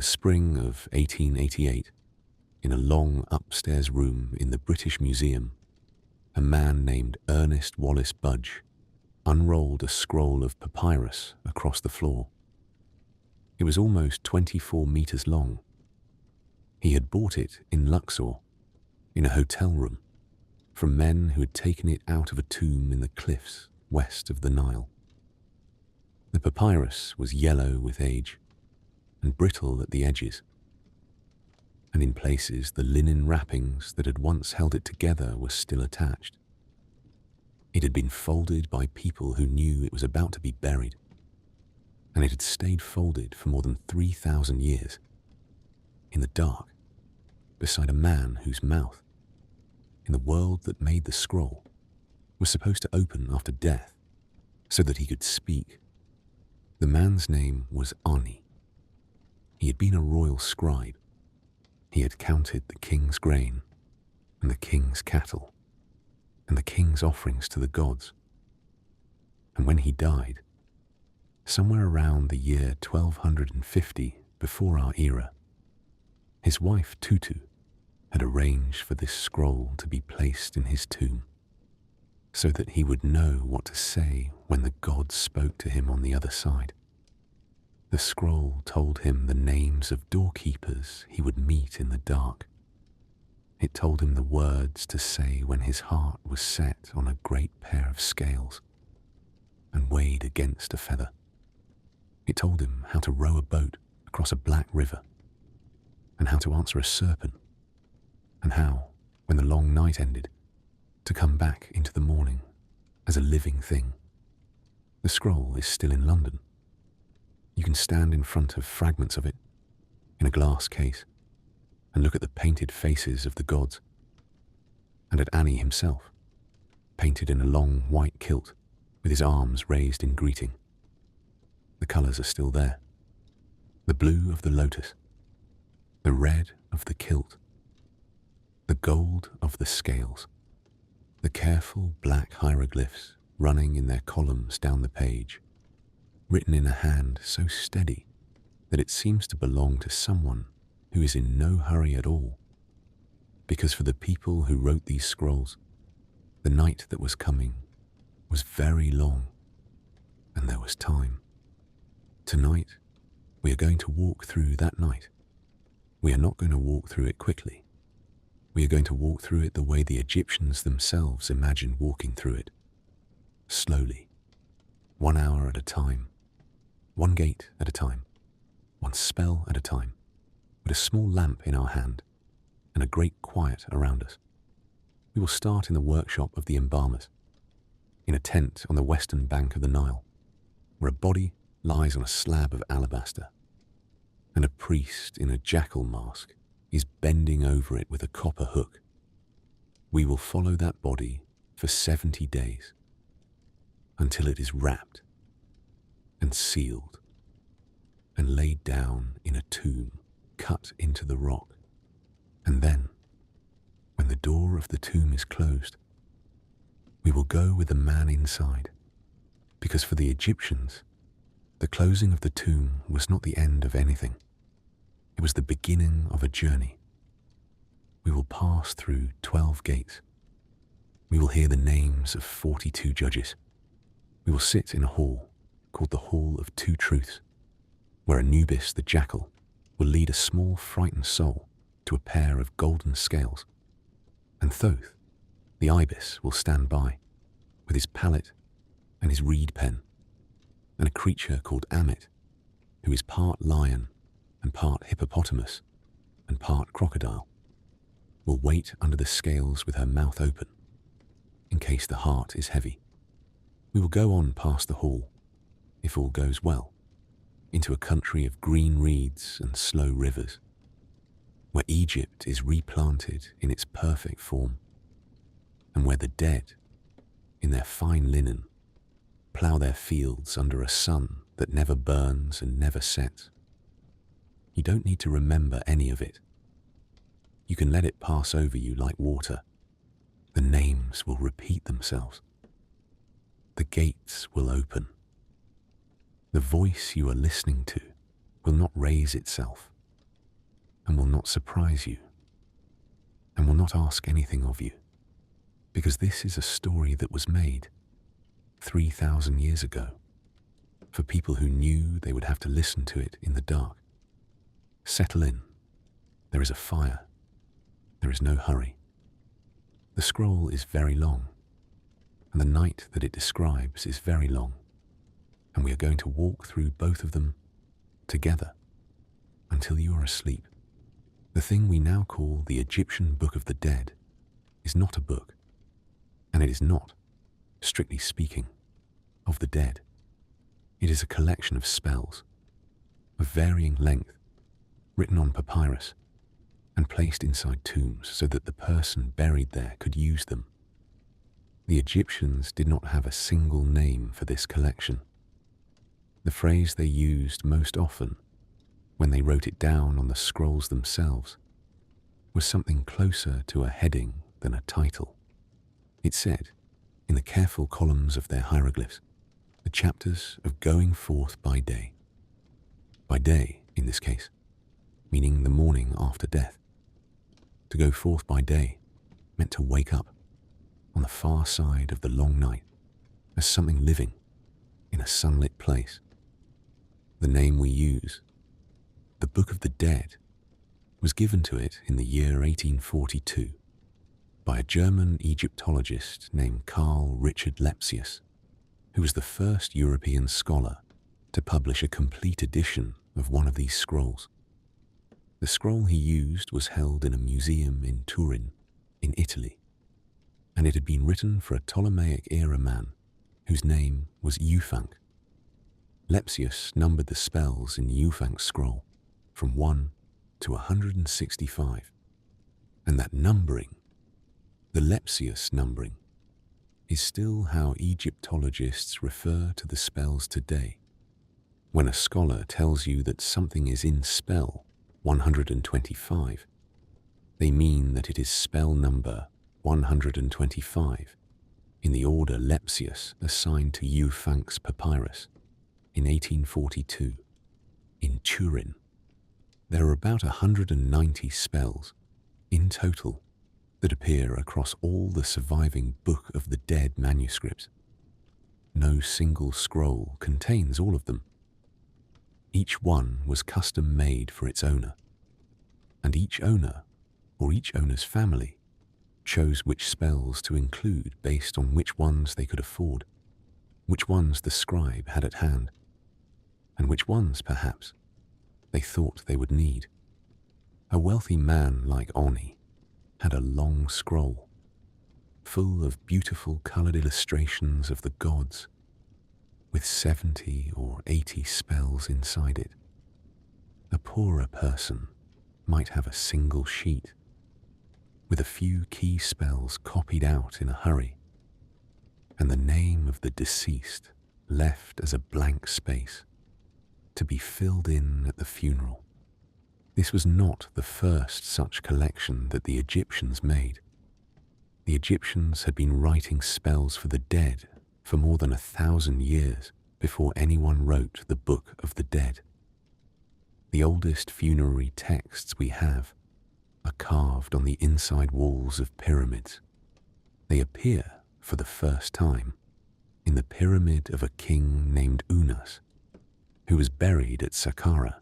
the spring of 1888, in a long upstairs room in the British Museum, a man named Ernest Wallace Budge unrolled a scroll of papyrus across the floor. It was almost 24 meters long. He had bought it in Luxor, in a hotel room, from men who had taken it out of a tomb in the cliffs west of the Nile. The papyrus was yellow with age and brittle at the edges, and in places the linen wrappings that had once held it together were still attached. It had been folded by people who knew it was about to be buried, and it had stayed folded for more than 3,000 years, in the dark, beside a man whose mouth, in the world that made the scroll, was supposed to open after death so that he could speak. The man's name was Ani. He had been a royal scribe. He had counted the king's grain and the king's cattle and the king's offerings to the gods. And when he died, somewhere around the year 1250 before our era, his wife Tutu had arranged for this scroll to be placed in his tomb so that he would know what to say when the gods spoke to him on the other side. The scroll told him the names of doorkeepers he would meet in the dark. It told him the words to say when his heart was set on a great pair of scales and weighed against a feather. It told him how to row a boat across a black river, and how to answer a serpent, and how, when the long night ended, to come back into the morning as a living thing. The scroll is still in London. You can stand in front of fragments of it in a glass case and look at the painted faces of the gods, and at Ani himself, painted in a long white kilt with his arms raised in greeting. The colours are still there. The blue of the lotus, the red of the kilt, the gold of the scales, the careful black hieroglyphs running in their columns down the page, written in a hand so steady that it seems to belong to someone who is in no hurry at all. Because for the people who wrote these scrolls, the night that was coming was very long, and there was time. Tonight, we are going to walk through that night. We are not going to walk through it quickly. We are going to walk through it the way the Egyptians themselves imagined walking through it. Slowly, 1 hour at a time, one gate at a time, one spell at a time, with a small lamp in our hand and a great quiet around us. We will start in the workshop of the embalmers, in a tent on the western bank of the Nile, where a body lies on a slab of alabaster, and a priest in a jackal mask is bending over it with a copper hook. We will follow that body for 70 days, until it is wrapped and sealed and laid down in a tomb cut into the rock. And then, when the door of the tomb is closed, we will go with the man inside, because for the Egyptians, the closing of the tomb was not the end of anything. It was the beginning of a journey. We will pass through 12 gates. We will hear the names of 42 judges. We will sit in a hall called the Hall of Two Truths, where Anubis the jackal will lead a small frightened soul to a pair of golden scales, and Thoth, the ibis, will stand by with his palette and his reed pen, and a creature called Amit, who is part lion and part hippopotamus and part crocodile, will wait under the scales with her mouth open, in case the heart is heavy. We will go on past the hall, if all goes well, into a country of green reeds and slow rivers, where Egypt is replanted in its perfect form, and where the dead, in their fine linen, plough their fields under a sun that never burns and never sets. You don't need to remember any of it. You can let it pass over you like water. The names will repeat themselves. The gates will open. The voice you are listening to will not raise itself and will not surprise you and will not ask anything of you, because this is a story that was made 3,000 years ago for people who knew they would have to listen to it in the dark. Settle in. There is a fire. There is no hurry. The scroll is very long, and the night that it describes is very long, and we are going to walk through both of them together until you are asleep. The thing we now call the Egyptian Book of the Dead is not a book, and it is not, strictly speaking, of the dead. It is a collection of spells, of varying length, written on papyrus, and placed inside tombs so that the person buried there could use them. The Egyptians did not have a single name for this collection. The phrase they used most often, when they wrote it down on the scrolls themselves, was something closer to a heading than a title. It said, in the careful columns of their hieroglyphs, the chapters of going forth by day. By day, in this case, meaning the morning after death. To go forth by day meant to wake up on the far side of the long night as something living in a sunlit place. The name we use, the Book of the Dead, was given to it in the year 1842 by a German Egyptologist named Carl Richard Lepsius, who was the first European scholar to publish a complete edition of one of these scrolls. The scroll he used was held in a museum in Turin, in Italy, and it had been written for a Ptolemaic-era man whose name was Euphunk. Lepsius numbered the spells in Eufunk's scroll from 1 to 165, and that numbering, the Lepsius numbering, is still how Egyptologists refer to the spells today. When a scholar tells you that something is in spell 125, they mean that it is spell number 125 in the order Lepsius assigned to Eufunk's papyrus in 1842 in Turin. There are about 190 spells in total that appear across all the surviving Book of the Dead manuscripts. No single scroll contains all of them. Each one was custom made for its owner, and each owner, or each owner's family, chose which spells to include based on which ones they could afford, which ones the scribe had at hand, and which ones, perhaps, they thought they would need. A wealthy man like Oni had a long scroll, full of beautiful coloured illustrations of the gods, with 70 or 80 spells inside it. A poorer person might have a single sheet, with a few key spells copied out in a hurry, and the name of the deceased left as a blank space, to be filled in at the funeral. This was not the first such collection that the Egyptians made. The Egyptians had been writing spells for the dead for more than 1,000 years before anyone wrote the Book of the Dead. The oldest funerary texts we have are carved on the inside walls of pyramids. They appear for the first time in the pyramid of a king named Unas, who was buried at Saqqara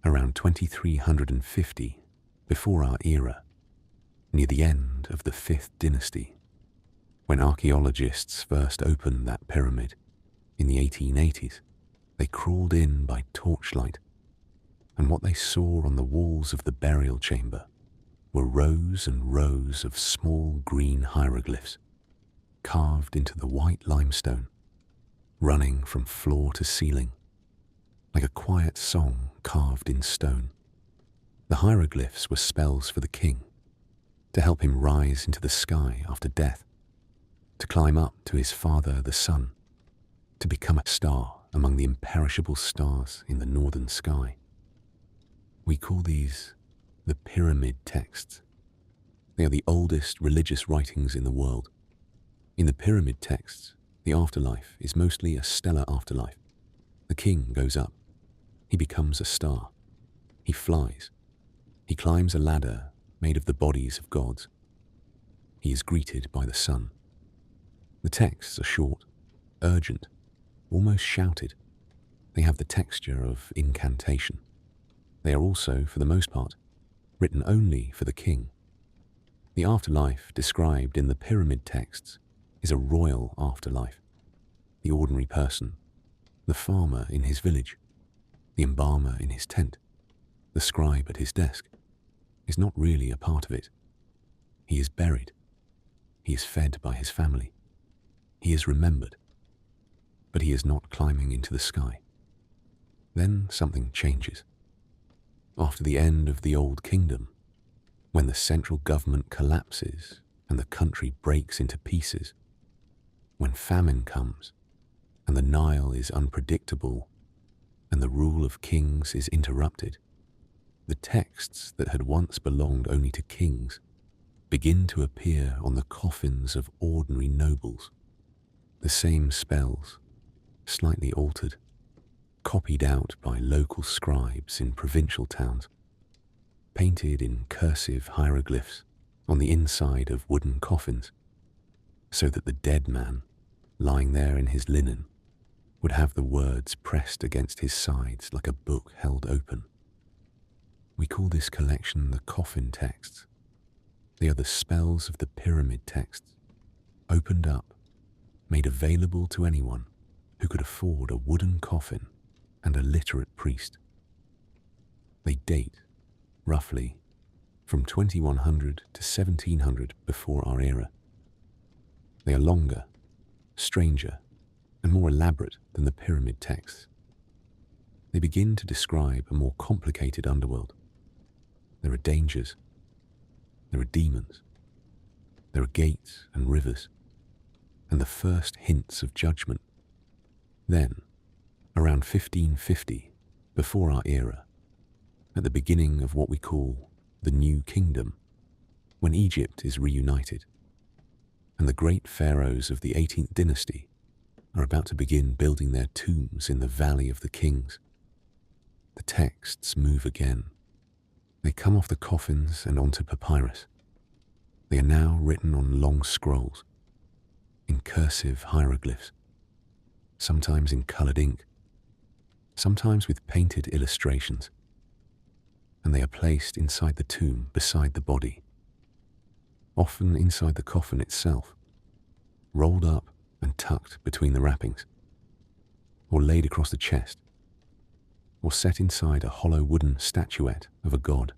around 2350 before our era, near the end of the 5th dynasty. When archaeologists first opened that pyramid in the 1880s, they crawled in by torchlight, and what they saw on the walls of the burial chamber were rows and rows of small green hieroglyphs carved into the white limestone, running from floor to ceiling, like a quiet song carved in stone. The hieroglyphs were spells for the king, to help him rise into the sky after death, to climb up to his father the sun, to become a star among the imperishable stars in the northern sky. We call these the pyramid texts. They are the oldest religious writings in the world. In the pyramid texts, the afterlife is mostly a stellar afterlife. The king goes up. He becomes a star. He flies. He climbs a ladder made of the bodies of gods. He is greeted by the sun. The texts are short, urgent, almost shouted. They have the texture of incantation. They are also, for the most part, written only for the king. The afterlife described in the pyramid texts is a royal afterlife. The ordinary person, the farmer in his village, the embalmer in his tent, the scribe at his desk, is not really a part of it. He is buried. He is fed by his family. He is remembered. But he is not climbing into the sky. Then something changes. After the end of the Old Kingdom, when the central government collapses and the country breaks into pieces, when famine comes and the Nile is unpredictable and the rule of kings is interrupted, the texts that had once belonged only to kings begin to appear on the coffins of ordinary nobles. The same spells, slightly altered, copied out by local scribes in provincial towns, painted in cursive hieroglyphs on the inside of wooden coffins, so that the dead man, lying there in his linen, would have the words pressed against his sides like a book held open. We call this collection the coffin texts. They are the spells of the pyramid texts, opened up, made available to anyone who could afford a wooden coffin and a literate priest. They date, roughly, from 2100 to 1700 before our era. They are longer, stranger, and more elaborate than the pyramid texts. They begin to describe a more complicated underworld. There are dangers. There are demons. There are gates and rivers, and the first hints of judgment. Then, around 1550, before our era, at the beginning of what we call the New Kingdom, when Egypt is reunited, and the great pharaohs of the 18th dynasty are about to begin building their tombs in the Valley of the Kings, the texts move again. They come off the coffins and onto papyrus. They are now written on long scrolls, in cursive hieroglyphs, sometimes in coloured ink, sometimes with painted illustrations, and they are placed inside the tomb beside the body, often inside the coffin itself, rolled up and tucked between the wrappings, or laid across the chest, or set inside a hollow wooden statuette of a god.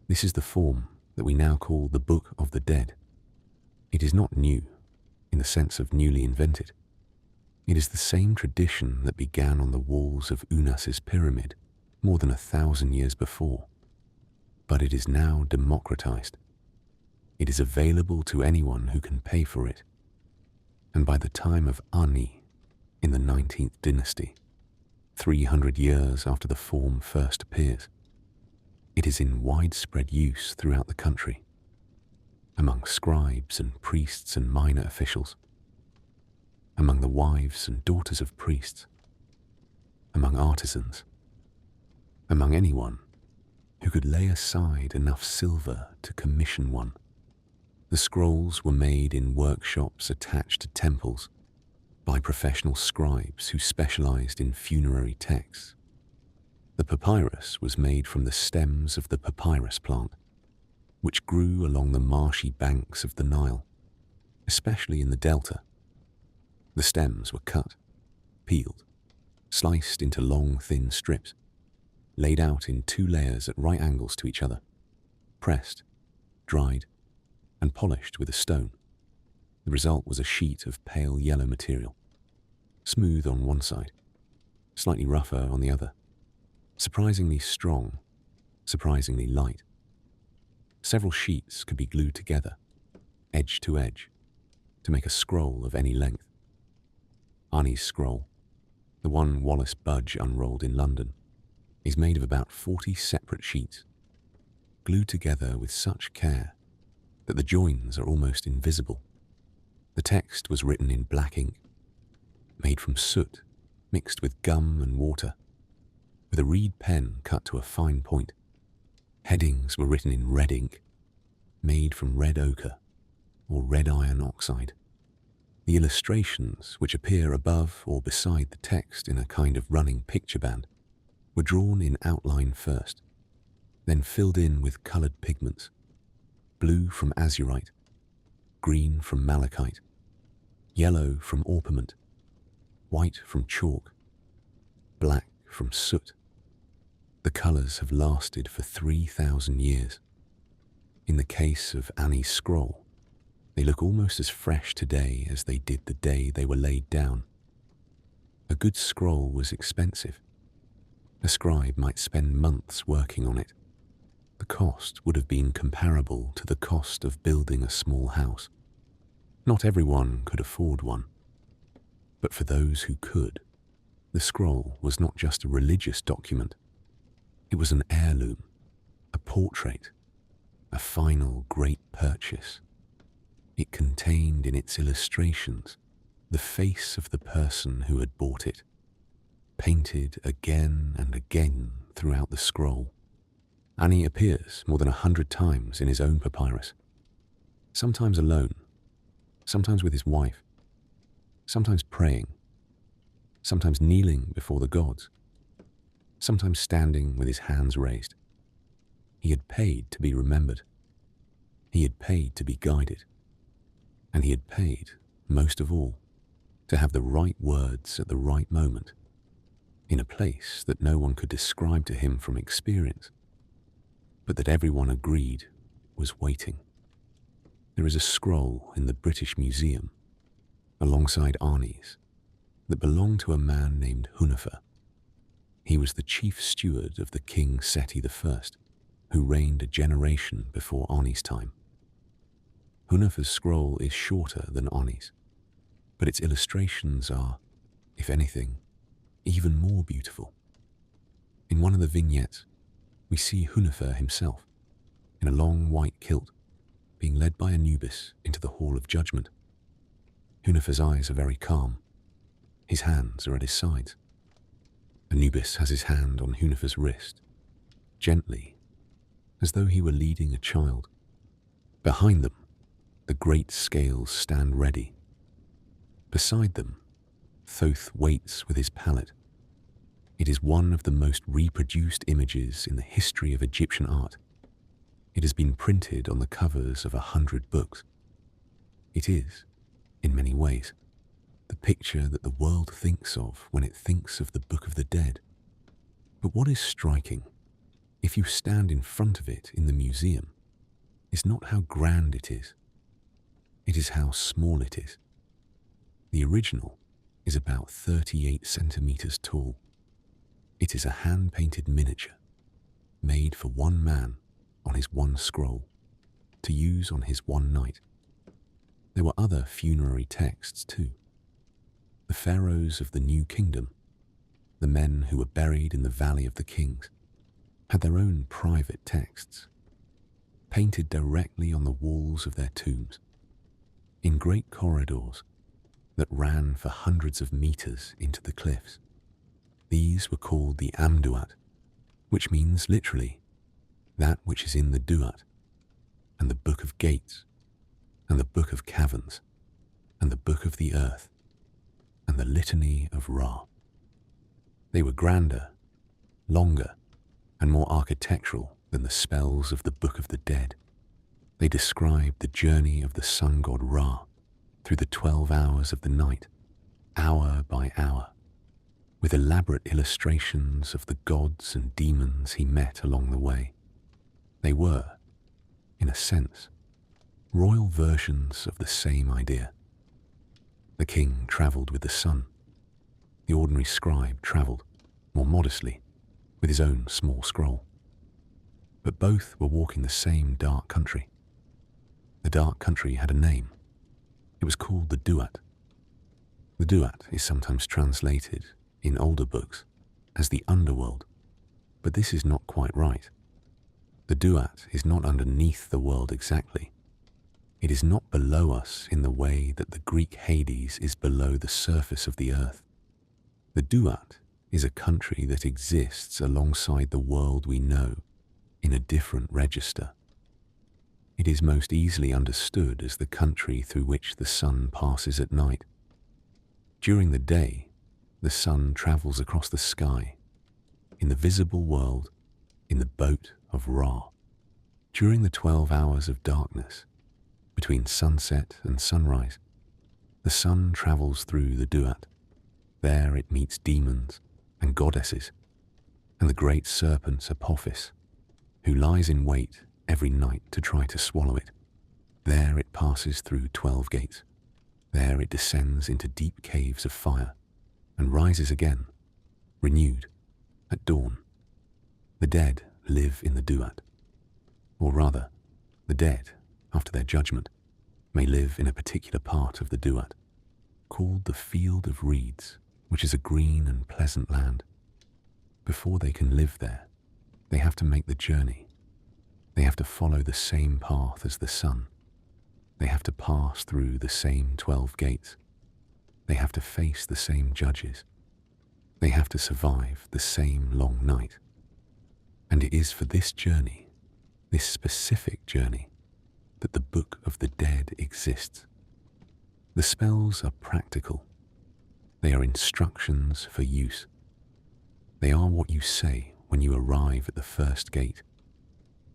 This is the form that we now call the Book of the Dead. It is not new, in the sense of newly invented. It is the same tradition that began on the walls of Unas's pyramid more than 1,000 years before. But it is now democratized. It is available to anyone who can pay for it. And by the time of Ani, in the 19th dynasty, 300 years after the form first appears, it is in widespread use throughout the country, among scribes and priests and minor officials, among the wives and daughters of priests, among artisans, among anyone who could lay aside enough silver to commission one. The scrolls were made in workshops attached to temples by professional scribes who specialized in funerary texts. The papyrus was made from the stems of the papyrus plant, which grew along the marshy banks of the Nile, especially in the delta. The stems were cut, peeled, sliced into long, thin strips, laid out in 2 layers at right angles to each other, pressed, dried, and polished with a stone. The result was a sheet of pale yellow material, smooth on one side, slightly rougher on the other, surprisingly strong, surprisingly light. Several sheets could be glued together, edge to edge, to make a scroll of any length. Ani's scroll, the one Wallace Budge unrolled in London, is made of about 40 separate sheets, glued together with such care that the joins are almost invisible. The text was written in black ink, made from soot mixed with gum and water, with a reed pen cut to a fine point. Headings were written in red ink, made from red ochre or red iron oxide. The illustrations, which appear above or beside the text in a kind of running picture band, were drawn in outline first, then filled in with coloured pigments: blue from azurite, green from malachite, yellow from orpiment, white from chalk, black from soot. The colours have lasted for 3,000 years. In the case of Annie's scroll, they look almost as fresh today as they did the day they were laid down. A good scroll was expensive. A scribe might spend months working on it. The cost would have been comparable to the cost of building a small house. Not everyone could afford one. But for those who could, the scroll was not just a religious document. It was an heirloom, a portrait, a final great purchase. It contained in its illustrations the face of the person who had bought it, painted again and again throughout the scroll. Annie appears more than 100 times in his own papyrus, sometimes alone, sometimes with his wife, sometimes praying, sometimes kneeling before the gods, sometimes standing with his hands raised. He had paid to be remembered. He had paid to be guided. And he had paid, most of all, to have the right words at the right moment, in a place that no one could describe to him from experience, but that everyone agreed was waiting. There is a scroll in the British Museum, alongside Arnie's, that belonged to a man named Hunefer. He was the chief steward of the King Seti I, who reigned a generation before Arnie's time. Hunefer's scroll is shorter than Arnie's, but its illustrations are, if anything, even more beautiful. In one of the vignettes, we see Hunefer himself, in a long white kilt, being led by Anubis into the Hall of Judgment. Hunefer's eyes are very calm. His hands are at his sides. Anubis has his hand on Hunefer's wrist, gently, as though he were leading a child. Behind them, the great scales stand ready. Beside them, Thoth waits with his palette. It is one of the most reproduced images in the history of Egyptian art. It has been printed on the covers of 100 books. It is, in many ways, the picture that the world thinks of when it thinks of the Book of the Dead. But what is striking, if you stand in front of it in the museum, is not how grand it is. It is how small it is. The original is about 38 centimeters tall. It is a hand-painted miniature, made for one man on his one scroll, to use on his one night. There were other funerary texts too. The pharaohs of the New Kingdom, the men who were buried in the Valley of the Kings, had their own private texts, painted directly on the walls of their tombs, in great corridors that ran for hundreds of meters into the cliffs. These were called the Duat, which means literally that which is in the Duat, and the Book of Gates, and the Book of Caverns, and the Book of the Earth, and the Litany of Ra. They were grander, longer, and more architectural than the spells of the Book of the Dead. They described the journey of the sun god Ra through the 12 hours of the night, hour by hour, with elaborate illustrations of the gods and demons he met along the way. They were, in a sense, royal versions of the same idea. The king travelled with the sun. The ordinary scribe travelled, more modestly, with his own small scroll. But both were walking the same dark country. The dark country had a name. It was called the Duat. The Duat is sometimes translated, in older books, as the underworld, but this is not quite right. The Duat is not underneath the world exactly. It is not below us in the way that the Greek Hades is below the surface of the earth. The Duat is a country that exists alongside the world we know, in a different register. It is most easily understood as the country through which the sun passes at night. During the day, the sun travels across the sky, in the visible world, in the boat of Ra. During the 12 hours of darkness, between sunset and sunrise, the sun travels through the Duat. There it meets demons and goddesses, and the great serpent Apophis, who lies in wait every night to try to swallow it. There it passes through 12 gates. There it descends into deep caves of fire and rises again, renewed, at dawn. The dead live in the Duat, or rather, the dead, after their judgment, may live in a particular part of the Duat, called the Field of Reeds, which is a green and pleasant land. Before they can live there, they have to make the journey. They have to follow the same path as the sun. They have to pass through the same 12 gates. They have to face the same judges. They have to survive the same long night. And it is for this journey, this specific journey, that the Book of the Dead exists. The spells are practical. They are instructions for use. They are what you say when you arrive at the first gate.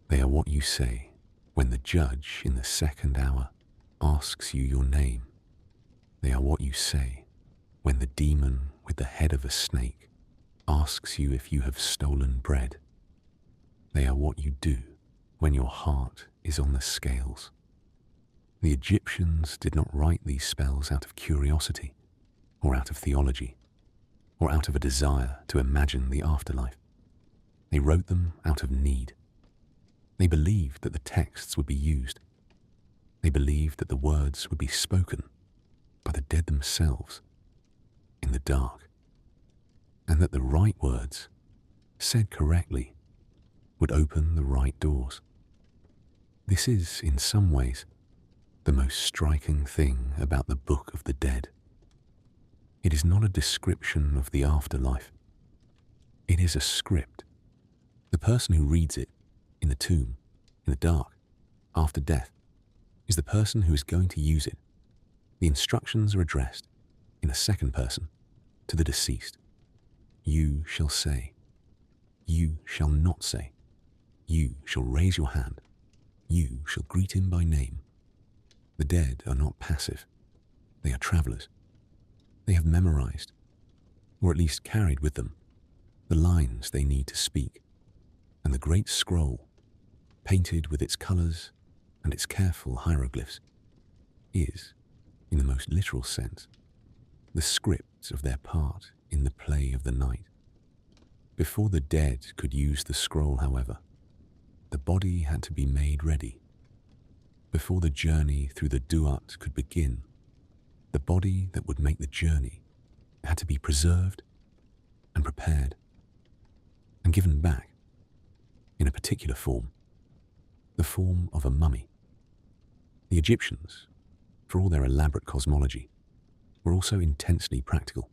They are what you say when the judge in the second hour asks you your name. They are what you say when the demon with the head of a snake asks you if you have stolen bread. They are what you do when your heart is on the scales. The Egyptians did not write these spells out of curiosity, or out of theology, or out of a desire to imagine the afterlife. They wrote them out of need. They believed that the texts would be used. They believed that the words would be spoken by the dead themselves in the dark, and that the right words, said correctly, would open the right doors. This is, in some ways, the most striking thing about the Book of the Dead. It is not a description of the afterlife. It is a script. The person who reads it in the tomb, in the dark, after death, is the person who is going to use it. The instructions are addressed, in a second person, to the deceased. You shall say. You shall not say. You shall raise your hand. You shall greet him by name. The dead are not passive. They are travelers. They have memorized, or at least carried with them, the lines they need to speak, and the great scroll, painted with its colors and its careful hieroglyphs, is, in the most literal sense, the script of their part in the play of the night. Before the dead could use the scroll, however, the body had to be made ready. Before the journey through the Duat could begin, the body that would make the journey had to be preserved and prepared and given back in a particular form, the form of a mummy. The Egyptians, for all their elaborate cosmology, were also intensely practical.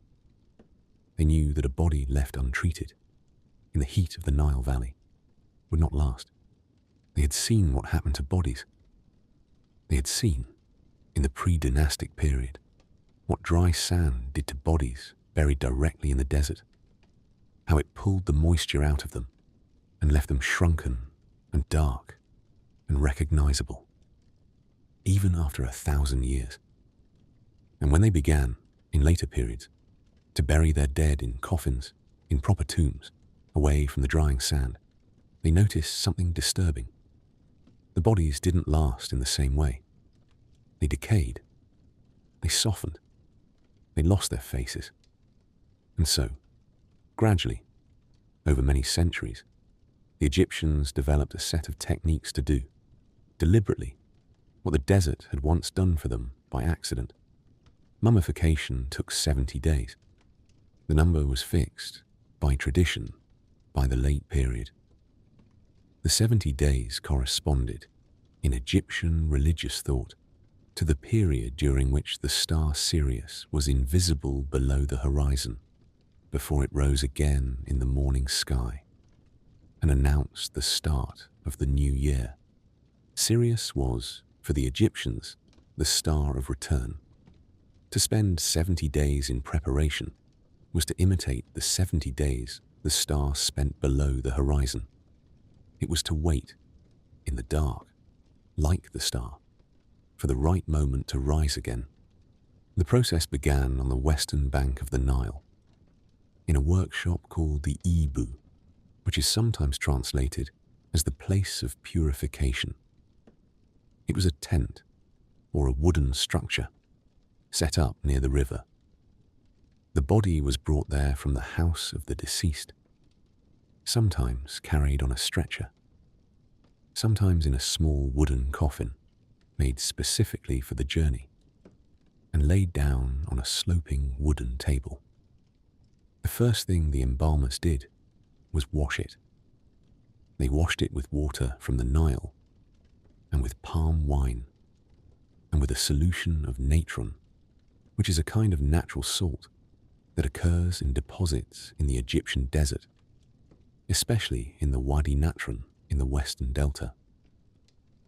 They knew that a body left untreated in the heat of the Nile Valley would not last. They had seen what happened to bodies. They had seen, in the pre-dynastic period, what dry sand did to bodies buried directly in the desert, how it pulled the moisture out of them and left them shrunken and dark and recognizable, even after 1,000 years. And when they began, in later periods, to bury their dead in coffins, in proper tombs, away from the drying sand, they noticed something disturbing. The bodies didn't last in the same way. They decayed. They softened. They lost their faces. And so, gradually, over many centuries, the Egyptians developed a set of techniques to do, deliberately, what the desert had once done for them by accident. Mummification took 70 days. The number was fixed, by tradition, by the late period. The 70 days corresponded, in Egyptian religious thought, to the period during which the star Sirius was invisible below the horizon, before it rose again in the morning sky. and announced the start of the new year. Sirius was, for the Egyptians, the star of return. To spend 70 days in preparation was to imitate the 70 days the star spent below the horizon. It was to wait, in the dark, like the star, for the right moment to rise again. The process began on the western bank of the Nile, in a workshop called the Ibu, which is sometimes translated as the place of purification. It was a tent, or a wooden structure, set up near the river. The body was brought there from the house of the deceased, sometimes carried on a stretcher, sometimes in a small wooden coffin made specifically for the journey, and laid down on a sloping wooden table. The first thing the embalmers did was wash it. They washed it with water from the Nile, and with palm wine, and with a solution of natron, which is a kind of natural salt that occurs in deposits in the Egyptian desert, especially in the Wadi Natron in the western delta.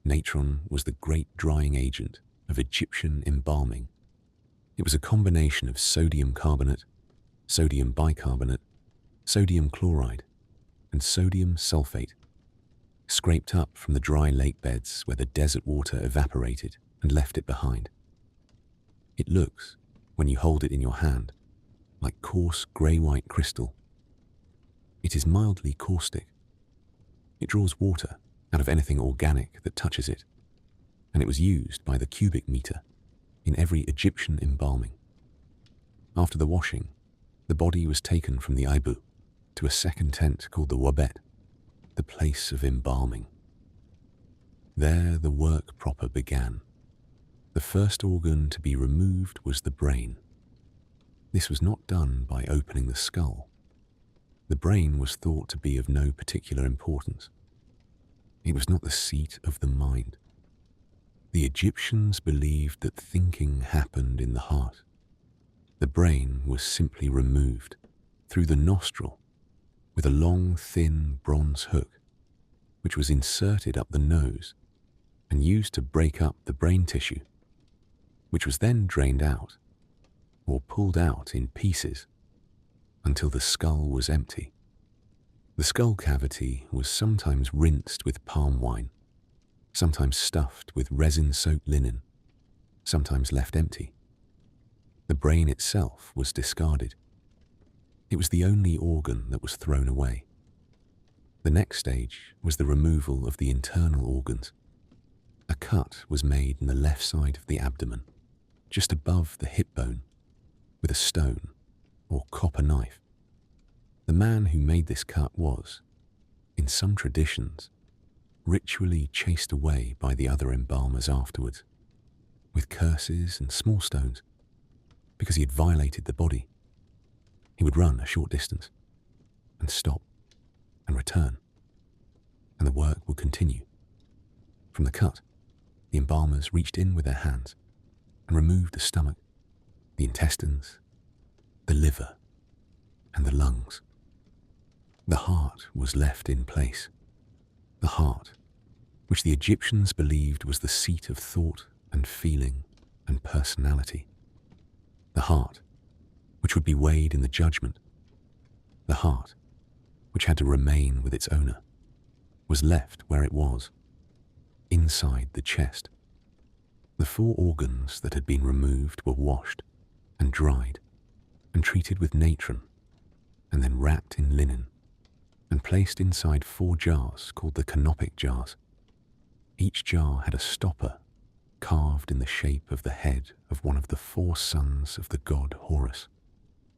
Natron was the great drying agent of Egyptian embalming. It was a combination of sodium carbonate, sodium bicarbonate, sodium chloride, and sodium sulfate, scraped up from the dry lake beds where the desert water evaporated and left it behind. It looks, when you hold it in your hand, like coarse grey-white crystal. It is mildly caustic. It draws water out of anything organic that touches it, and it was used by the cubic meter in every Egyptian embalming. After the washing, the body was taken from the Ibu to a second tent called the Wabet, the place of embalming. There the work proper began. The first organ to be removed was the brain. This was not done by opening the skull. The brain was thought to be of no particular importance. It was not the seat of the mind. The Egyptians believed that thinking happened in the heart. The brain was simply removed through the nostril with a long, thin bronze hook, which was inserted up the nose and used to break up the brain tissue, which was then drained out or pulled out in pieces until the skull was empty. The skull cavity was sometimes rinsed with palm wine, sometimes stuffed with resin-soaked linen, sometimes left empty. The brain itself was discarded. It was the only organ that was thrown away. The next stage was the removal of the internal organs. A cut was made in the left side of the abdomen, just above the hip bone, with a stone or copper knife. The man who made this cut was, in some traditions, ritually chased away by the other embalmers afterwards, with curses and small stones, because he had violated the body. He would run a short distance, and stop, and return, and the work would continue. From the cut, the embalmers reached in with their hands and removed the stomach, the intestines, the liver, and the lungs. The heart was left in place. The heart, which the Egyptians believed was the seat of thought and feeling and personality. The heart, which would be weighed in the judgment. The heart, which had to remain with its owner, was left where it was, inside the chest. The 4 organs that had been removed were washed and dried and treated with natron, and then wrapped in linen and placed inside 4 jars called the canopic jars. Each jar had a stopper carved in the shape of the head of one of the 4 sons of the god Horus.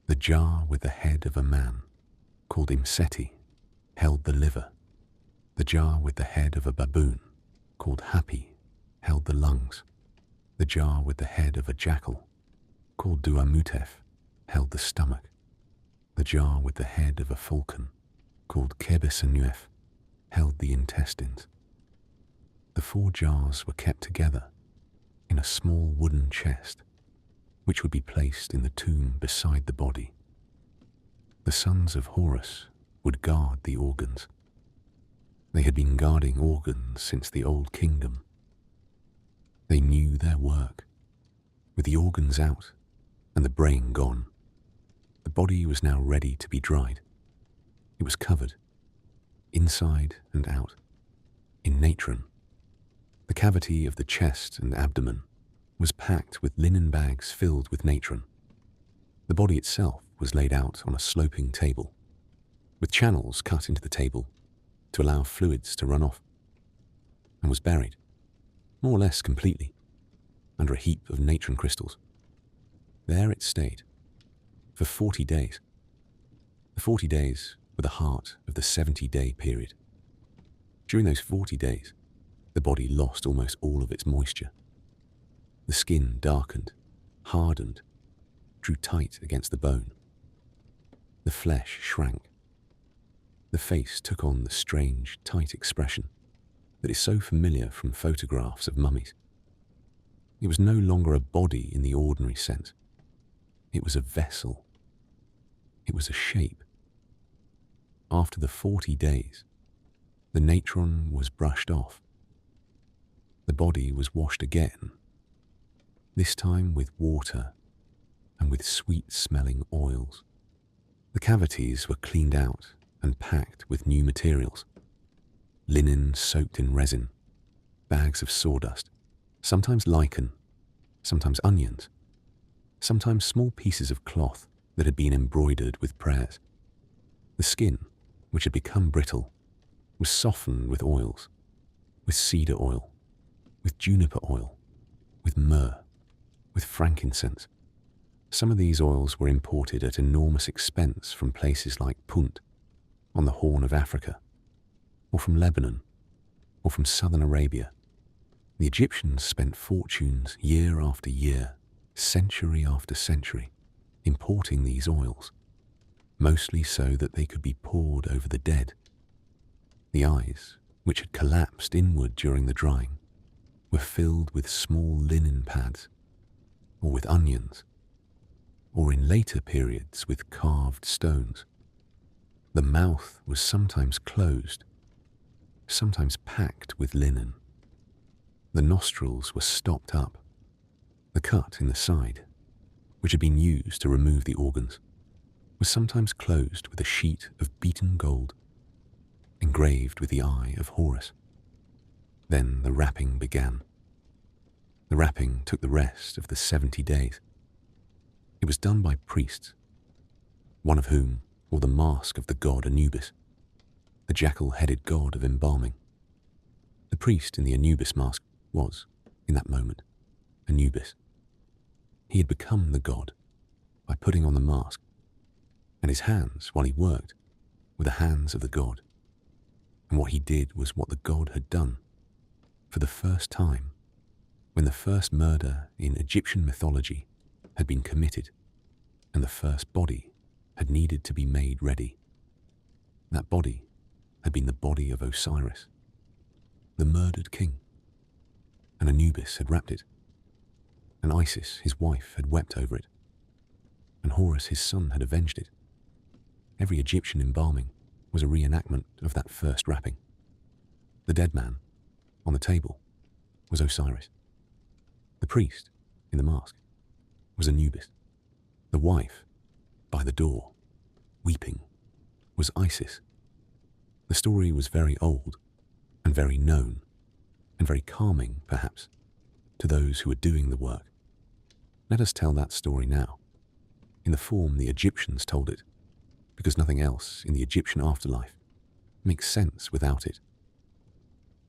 The jar with the head of a man, called Imseti, held the liver. The jar with the head of a baboon, called Hapi, held the lungs. The jar with the head of a jackal, called Duamutef, held the stomach. The jar with the head of a falcon, called Kebesanuef, held the intestines. The 4 jars were kept together in a small wooden chest, which would be placed in the tomb beside the body. The sons of Horus would guard the organs. They had been guarding organs since the Old Kingdom. They knew their work. With the organs out and the brain gone, the body was now ready to be dried. It was covered, inside and out, in natron. The cavity of the chest and abdomen was packed with linen bags filled with natron. The body itself was laid out on a sloping table, with channels cut into the table to allow fluids to run off, and was buried, more or less completely, under a heap of natron crystals. There it stayed, for 40 days. The 40 days were the heart of the 70-day period. During those 40 days, the body lost almost all of its moisture. The skin darkened, hardened, drew tight against the bone. The flesh shrank. The face took on the strange, tight expression that is so familiar from photographs of mummies. It was no longer a body in the ordinary sense. It was a vessel. It was a shape. After the 40 days, the natron was brushed off. The body was washed again, this time with water and with sweet-smelling oils. The cavities were cleaned out and packed with new materials. Linen soaked in resin, bags of sawdust, sometimes lichen, sometimes onions, sometimes small pieces of cloth that had been embroidered with prayers. The skin, which had become brittle, was softened with oils, with cedar oil, with juniper oil, with myrrh, with frankincense. Some of these oils were imported at enormous expense from places like Punt, on the Horn of Africa, or from Lebanon, or from southern Arabia. The Egyptians spent fortunes year after year, century after century, importing these oils, mostly so that they could be poured over the dead. The eyes, which had collapsed inward during the drying, were filled with small linen pads, or with onions, or in later periods with carved stones. The mouth was sometimes closed, sometimes packed with linen. The nostrils were stopped up. The cut in the side, which had been used to remove the organs, was sometimes closed with a sheet of beaten gold, engraved with the eye of Horus. Then the wrapping began. The wrapping took the rest of the 70 days. It was done by priests, one of whom wore the mask of the god Anubis, the jackal-headed god of embalming. The priest in the Anubis mask was, in that moment, Anubis. He had become the god by putting on the mask, and his hands, while he worked, were the hands of the god. And what he did was what the god had done. For the first time, when the first murder in Egyptian mythology had been committed, and the first body had needed to be made ready, that body had been the body of Osiris, the murdered king. And Anubis had wrapped it, and Isis, his wife, had wept over it, and Horus, his son, had avenged it. Every Egyptian embalming was a reenactment of that first wrapping. The dead man, on the table, was Osiris. The priest, in the mask, was Anubis. The wife, by the door, weeping, was Isis. The story was very old, and very known, and very calming, perhaps, to those who were doing the work. Let us tell that story now, in the form the Egyptians told it, because nothing else in the Egyptian afterlife makes sense without it.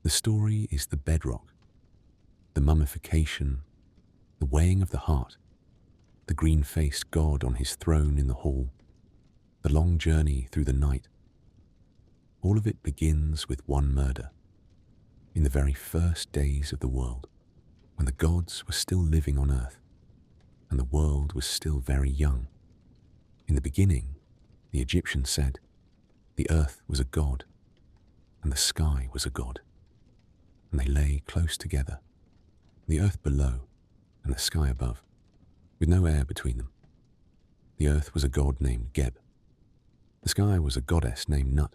The story is the bedrock, the mummification, the weighing of the heart, the green-faced god on his throne in the hall, the long journey through the night. All of it begins with one murder, in the very first days of the world, when the gods were still living on earth, and the world was still very young. In the beginning, the Egyptians said, the earth was a god, and the sky was a god, and they lay close together, the earth below and the sky above, with no air between them. The earth was a god named Geb. The sky was a goddess named Nut.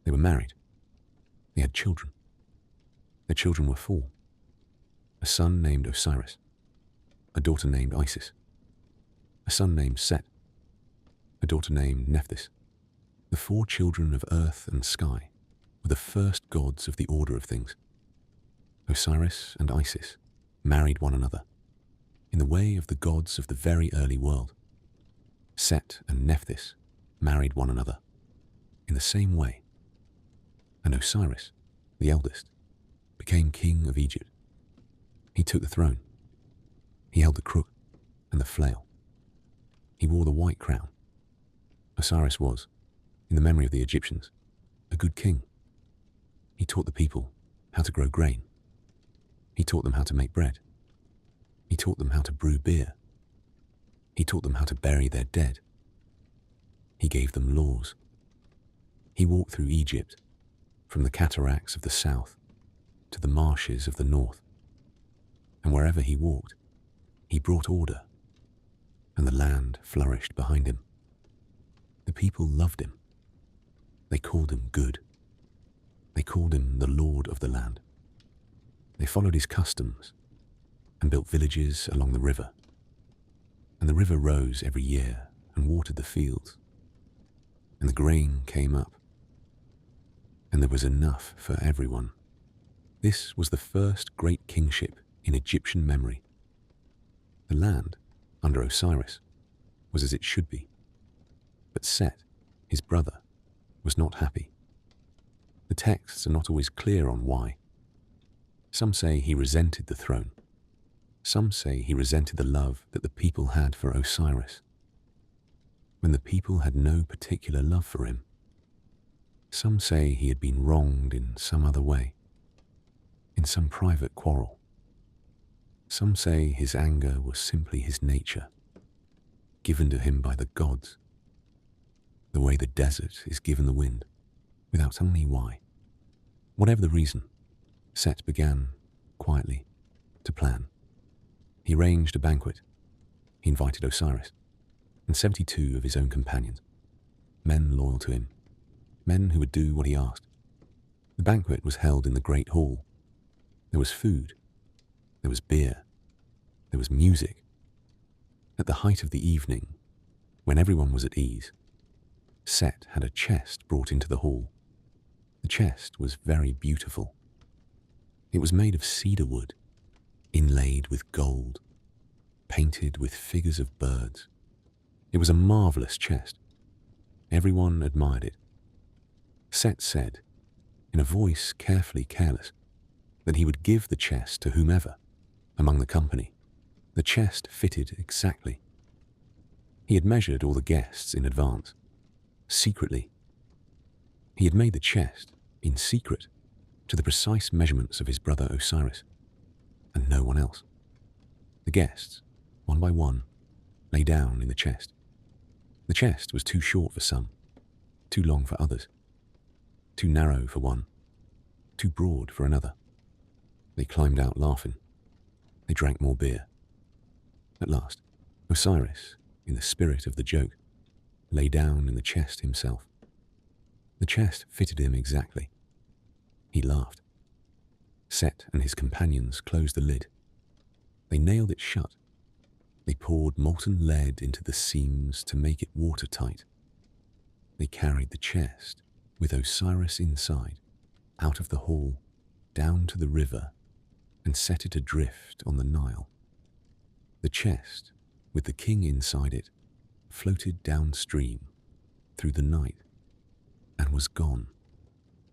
They were married. They had children. Their children were four: a son named Osiris, a daughter named Isis, a son named Set, a daughter named Nephthys. The four children of earth and sky were the first gods of the order of things. Osiris and Isis married one another in the way of the gods of the very early world. Set and Nephthys married one another in the same way, and Osiris, the eldest, became king of Egypt. He took the throne. He held the crook and the flail. He wore the white crown. Osiris was, in the memory of the Egyptians, a good king. He taught the people how to grow grain. He taught them how to make bread. He taught them how to brew beer. He taught them how to bury their dead. He gave them laws. He walked through Egypt, from the cataracts of the south to the marshes of the north. And wherever he walked, he brought order, and the land flourished behind him. The people loved him. They called him good. They called him the Lord of the land. They followed his customs and built villages along the river. And the river rose every year and watered the fields. And the grain came up. And there was enough for everyone. This was the first great kingship in Egyptian memory. The land, under Osiris, was as it should be. But Set, his brother, was not happy. The texts are not always clear on why. Some say he resented the throne. Some say he resented the love that the people had for Osiris, when the people had no particular love for him. Some say he had been wronged in some other way, in some private quarrel. Some say his anger was simply his nature, given to him by the gods, the way the desert is given the wind, without telling me why. Whatever the reason, Set began, quietly, to plan. He arranged a banquet. He invited Osiris and 72 of his own companions, men loyal to him, men who would do what he asked. The banquet was held in the great hall. There was food. There was beer. There was music. At the height of the evening, when everyone was at ease, Set had a chest brought into the hall. The chest was very beautiful. It was made of cedar wood, inlaid with gold, painted with figures of birds. It was a marvelous chest. Everyone admired it. Set said, in a voice carefully careless, that he would give the chest to whomever among the company. The chest fitted exactly. He had measured all the guests in advance, secretly. He had made the chest, in secret, to the precise measurements of his brother Osiris, and no one else. The guests, one by one, lay down in the chest. The chest was too short for some, too long for others, too narrow for one, too broad for another. They climbed out laughing. They drank more beer. At last, Osiris, in the spirit of the joke, lay down in the chest himself. The chest fitted him exactly. He laughed. Set and his companions closed the lid. They nailed it shut. They poured molten lead into the seams to make it watertight. They carried the chest, with Osiris inside, out of the hall, down to the river, and set it adrift on the Nile. The chest, with the king inside it, floated downstream, through the night, and was gone.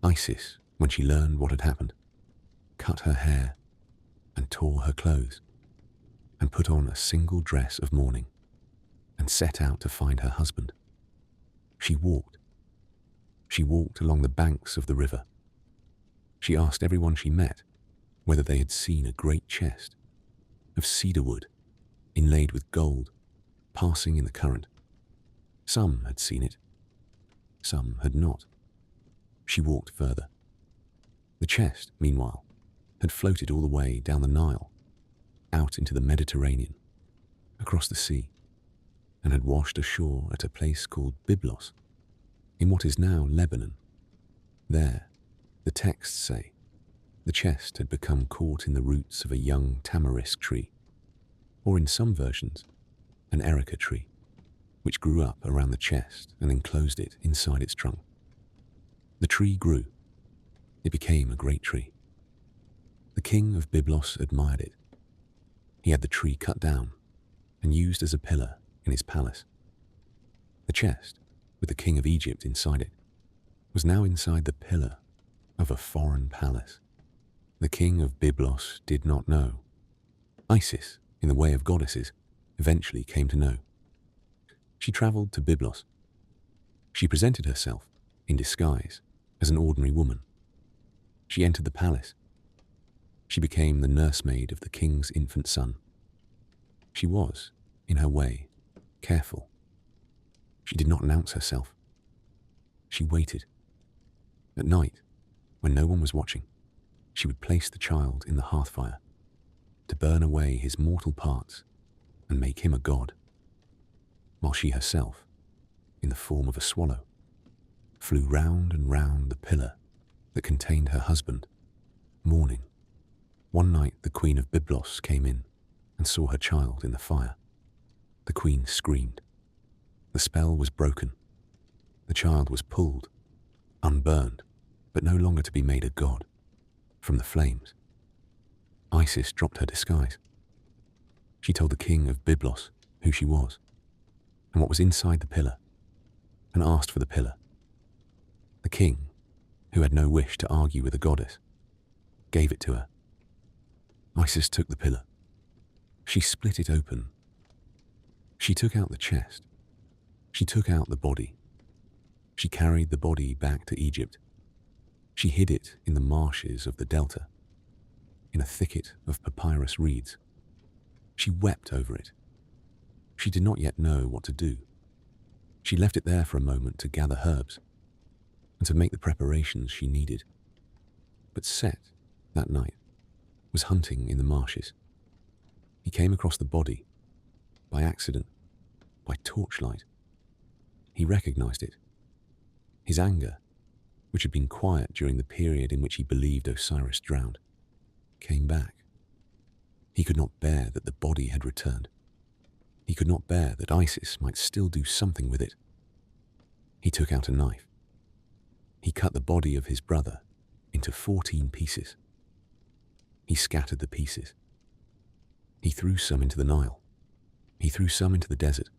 Isis, when she learned what had happened, cut her hair and tore her clothes, and put on a single dress of mourning, and set out to find her husband. She walked. She walked along the banks of the river. She asked everyone she met whether they had seen a great chest of cedar wood, inlaid with gold, passing in the current. Some had seen it. Some had not. She walked further. The chest, meanwhile, had floated all the way down the Nile, out into the Mediterranean, across the sea, and had washed ashore at a place called Byblos, in what is now Lebanon. There, The texts say the chest had become caught in the roots of a young tamarisk tree, or in some versions, an erica tree, which grew up around the chest and enclosed it inside its trunk. The tree grew. It became a great tree. The king of Byblos admired it. He had the tree cut down and used as a pillar in his palace. The chest, with the king of Egypt inside it, was now inside the pillar of a foreign palace. The king of Byblos did not know. Isis, in the way of goddesses, eventually came to know. She travelled to Byblos. She presented herself, in disguise, as an ordinary woman. She entered the palace. She became the nursemaid of the king's infant son. She was, in her way, careful. She did not announce herself. She waited. At night, when no one was watching, she would place the child in the hearthfire to burn away his mortal parts and make him a god, while she herself, in the form of a swallow, flew round and round the pillar that contained her husband, mourning. One night the queen of Byblos came in and saw her child in the fire. The queen screamed. The spell was broken. The child was pulled, unburned, but no longer to be made a god, from the flames. Isis dropped her disguise. She told the king of Byblos who she was and what was inside the pillar, and asked for the pillar. The king, who had no wish to argue with a goddess, gave it to her. Isis took the pillar. She split it open. She took out the chest. She took out the body. She carried the body back to Egypt. She hid it in the marshes of the delta, in a thicket of papyrus reeds. She wept over it. She did not yet know what to do. She left it there for a moment to gather herbs and to make the preparations she needed. But Set, that night, was hunting in the marshes. He came across the body, by accident, by torchlight. He recognized it. His anger, which had been quiet during the period in which he believed Osiris drowned, came back. He could not bear that the body had returned. He could not bear that Isis might still do something with it. He took out a knife. He cut the body of his brother into 14 pieces. He scattered the pieces. He threw some into the Nile. He threw some into the desert.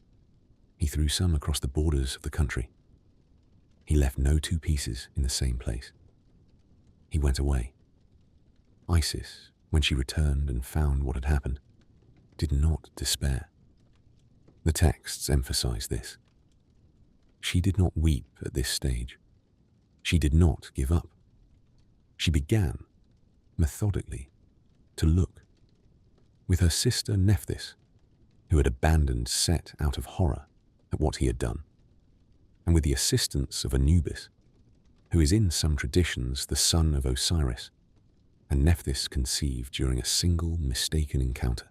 He threw some across the borders of the country. He left no two pieces in the same place. He went away. Isis, when she returned and found what had happened, did not despair. The texts emphasize this. She did not weep at this stage. She did not give up. She began, methodically, to look. With her sister Nephthys, who had abandoned Set out of horror at what he had done, and with the assistance of Anubis, who is in some traditions the son of Osiris, and Nephthys conceived during a single mistaken encounter.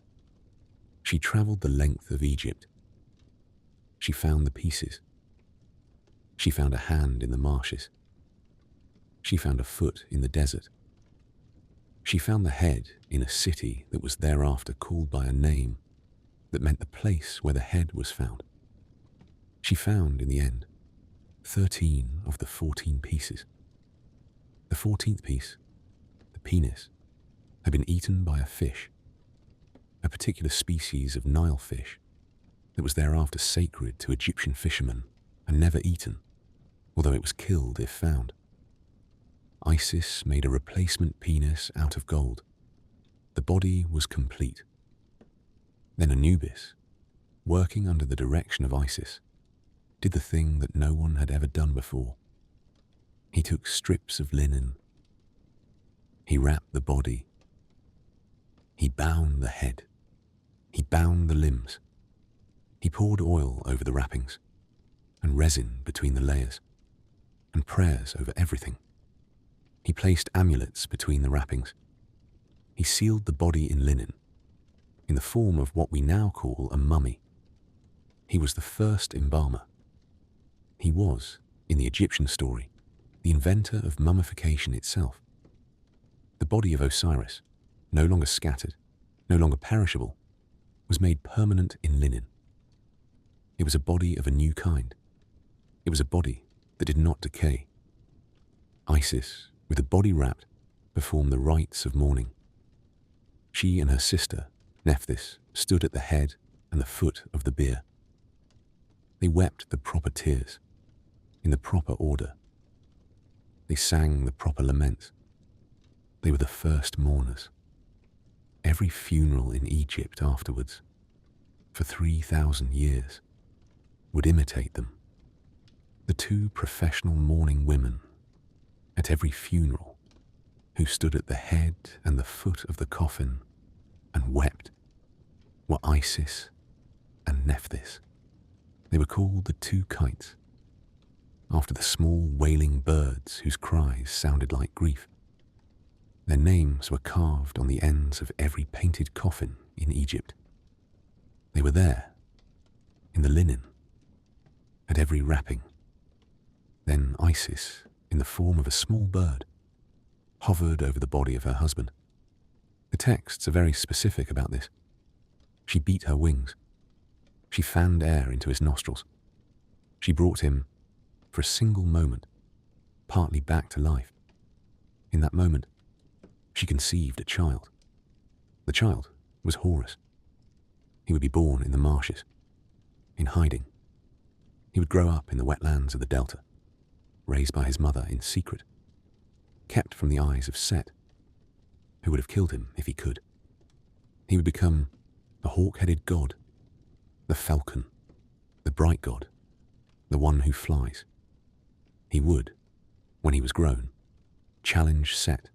She travelled the length of Egypt. She found the pieces. She found a hand in the marshes. She found a foot in the desert. She found the head in a city that was thereafter called by a name that meant the place where the head was found. She found, in the end, 13 of the 14 pieces. The 14th piece, the penis, had been eaten by a fish, a particular species of Nile fish that was thereafter sacred to Egyptian fishermen and never eaten, although it was killed if found. Isis made a replacement penis out of gold. The body was complete. Then Anubis, working under the direction of Isis, did the thing that no one had ever done before. He took strips of linen. He wrapped the body. He bound the head. He bound the limbs. He poured oil over the wrappings, and resin between the layers, and prayers over everything. He placed amulets between the wrappings. He sealed the body in linen, in the form of what we now call a mummy. He was the first embalmer. He was, in the Egyptian story, the inventor of mummification itself. The body of Osiris, no longer scattered, no longer perishable, was made permanent in linen. It was a body of a new kind. It was a body that did not decay. Isis, with the body wrapped, performed the rites of mourning. She and her sister, Nephthys, stood at the head and the foot of the bier. They wept the proper tears, in the proper order. They sang the proper laments. They were the first mourners. Every funeral in Egypt afterwards, for 3,000 years, would imitate them. The two professional mourning women at every funeral, who stood at the head and the foot of the coffin and wept, were Isis and Nephthys. They were called the two kites, after the small wailing birds whose cries sounded like grief. Their names were carved on the ends of every painted coffin in Egypt. They were there, in the linen, at every wrapping. Then Isis, in the form of a small bird, hovered over the body of her husband. The texts are very specific about this. She beat her wings. She fanned air into his nostrils. She brought him, for a single moment, partly back to life. In that moment, she conceived a child. The child was Horus. He would be born in the marshes, in hiding. He would grow up in the wetlands of the delta, raised by his mother in secret, kept from the eyes of Set, who would have killed him if he could. He would become a hawk-headed god, the falcon, the bright god, the one who flies. He would, when he was grown, challenge Set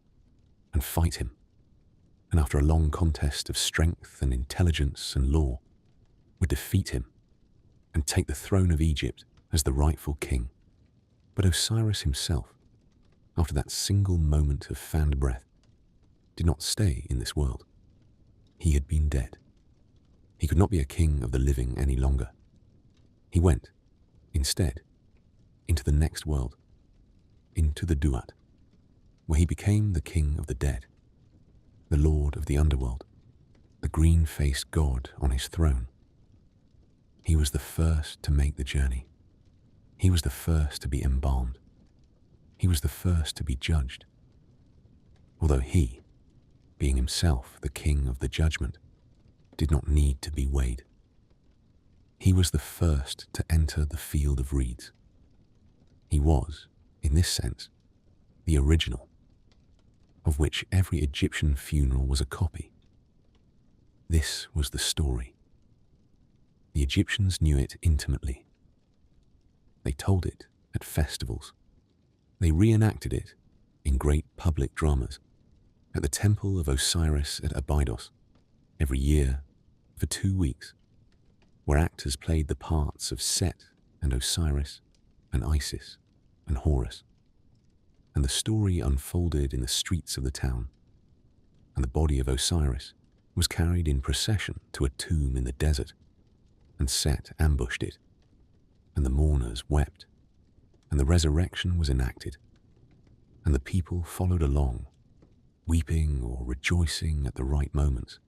and fight him, and after a long contest of strength and intelligence and law, would defeat him and take the throne of Egypt as the rightful king. But Osiris himself, after that single moment of fanned breath, did not stay in this world. He had been dead. He could not be a king of the living any longer. He went, instead, into the next world, into the Duat, where he became the king of the dead, the lord of the underworld, the green-faced god on his throne. He was the first to make the journey. He was the first to be embalmed. He was the first to be judged. Although he, being himself the king of the judgment, did not need to be weighed. He was the first to enter the field of reeds. He was, in this sense, the original, of which every Egyptian funeral was a copy. This was the story. The Egyptians knew it intimately. They told it at festivals. They reenacted it in great public dramas at the temple of Osiris at Abydos every year for 2 weeks, where actors played the parts of Set and Osiris and Isis and Horus, and the story unfolded in the streets of the town, and the body of Osiris was carried in procession to a tomb in the desert, and Set ambushed it, and the mourners wept, and the resurrection was enacted, and the people followed along, weeping or rejoicing at the right moments,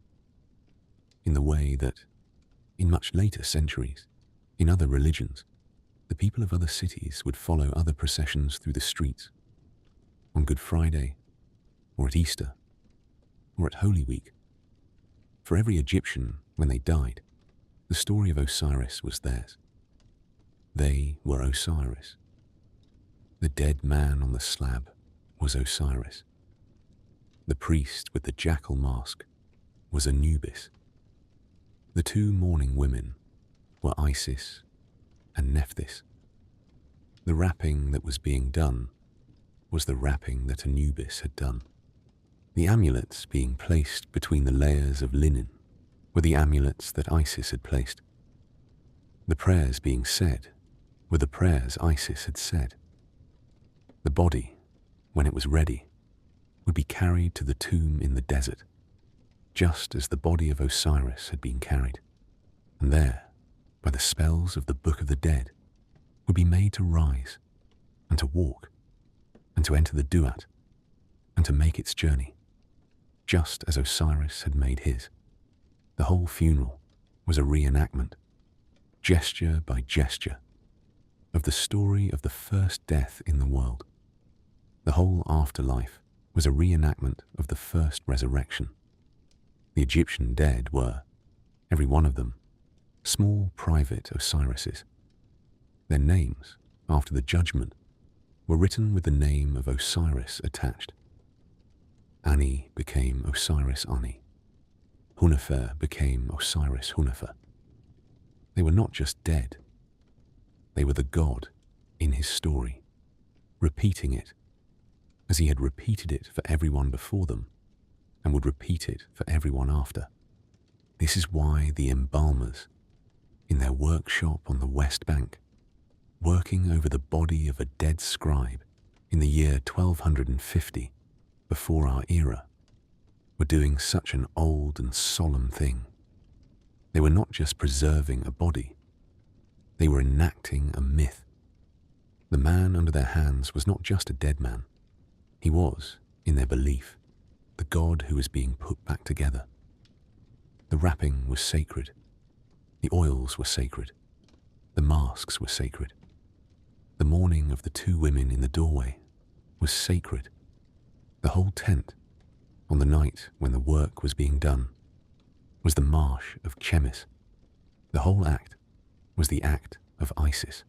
in the way that, in much later centuries, in other religions, the people of other cities would follow other processions through the streets, on Good Friday, or at Easter, or at Holy Week. For every Egyptian, when they died, the story of Osiris was theirs. They were Osiris. The dead man on the slab was Osiris. The priest with the jackal mask was Anubis. The two mourning women were Isis and Nephthys. The wrapping that was being done was the wrapping that Anubis had done. The amulets being placed between the layers of linen were the amulets that Isis had placed. The prayers being said were the prayers Isis had said. The body, when it was ready, would be carried to the tomb in the desert, just as the body of Osiris had been carried, and there, by the spells of the Book of the Dead, would be made to rise and to walk and to enter the Duat, and to make its journey, just as Osiris had made his. The whole funeral was a reenactment, gesture by gesture, of the story of the first death in the world. The whole afterlife was a reenactment of the first resurrection. The Egyptian dead were, every one of them, small private Osirises. Their names, after the judgment, were written with the name of Osiris attached. Ani became Osiris Ani. Hunefer became Osiris Hunefer. They were not just dead. They were the god in his story, repeating it, as he had repeated it for everyone before them, and would repeat it for everyone after. This is why the embalmers, in their workshop on the West Bank, working over the body of a dead scribe in the year 1250 before our era, were doing such an old and solemn thing. They were not just preserving a body, they were enacting a myth. The man under their hands was not just a dead man. He was, in their belief, the god who was being put back together. The wrapping was sacred. The oils were sacred. The masks were sacred. The mourning of the two women in the doorway was sacred. The whole tent, on the night when the work was being done, was the marsh of Chemis. The whole act was the act of Isis.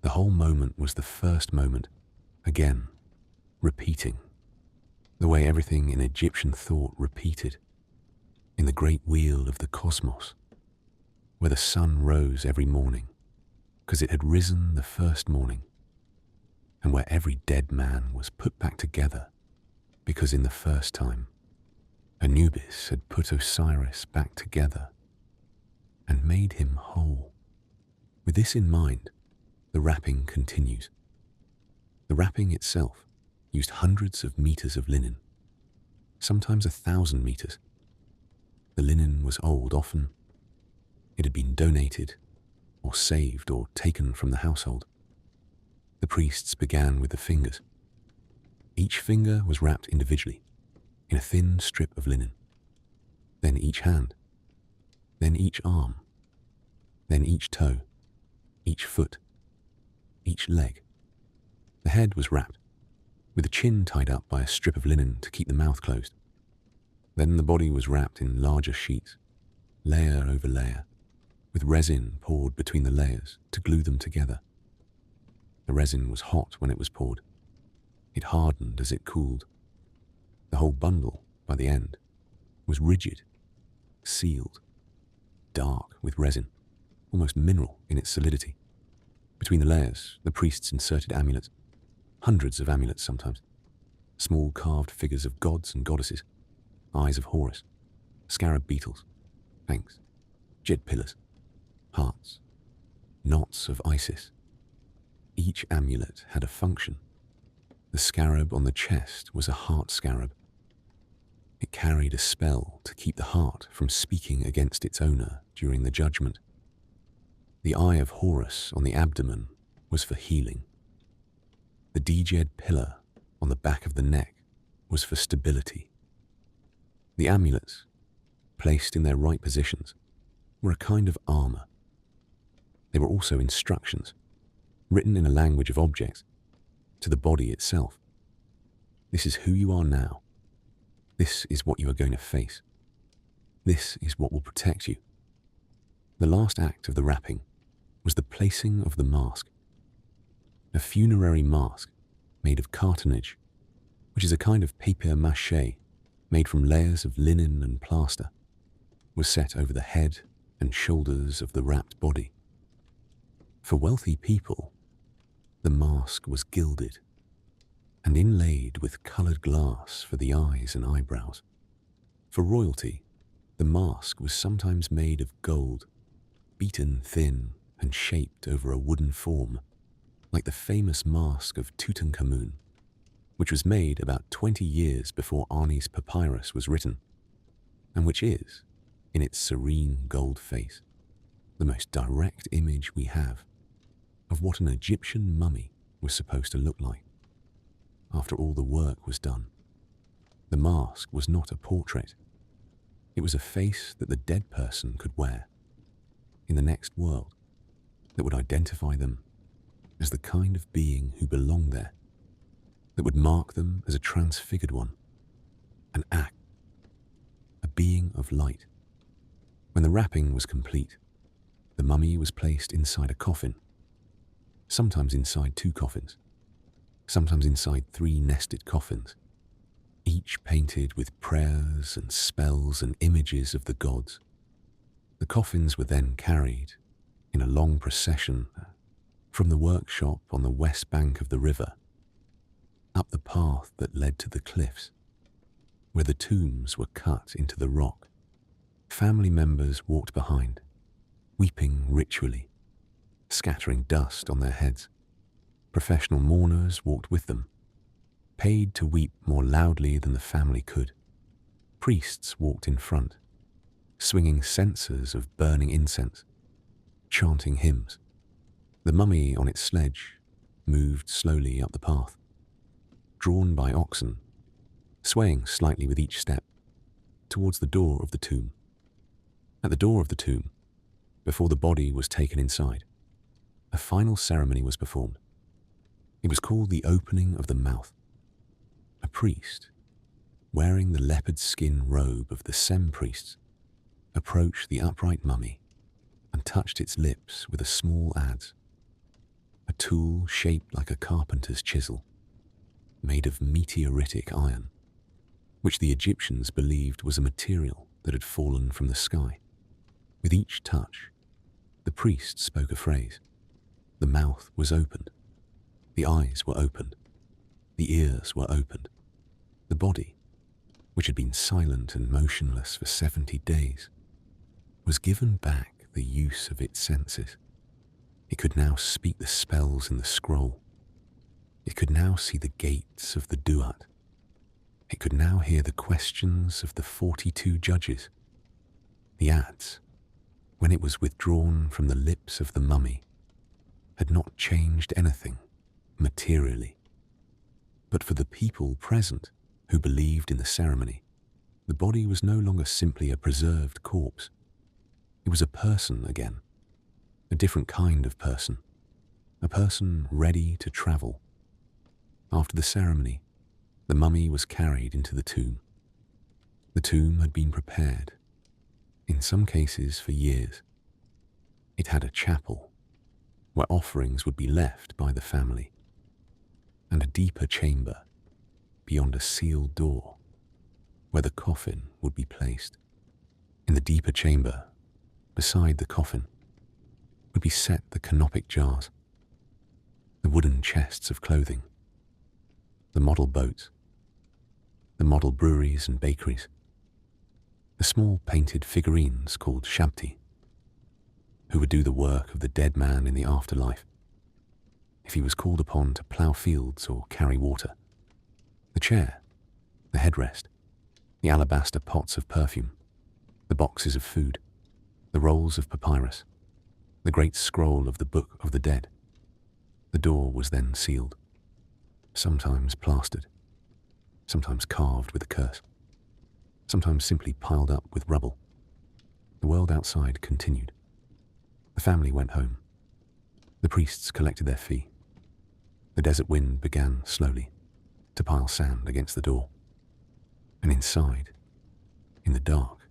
The whole moment was the first moment, again, repeating, the way everything in Egyptian thought repeated, in the great wheel of the cosmos, where the sun rose every morning, because it had risen the first morning, and where every dead man was put back together, because in the first time, Anubis had put Osiris back together and made him whole. With this in mind, the wrapping continues. The wrapping itself used hundreds of meters of linen, sometimes 1,000 meters. The linen was old, often it had been donated or saved or taken from the household. The priests began with the fingers. Each finger was wrapped individually in a thin strip of linen, then each hand, then each arm, then each toe, each foot, each leg. The head was wrapped, with the chin tied up by a strip of linen to keep the mouth closed. Then the body was wrapped in larger sheets, layer over layer, with resin poured between the layers to glue them together. The resin was hot when it was poured. It hardened as it cooled. The whole bundle, by the end, was rigid, sealed, dark with resin, almost mineral in its solidity. Between the layers, the priests inserted amulets, hundreds of amulets sometimes, small carved figures of gods and goddesses, eyes of Horus, scarab beetles, Sphinx, jed pillars, hearts, knots of Isis. Each amulet had a function. The scarab on the chest was a heart scarab. It carried a spell to keep the heart from speaking against its owner during the judgment. The eye of Horus on the abdomen was for healing. The djed pillar on the back of the neck was for stability. The amulets, placed in their right positions, were a kind of armor. They were also instructions, written in a language of objects, to the body itself. This is who you are now. This is what you are going to face. This is what will protect you. The last act of the wrapping was the placing of the mask. A funerary mask made of cartonnage, which is a kind of papier-mâché made from layers of linen and plaster, was set over the head and shoulders of the wrapped body. For wealthy people, the mask was gilded and inlaid with coloured glass for the eyes and eyebrows. For royalty, the mask was sometimes made of gold, beaten thin and shaped over a wooden form, like the famous mask of Tutankhamun, which was made about 20 years before Ani's papyrus was written, and which is, in its serene gold face, the most direct image we have of what an Egyptian mummy was supposed to look like. after all the work was done. The mask was not a portrait. It was a face that the dead person could wear in the next world that would identify them as the kind of being who belonged there, that would mark them as a transfigured one, an act, a being of light. When the wrapping was complete, the mummy was placed inside a coffin, sometimes inside 2 coffins, sometimes inside 3 nested coffins, each painted with prayers and spells and images of the gods. The coffins were then carried in a long procession from the workshop on the west bank of the river, up the path that led to the cliffs, where the tombs were cut into the rock. Family members walked behind, weeping ritually, scattering dust on their heads. Professional mourners walked with them, paid to weep more loudly than the family could. Priests walked in front, swinging censers of burning incense, chanting hymns. The mummy on its sledge moved slowly up the path, drawn by oxen, swaying slightly with each step, towards the door of the tomb. At the door of the tomb, before the body was taken inside, a final ceremony was performed. It was called the opening of the mouth. A priest, wearing the leopard skin robe of the Sem priests, approached the upright mummy and touched its lips with a small adze, a tool shaped like a carpenter's chisel, made of meteoritic iron, which the Egyptians believed was a material that had fallen from the sky. With each touch, the priest spoke a phrase. The mouth was opened, the eyes were opened, the ears were opened. The body, which had been silent and motionless for 70 days, was given back the use of its senses. It could now speak the spells in the scroll. It could now see the gates of the Duat. It could now hear the questions of the 42 judges. The adze, when it was withdrawn from the lips of the mummy, had not changed anything materially. But for the people present who believed in the ceremony, the body was no longer simply a preserved corpse. It was a person again, a different kind of person, a person ready to travel. After the ceremony, the mummy was carried into the tomb. The tomb had been prepared, in some cases for years. It had a chapel, where offerings would be left by the family, and a deeper chamber beyond a sealed door, where the coffin would be placed. In the deeper chamber, beside the coffin, would be set the canopic jars, the wooden chests of clothing, the model boats, the model breweries and bakeries, the small painted figurines called shabti, who would do the work of the dead man in the afterlife, if he was called upon to plough fields or carry water. The chair, the headrest, the alabaster pots of perfume, the boxes of food, the rolls of papyrus, the great scroll of the Book of the Dead. The door was then sealed, sometimes plastered, sometimes carved with a curse, sometimes simply piled up with rubble. The world outside continued. The family went home. The priests collected their fee. The desert wind began slowly to pile sand against the door. And inside, in the dark,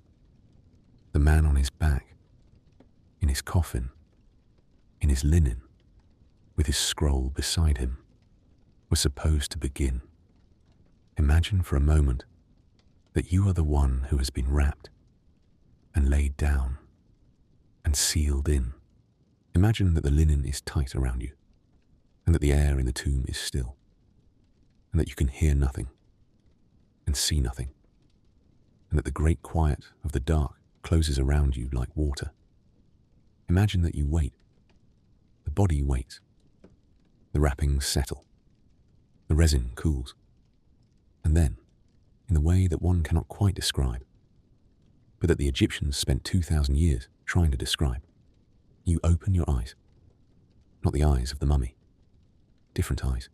the man on his back, in his coffin, in his linen, with his scroll beside him, was supposed to begin. Imagine for a moment that you are the one who has been wrapped and laid down and sealed in. Imagine that the linen is tight around you, and that the air in the tomb is still, and that you can hear nothing and see nothing, and that the great quiet of the dark closes around you like water. Imagine that you wait. The body waits. The wrappings settle. The resin cools. And then, in the way that one cannot quite describe, but that the Egyptians spent 2,000 years trying to describe, you open your eyes. Not the eyes of the mummy. Different eyes.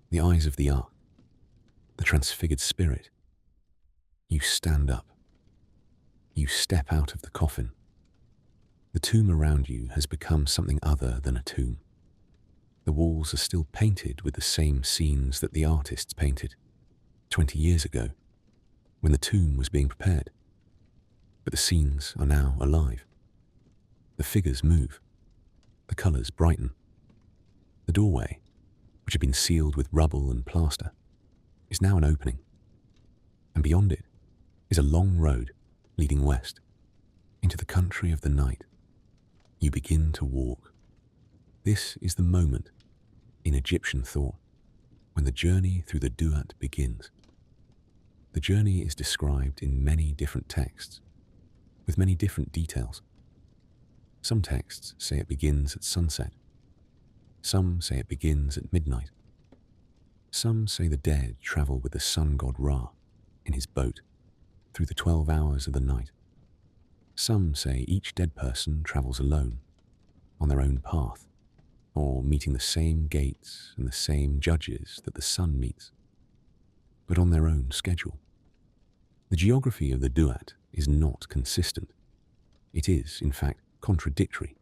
The eyes of the ark. the transfigured spirit. You stand up. You step out of the coffin. The tomb around you has become something other than a tomb. The walls are still painted with the same scenes that the artists painted 20 years ago, when the tomb was being prepared. But the scenes are now alive. The figures move. The colours brighten. The doorway, which had been sealed with rubble and plaster, is now an opening. And beyond it is a long road leading west into the country of the night. You begin to walk. This is the moment in Egyptian thought when the journey through the Duat begins. The journey is described in many different texts, with many different details. Some texts say it begins at sunset. Some say it begins at midnight. Some say the dead travel with the sun god Ra in his boat through the 12 hours of the night. Some say each dead person travels alone, on their own path, or meeting the same gates and the same judges that the sun meets, but on their own schedule. The geography of the Duat is not consistent. It is, in fact, contradictory,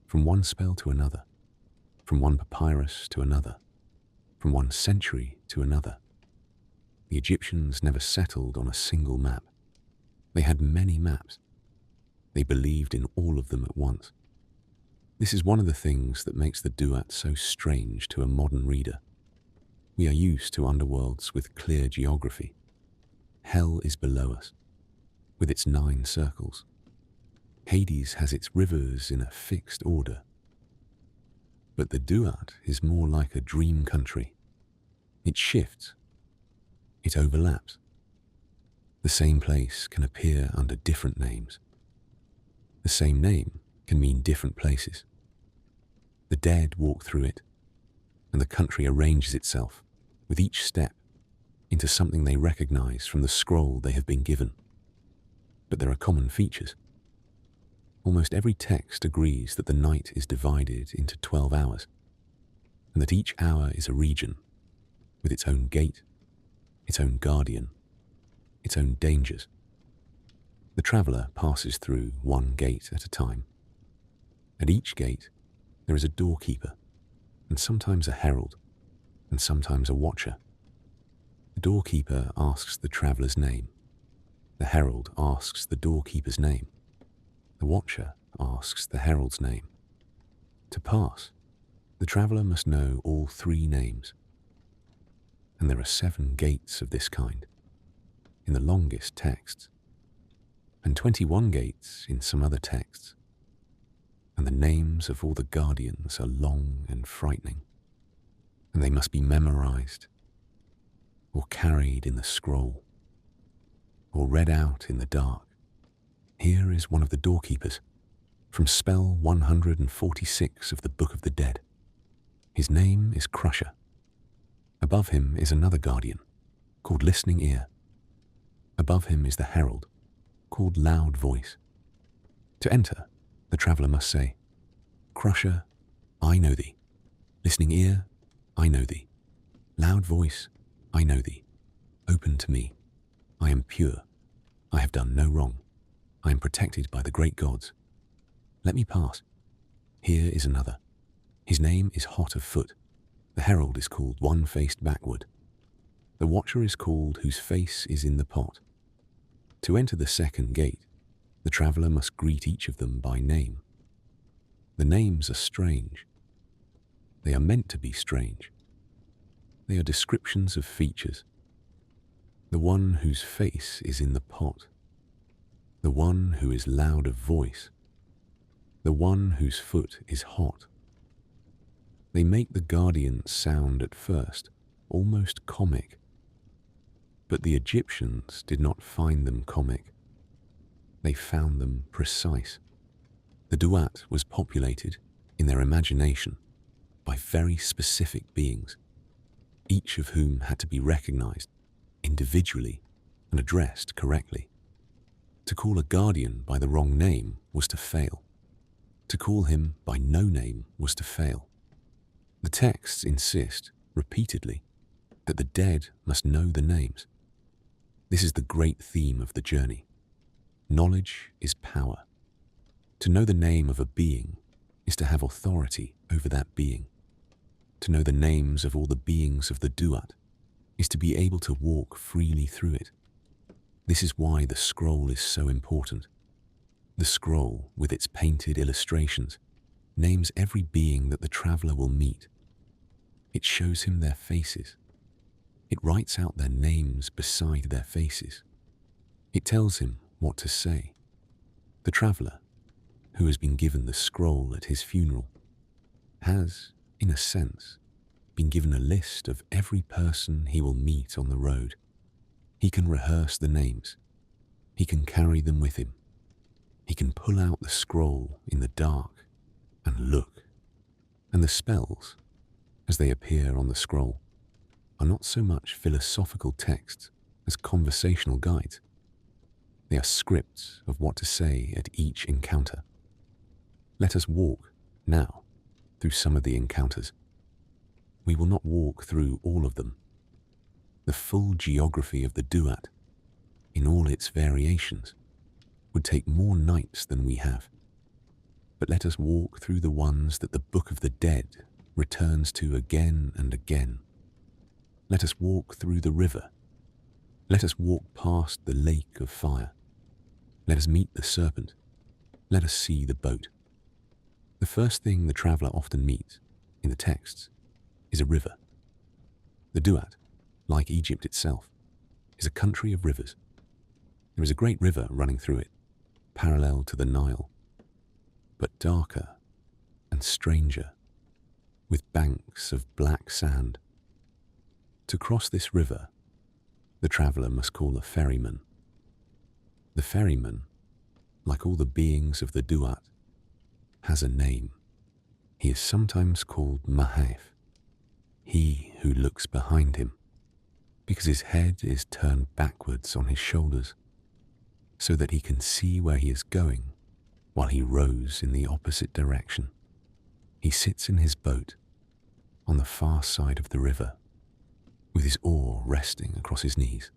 from one spell to another, from one papyrus to another, from one century to another. The Egyptians never settled on a single map. They had many maps. They believed in all of them at once. This is one of the things that makes the Duat so strange to a modern reader. We are used to underworlds with clear geography. Hell is below us, with its 9 circles. Hades has its rivers in a fixed order. But the Duat is more like a dream country. It shifts. It overlaps. The same place can appear under different names. The same name can mean different places. The dead walk through it, and the country arranges itself, with each step, into something they recognize from the scroll they have been given. But there are common features. Almost every text agrees that the night is divided into 12 hours, and that each hour is a region, with its own gate, its own guardian, its own dangers. The traveller passes through one gate at a time. At each gate, there is a doorkeeper, and sometimes a herald, and sometimes a watcher. The doorkeeper asks the traveller's name. The herald asks the doorkeeper's name. The watcher asks the herald's name. To pass, the traveller must know all 3 names. And there are 7 gates of this kind, in the longest texts, and 21 gates in some other texts. And the names of all the guardians are long and frightening, and they must be memorized, or carried in the scroll, or read out in the dark. Here is one of the doorkeepers, from spell 146 of the Book of the Dead. His name is Crusher. Above him is another guardian, called Listening Ear. Above him is the herald, called Loud Voice. To enter, the traveller must say, Crusher, I know thee. Listening Ear, I know thee. Loud Voice, I know thee. Open to me. I am pure. I have done no wrong. I am protected by the great gods. Let me pass. Here is another. His name is Hot of Foot. The herald is called One-Faced Backward. The watcher is called Whose Face is in the Pot. To enter the second gate, the traveller must greet each of them by name. The names are strange. They are meant to be strange. They are descriptions of features. The one whose face is in the pot. The one who is loud of voice. The one whose foot is hot. They make the guardians sound at first almost comic. But the Egyptians did not find them comic. They found them precise. The Duat was populated, in their imagination, by very specific beings, each of whom had to be recognized individually and addressed correctly. To call a guardian by the wrong name was to fail. To call him by no name was to fail. The texts insist, repeatedly, that the dead must know the names. This is the great theme of the journey. Knowledge is power. To know the name of a being is to have authority over that being. To know the names of all the beings of the Duat is to be able to walk freely through it. This is why the scroll is so important. The scroll, with its painted illustrations, names every being that the traveler will meet. It shows him their faces. It writes out their names beside their faces. It tells him what to say. The traveler, who has been given the scroll at his funeral, has, in a sense, been given a list of every person he will meet on the road. He can rehearse the names. He can carry them with him. He can pull out the scroll in the dark and look. And the spells, as they appear on the scroll, are not so much philosophical texts as conversational guides. They are scripts of what to say at each encounter. Let us walk, now, through some of the encounters. We will not walk through all of them. The full geography of the Duat, in all its variations, would take more nights than we have. But let us walk through the ones that the Book of the Dead returns to again and again. Let us walk through the river. Let us walk past the lake of fire. Let us meet the serpent. Let us see the boat. The first thing the traveler often meets, in the texts, is a river. The Duat, like Egypt itself, is a country of rivers. There is a great river running through it, parallel to the Nile, but darker and stranger, with banks of black sand. To cross this river, the traveler must call a ferryman. The ferryman, like all the beings of the Duat, has a name. He is sometimes called Maat, he who looks behind him, because his head is turned backwards on his shoulders, so that he can see where he is going while he rows in the opposite direction. He sits in his boat on the far side of the river, with his oar resting across his knees.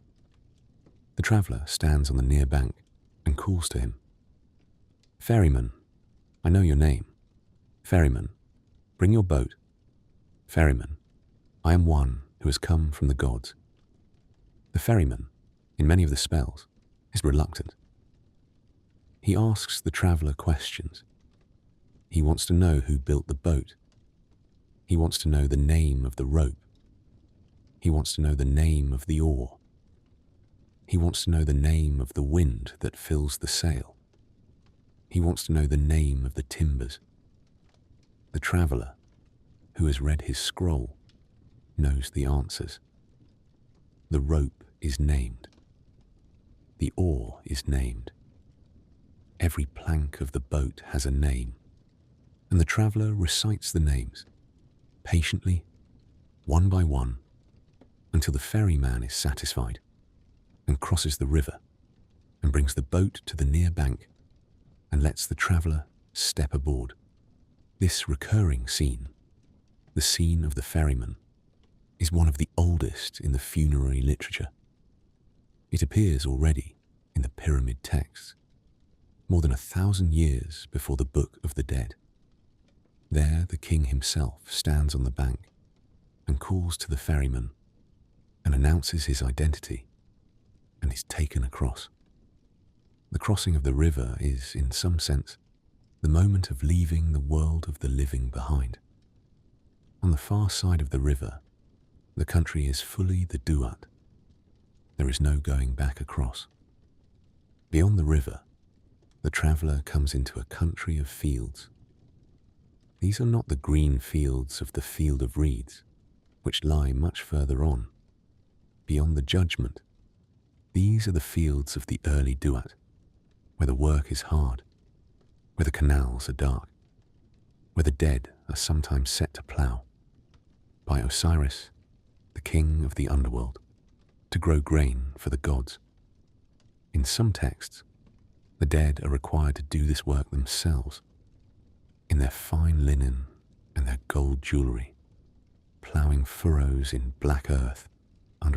The traveller stands on the near bank and calls to him. "Ferryman, I know your name. Ferryman, bring your boat. Ferryman, I am one who has come from the gods." The ferryman, in many of the spells, is reluctant. He asks the traveller questions. He wants to know who built the boat. He wants to know the name of the rope. He wants to know the name of the oar. He wants to know the name of the wind that fills the sail. He wants to know the name of the timbers. The traveller, who has read his scroll, knows the answers. The rope is named. The oar is named. Every plank of the boat has a name, and the traveller recites the names, patiently, one by one, until the ferryman is satisfied and crosses the river and brings the boat to the near bank and lets the traveller step aboard. This recurring scene, the scene of the ferryman, is one of the oldest in the funerary literature. It appears already in the pyramid texts, more than 1,000 years before the Book of the Dead. There the king himself stands on the bank and calls to the ferryman and announces his identity and is taken across. The crossing of the river is, in some sense, the moment of leaving the world of the living behind. On the far side of the river, the country is fully the Duat. There is no going back across. Beyond the river, the traveller comes into a country of fields. These are not the green fields of the field of reeds, which lie much further on, beyond the judgment. These are the fields of the early Duat, where the work is hard, where the canals are dark, where the dead are sometimes set to plough, by Osiris, the king of the underworld, to grow grain for the gods. In some texts, the dead are required to do this work themselves, in their fine linen and their gold jewellery, ploughing furrows in black earth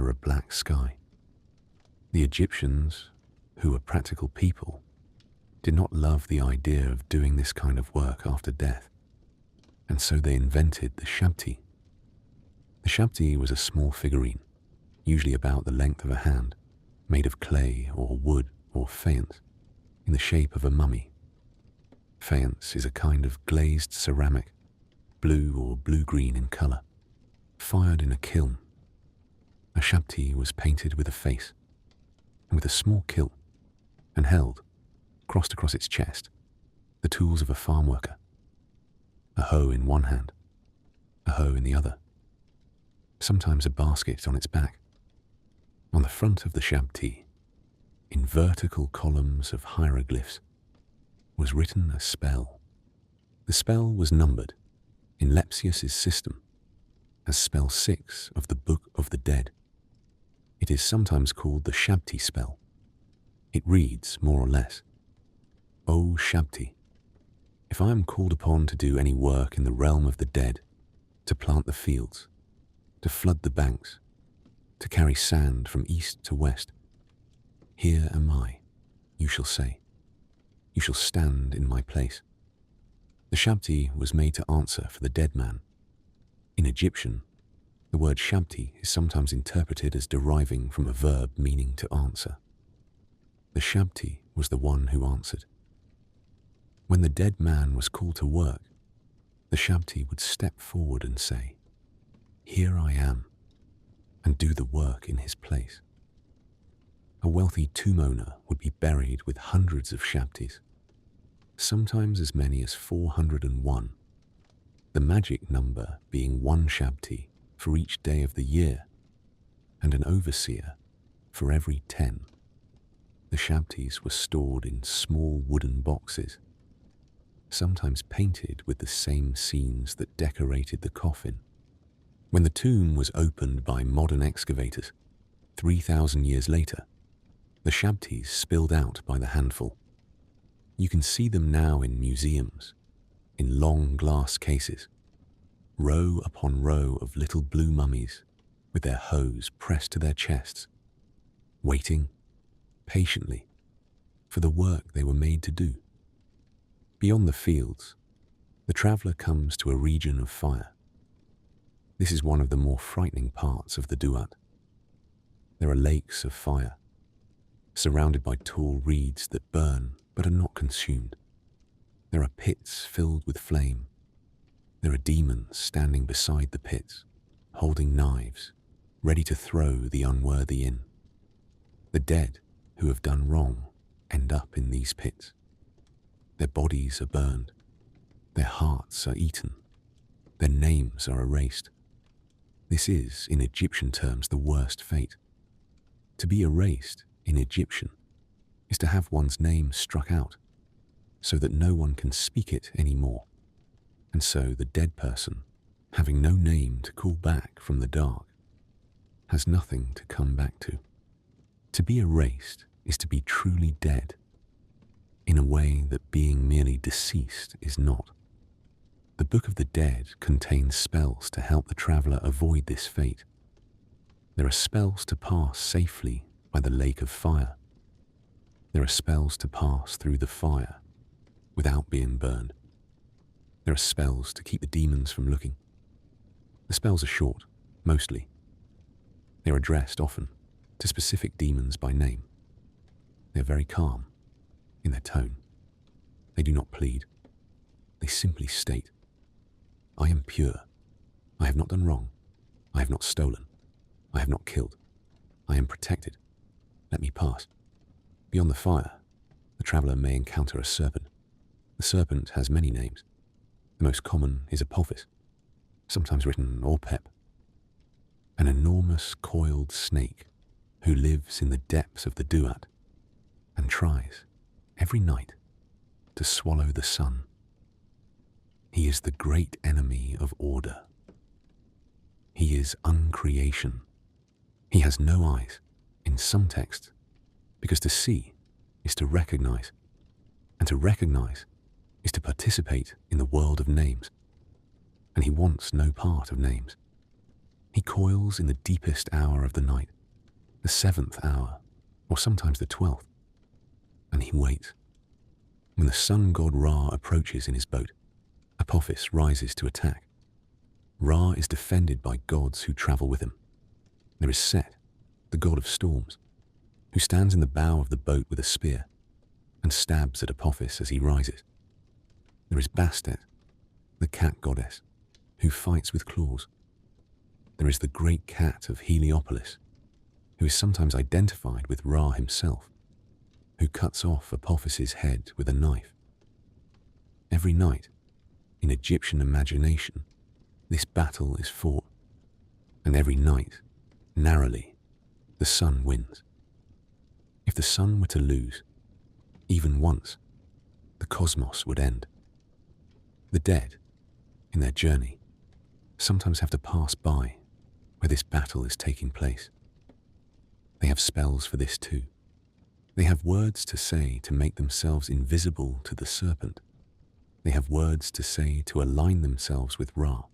under a black sky. The Egyptians, who were practical people, did not love the idea of doing this kind of work after death, and so they invented the shabti. The shabti was a small figurine, usually about the length of a hand, made of clay or wood or faience, in the shape of a mummy. Faience is a kind of glazed ceramic, blue or blue-green in colour, fired in a kiln. A shabti was painted with a face, and with a small kilt, and held, crossed across its chest, the tools of a farm worker. A hoe in one hand, a hoe in the other, sometimes a basket on its back. On the front of the shabti, in vertical columns of hieroglyphs, was written a spell. The spell was numbered, in Lepsius's system, as spell 6 of the Book of the Dead. It is sometimes called the shabti spell. It reads, more or less, O shabti, if I am called upon to do any work in the realm of the dead, to plant the fields, to flood the banks, to carry sand from east to west, here am I, you shall say. You shall stand in my place. The shabti was made to answer for the dead man. In Egyptian, the word shabti is sometimes interpreted as deriving from a verb meaning to answer. The shabti was the one who answered. When the dead man was called to work, the shabti would step forward and say, Here I am, and do the work in his place. A wealthy tomb owner would be buried with hundreds of shabtis, sometimes as many as 401, the magic number being 1 shabti for each day of the year, and an overseer for every 10. The shabtis were stored in small wooden boxes, sometimes painted with the same scenes that decorated the coffin. When the tomb was opened by modern excavators, 3,000 years later, the shabtis spilled out by the handful. You can see them now in museums, in long glass cases, row upon row of little blue mummies with their hose pressed to their chests, waiting, patiently, for the work they were made to do. Beyond the fields, the traveller comes to a region of fire. This is one of the more frightening parts of the Duat. There are lakes of fire, surrounded by tall reeds that burn but are not consumed. There are pits filled with flame. There are demons standing beside the pits, holding knives, ready to throw the unworthy in. The dead who have done wrong end up in these pits. Their bodies are burned. Their hearts are eaten. Their names are erased. This is, in Egyptian terms, the worst fate. To be erased, in Egyptian, is to have one's name struck out, so that no one can speak it anymore, and so the dead person, having no name to call back from the dark, has nothing to come back to. To be erased is to be truly dead, in a way that being merely deceased is not. The Book of the Dead contains spells to help the traveller avoid this fate. There are spells to pass safely by the lake of fire. There are spells to pass through the fire without being burned. There are spells to keep the demons from looking. The spells are short, mostly. They are addressed often to specific demons by name. They are very calm in their tone. They do not plead. They simply state, I am pure. I have not done wrong. I have not stolen. I have not killed. I am protected. Let me pass. Beyond the fire, the traveller may encounter a serpent. The serpent has many names. The most common is Apophis, sometimes written Orpep, an enormous coiled snake who lives in the depths of the Duat and tries, every night, to swallow the sun. He is the great enemy of order. He is uncreation. He has no eyes, in some texts, because to see is to recognize, and to recognize is to participate in the world of names, and he wants no part of names. He coils in the deepest hour of the night, the 7th hour, or sometimes the 12th, and he waits. When the sun god Ra approaches in his boat, Apophis rises to attack. Ra is defended by gods who travel with him. There is Set, the god of storms, who stands in the bow of the boat with a spear and stabs at Apophis as he rises. There is Bastet, the cat goddess, who fights with claws. There is the great cat of Heliopolis, who is sometimes identified with Ra himself, who cuts off Apophis's head with a knife. Every night, in Egyptian imagination, this battle is fought, and every night, narrowly, the sun wins. If the sun were to lose, even once, the cosmos would end. The dead, in their journey, sometimes have to pass by where this battle is taking place. They have spells for this too. They have words to say to make themselves invisible to the serpent. They have words to say to align themselves with Ra.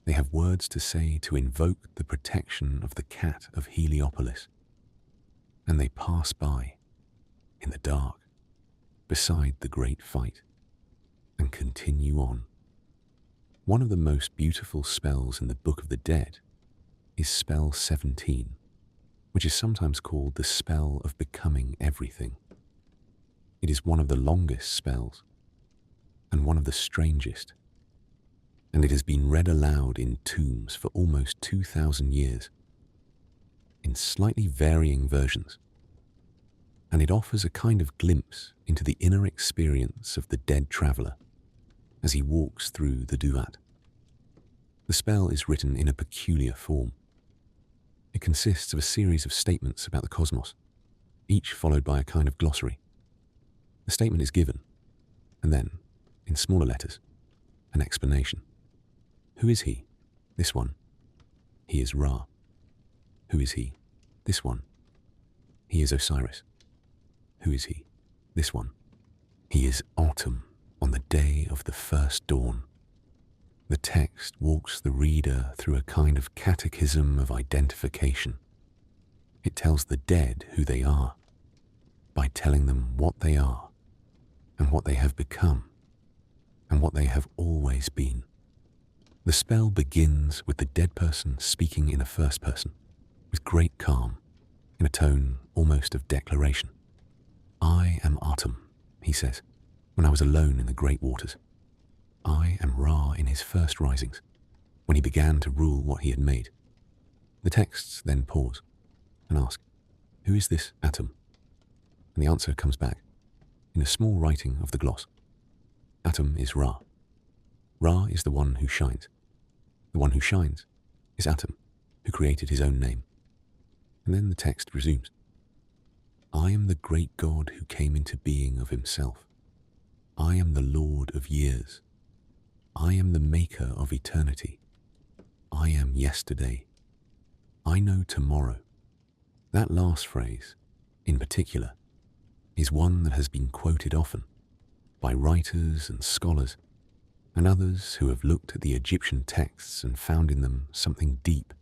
They have words to say to invoke the protection of the cat of Heliopolis. And they pass by, in the dark, beside the great fight, and continue on. One of the most beautiful spells in the Book of the Dead is spell 17, which is sometimes called the spell of becoming everything. It is one of the longest spells, and one of the strangest, and it has been read aloud in tombs for almost 2,000 years, in slightly varying versions, and it offers a kind of glimpse into the inner experience of the dead traveller as he walks through the Duat. The spell is written in a peculiar form. It consists of a series of statements about the cosmos, each followed by a kind of glossary. The statement is given, and then, in smaller letters, an explanation. Who is he? This one. He is Ra. Who is he? This one. He is Osiris. Who is he? This one. He is autumn on the day of the first dawn. The text walks the reader through a kind of catechism of identification. It tells the dead who they are by telling them what they are and what they have become and what they have always been. The spell begins with the dead person speaking in a first person, with great calm, in a tone almost of declaration. I am autumn, he says, when I was alone in the great waters. I am Ra in his first risings, when he began to rule what he had made. The texts then pause and ask, who is this Atum? And the answer comes back, in a small writing of the gloss. Atum is Ra. Ra is the one who shines. The one who shines is Atum, who created his own name. And then the text resumes. I am the great God who came into being of himself. I am the Lord of years. I am the maker of eternity. I am yesterday. I know tomorrow. That last phrase, in particular, is one that has been quoted often by writers and scholars and others who have looked at the Egyptian texts and found in them something deep.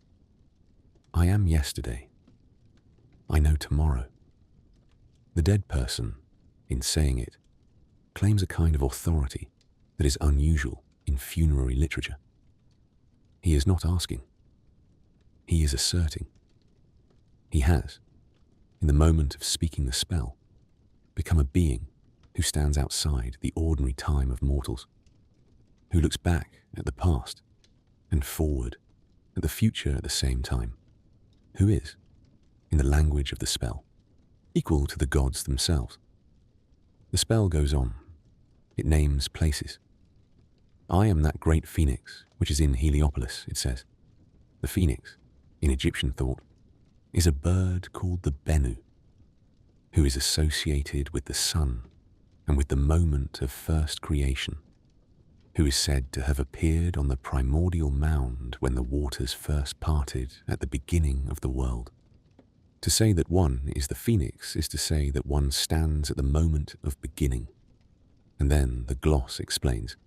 I am yesterday. I know tomorrow. The dead person, in saying it, claims a kind of authority that is unusual in funerary literature. He is not asking. He is asserting. He has, in the moment of speaking the spell, become a being who stands outside the ordinary time of mortals, who looks back at the past and forward at the future at the same time, who is, in the language of the spell, equal to the gods themselves. The spell goes on. It names places. I am that great phoenix which is in Heliopolis, it says. The phoenix, in Egyptian thought, is a bird called the Bennu, who is associated with the sun and with the moment of first creation, who is said to have appeared on the primordial mound when the waters first parted at the beginning of the world. To say that one is the phoenix is to say that one stands at the moment of beginning. And then the gloss explains,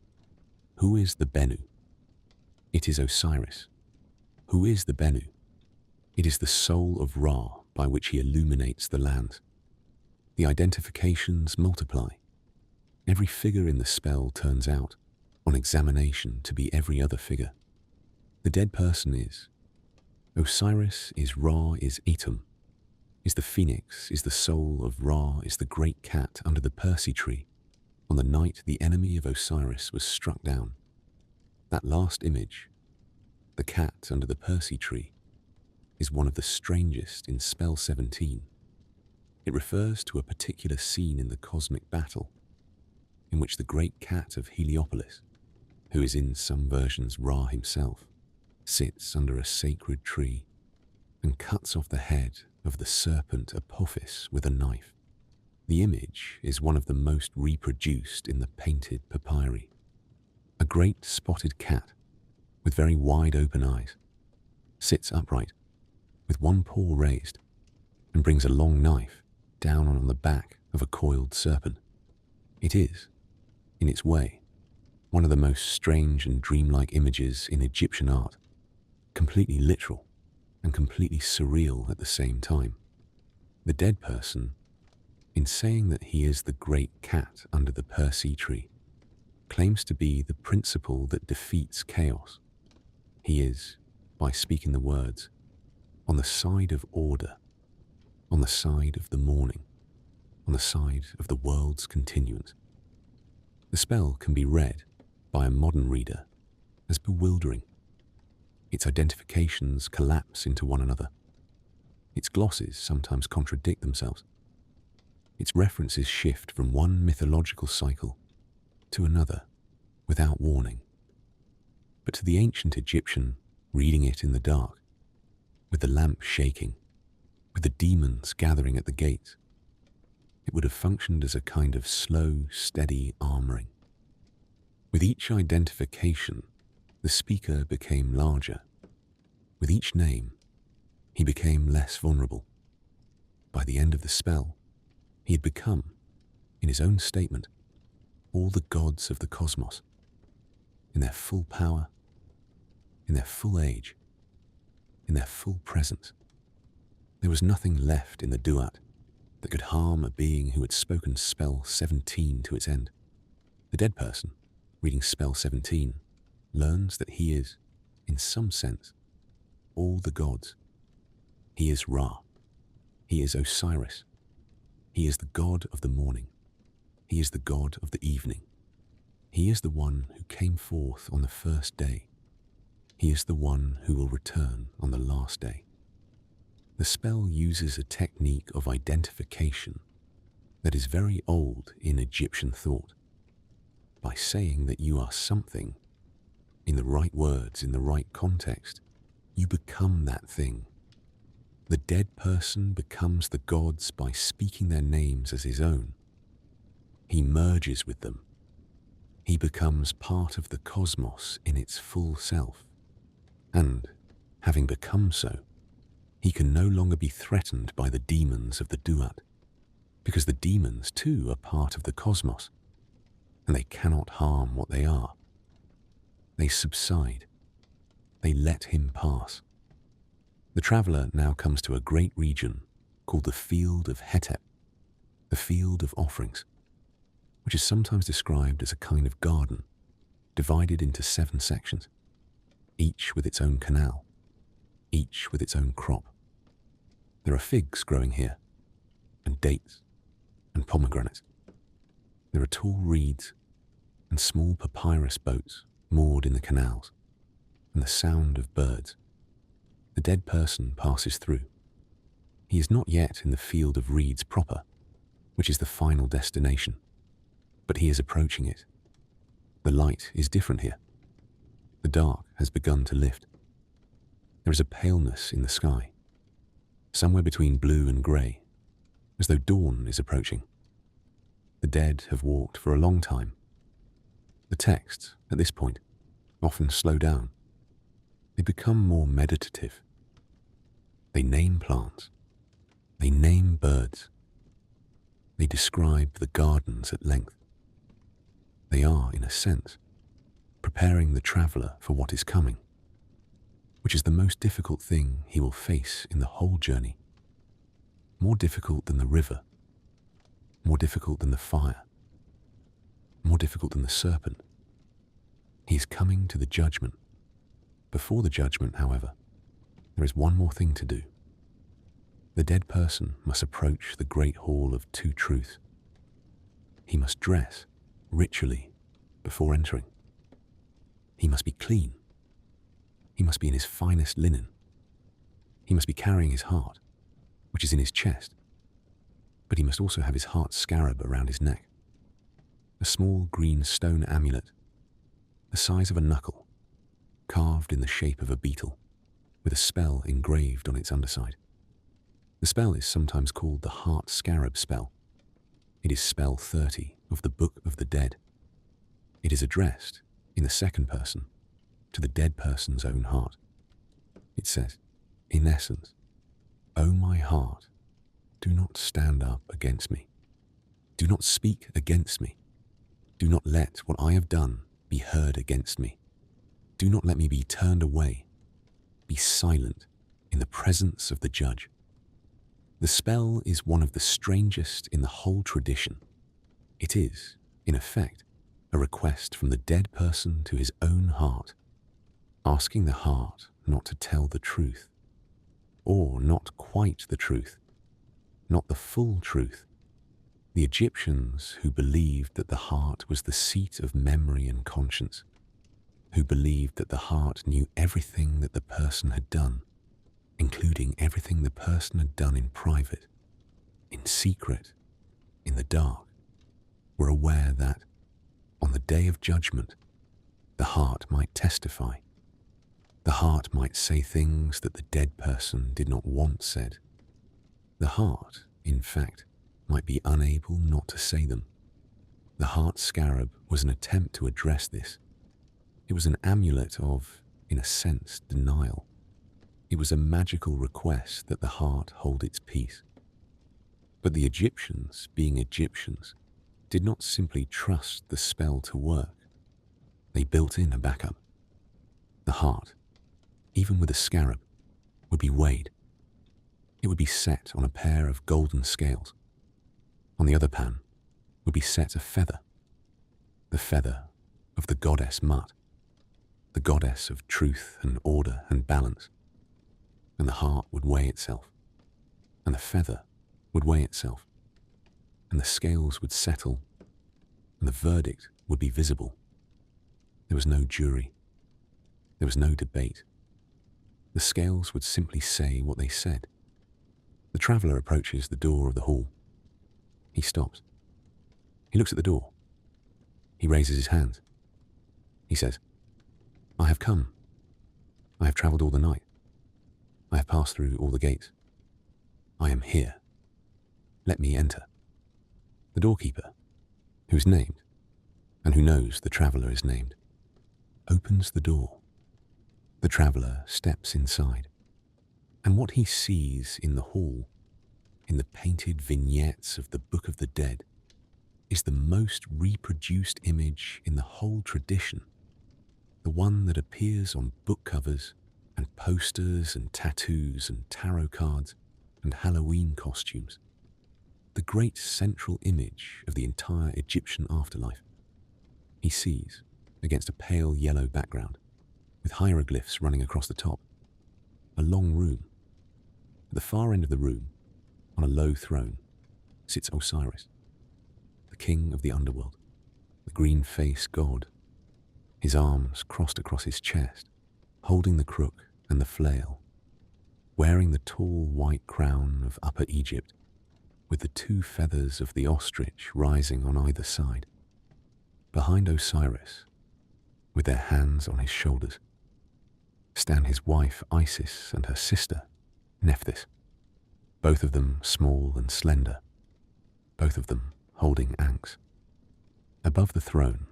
who is the Bennu? It is Osiris. Who is the Bennu? It is the soul of Ra by which he illuminates the lands. The identifications multiply. Every figure in the spell turns out, on examination, to be every other figure. The dead person is Osiris, is Ra, is Etum, is the phoenix, is the soul of Ra, is the great cat under the Persea tree, on the night the enemy of Osiris was struck down. That last image, the cat under the Persea tree, is one of the strangest in Spell 17. It refers to a particular scene in the cosmic battle, in which the great cat of Heliopolis, who is in some versions Ra himself, sits under a sacred tree and cuts off the head of the serpent Apophis with a knife. The image is one of the most reproduced in the painted papyri. A great spotted cat with very wide open eyes sits upright with one paw raised and brings a long knife down on the back of a coiled serpent. It is, in its way, one of the most strange and dreamlike images in Egyptian art, completely literal and completely surreal at the same time. The dead person, in saying that he is the great cat under the Persea tree, claims to be the principle that defeats chaos. He is, by speaking the words, on the side of order, on the side of the morning, on the side of the world's continuance. The spell can be read by a modern reader as bewildering. Its identifications collapse into one another. Its glosses sometimes contradict themselves. Its references shift from one mythological cycle to another without warning. But to the ancient Egyptian reading it in the dark, with the lamp shaking, with the demons gathering at the gates, it would have functioned as a kind of slow, steady armoring. With each identification, the speaker became larger. With each name, he became less vulnerable. By the end of the spell, he had become, in his own statement, all the gods of the cosmos, in their full power, in their full age, in their full presence. There was nothing left in the Duat that could harm a being who had spoken Spell 17 to its end. The dead person, reading Spell 17, learns that he is, in some sense, all the gods. He is Ra. He is Osiris. He is the god of the morning. He is the god of the evening. He is the one who came forth on the first day. He is the one who will return on the last day. The spell uses a technique of identification that is very old in Egyptian thought. By saying that you are something, in the right words, in the right context, you become that thing. The dead person becomes the gods by speaking their names as his own. He merges with them. He becomes part of the cosmos in its full self. And, having become so, he can no longer be threatened by the demons of the Duat, because the demons too are part of the cosmos, and they cannot harm what they are. They subside. They let him pass. The traveller now comes to a great region called the Field of Hetep, the Field of Offerings, which is sometimes described as a kind of garden, divided into 7 sections, each with its own canal, each with its own crop. There are figs growing here, and dates, and pomegranates. There are tall reeds and small papyrus boats moored in the canals, and the sound of birds. The dead person passes through. He is not yet in the field of reeds proper, which is the final destination, but he is approaching it. The light is different here. The dark has begun to lift. There is a paleness in the sky, somewhere between blue and grey, as though dawn is approaching. The dead have walked for a long time. The texts, at this point, often slow down. They become more meditative. They name plants. They name birds. They describe the gardens at length. They are, in a sense, preparing the traveller for what is coming. which is the most difficult thing he will face in the whole journey. More difficult than the river, more difficult than the fire, more difficult than the serpent. He is coming to the judgment. Before the judgment, however, there is one more thing to do. The dead person must approach the great hall of two truths. He must dress ritually before entering. He must be clean. He must be in his finest linen. He must be carrying his heart, which is in his chest. But he must also have his heart scarab around his neck. A small green stone amulet, the size of a knuckle, carved in the shape of a beetle, with a spell engraved on its underside. The spell is sometimes called the heart scarab spell. It is spell 30 of the Book of the Dead. It is addressed, in the second person, to the dead person's own heart. It says, in essence, "O my heart, do not stand up against me. Do not speak against me. Do not let what I have done be heard against me. Do not let me be turned away. Be silent in the presence of the judge." The spell is one of the strangest in the whole tradition. It is, in effect, a request from the dead person to his own heart, asking the heart not to tell the truth, or not quite the truth, not the full truth. The Egyptians, who believed that the heart was the seat of memory and conscience, who believed that the heart knew everything that the person had done, including everything the person had done in private, in secret, in the dark, were aware that, on the day of judgment, the heart might testify. The heart might say things that the dead person did not want said. The heart, in fact, might be unable not to say them. The heart scarab was an attempt to address this. It was an amulet of, in a sense, denial. It was a magical request that the heart hold its peace. But the Egyptians, being Egyptians, did not simply trust the spell to work. They built in a backup. The heart, even with a scarab, would be weighed. It would be set on a pair of golden scales. On the other pan would be set a feather, the feather of the goddess Maat, the goddess of truth and order and balance. And the heart would weigh itself, and the feather would weigh itself, and the scales would settle, and the verdict would be visible. There was no jury. There was no debate. The scales would simply say what they said. The traveller approaches the door of the hall. He stops. He looks at the door. He raises his hands. He says, "I have come. I have travelled all the night. I have passed through all the gates. I am here. Let me enter." The doorkeeper, who is named, and who knows the traveller is named, opens the door. The traveller steps inside, and what he sees in the hall, in the painted vignettes of the Book of the Dead, is the most reproduced image in the whole tradition, the one that appears on book covers and posters and tattoos and tarot cards and Halloween costumes, the great central image of the entire Egyptian afterlife. He sees, against a pale yellow background, with hieroglyphs running across the top, a long room. At the far end of the room, on a low throne, sits Osiris, the king of the underworld, the green-faced god, his arms crossed across his chest, holding the crook and the flail, wearing the tall white crown of Upper Egypt, with the two feathers of the ostrich rising on either side. Behind Osiris, with their hands on his shoulders, stand his wife Isis and her sister Nephthys, both of them small and slender, both of them holding ankhs. Above the throne,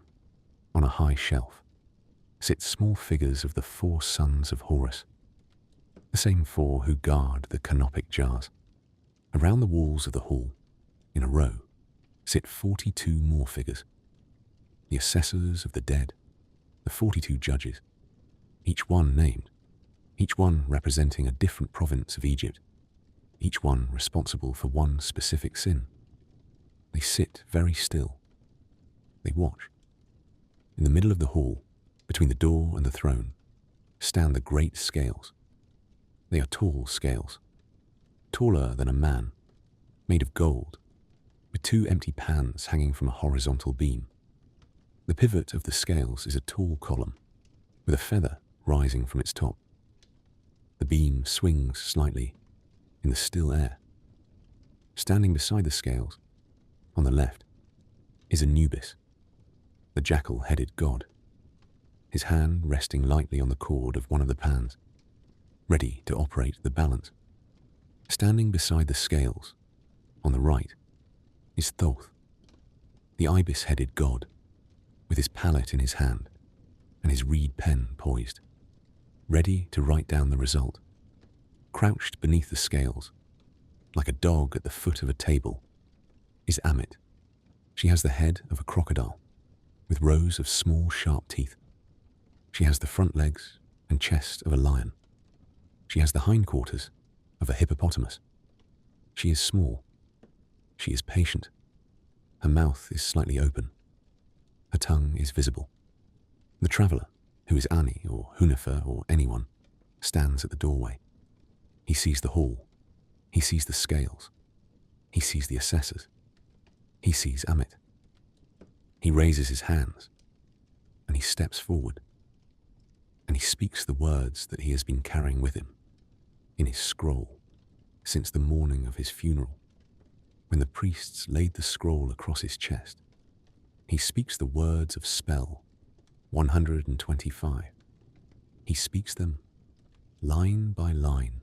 on a high shelf, sit small figures of the 4 sons of Horus, the same 4 who guard the canopic jars. Around the walls of the hall, in a row, sit 42 more figures, the assessors of the dead, the 42 judges, each one named, each one representing a different province of Egypt, each one responsible for one specific sin. They sit very still. They watch. In the middle of the hall, between the door and the throne, stand the great scales. They are tall scales, taller than a man, made of gold, with two empty pans hanging from a horizontal beam. The pivot of the scales is a tall column, with a feather rising from its top. The beam swings slightly in the still air. Standing beside the scales, on the left, is Anubis, the jackal-headed god, his hand resting lightly on the cord of one of the pans, ready to operate the balance. Standing beside the scales, on the right, is Thoth, the ibis-headed god, with his palette in his hand and his reed pen poised, ready to write down the result. Crouched beneath the scales, like a dog at the foot of a table, is Ammit. She has the head of a crocodile, with rows of small sharp teeth. She has the front legs and chest of a lion. She has the hindquarters of a hippopotamus. She is small. She is patient. Her mouth is slightly open. Her tongue is visible. The traveller, who is Ani or Hunefer or anyone, stands at the doorway. He sees the hall. He sees the scales. He sees the assessors. He sees Ammit. He raises his hands, and he steps forward, and he speaks the words that he has been carrying with him in his scroll since the morning of his funeral, when the priests laid the scroll across his chest. He speaks the words of spell 125. He speaks them line by line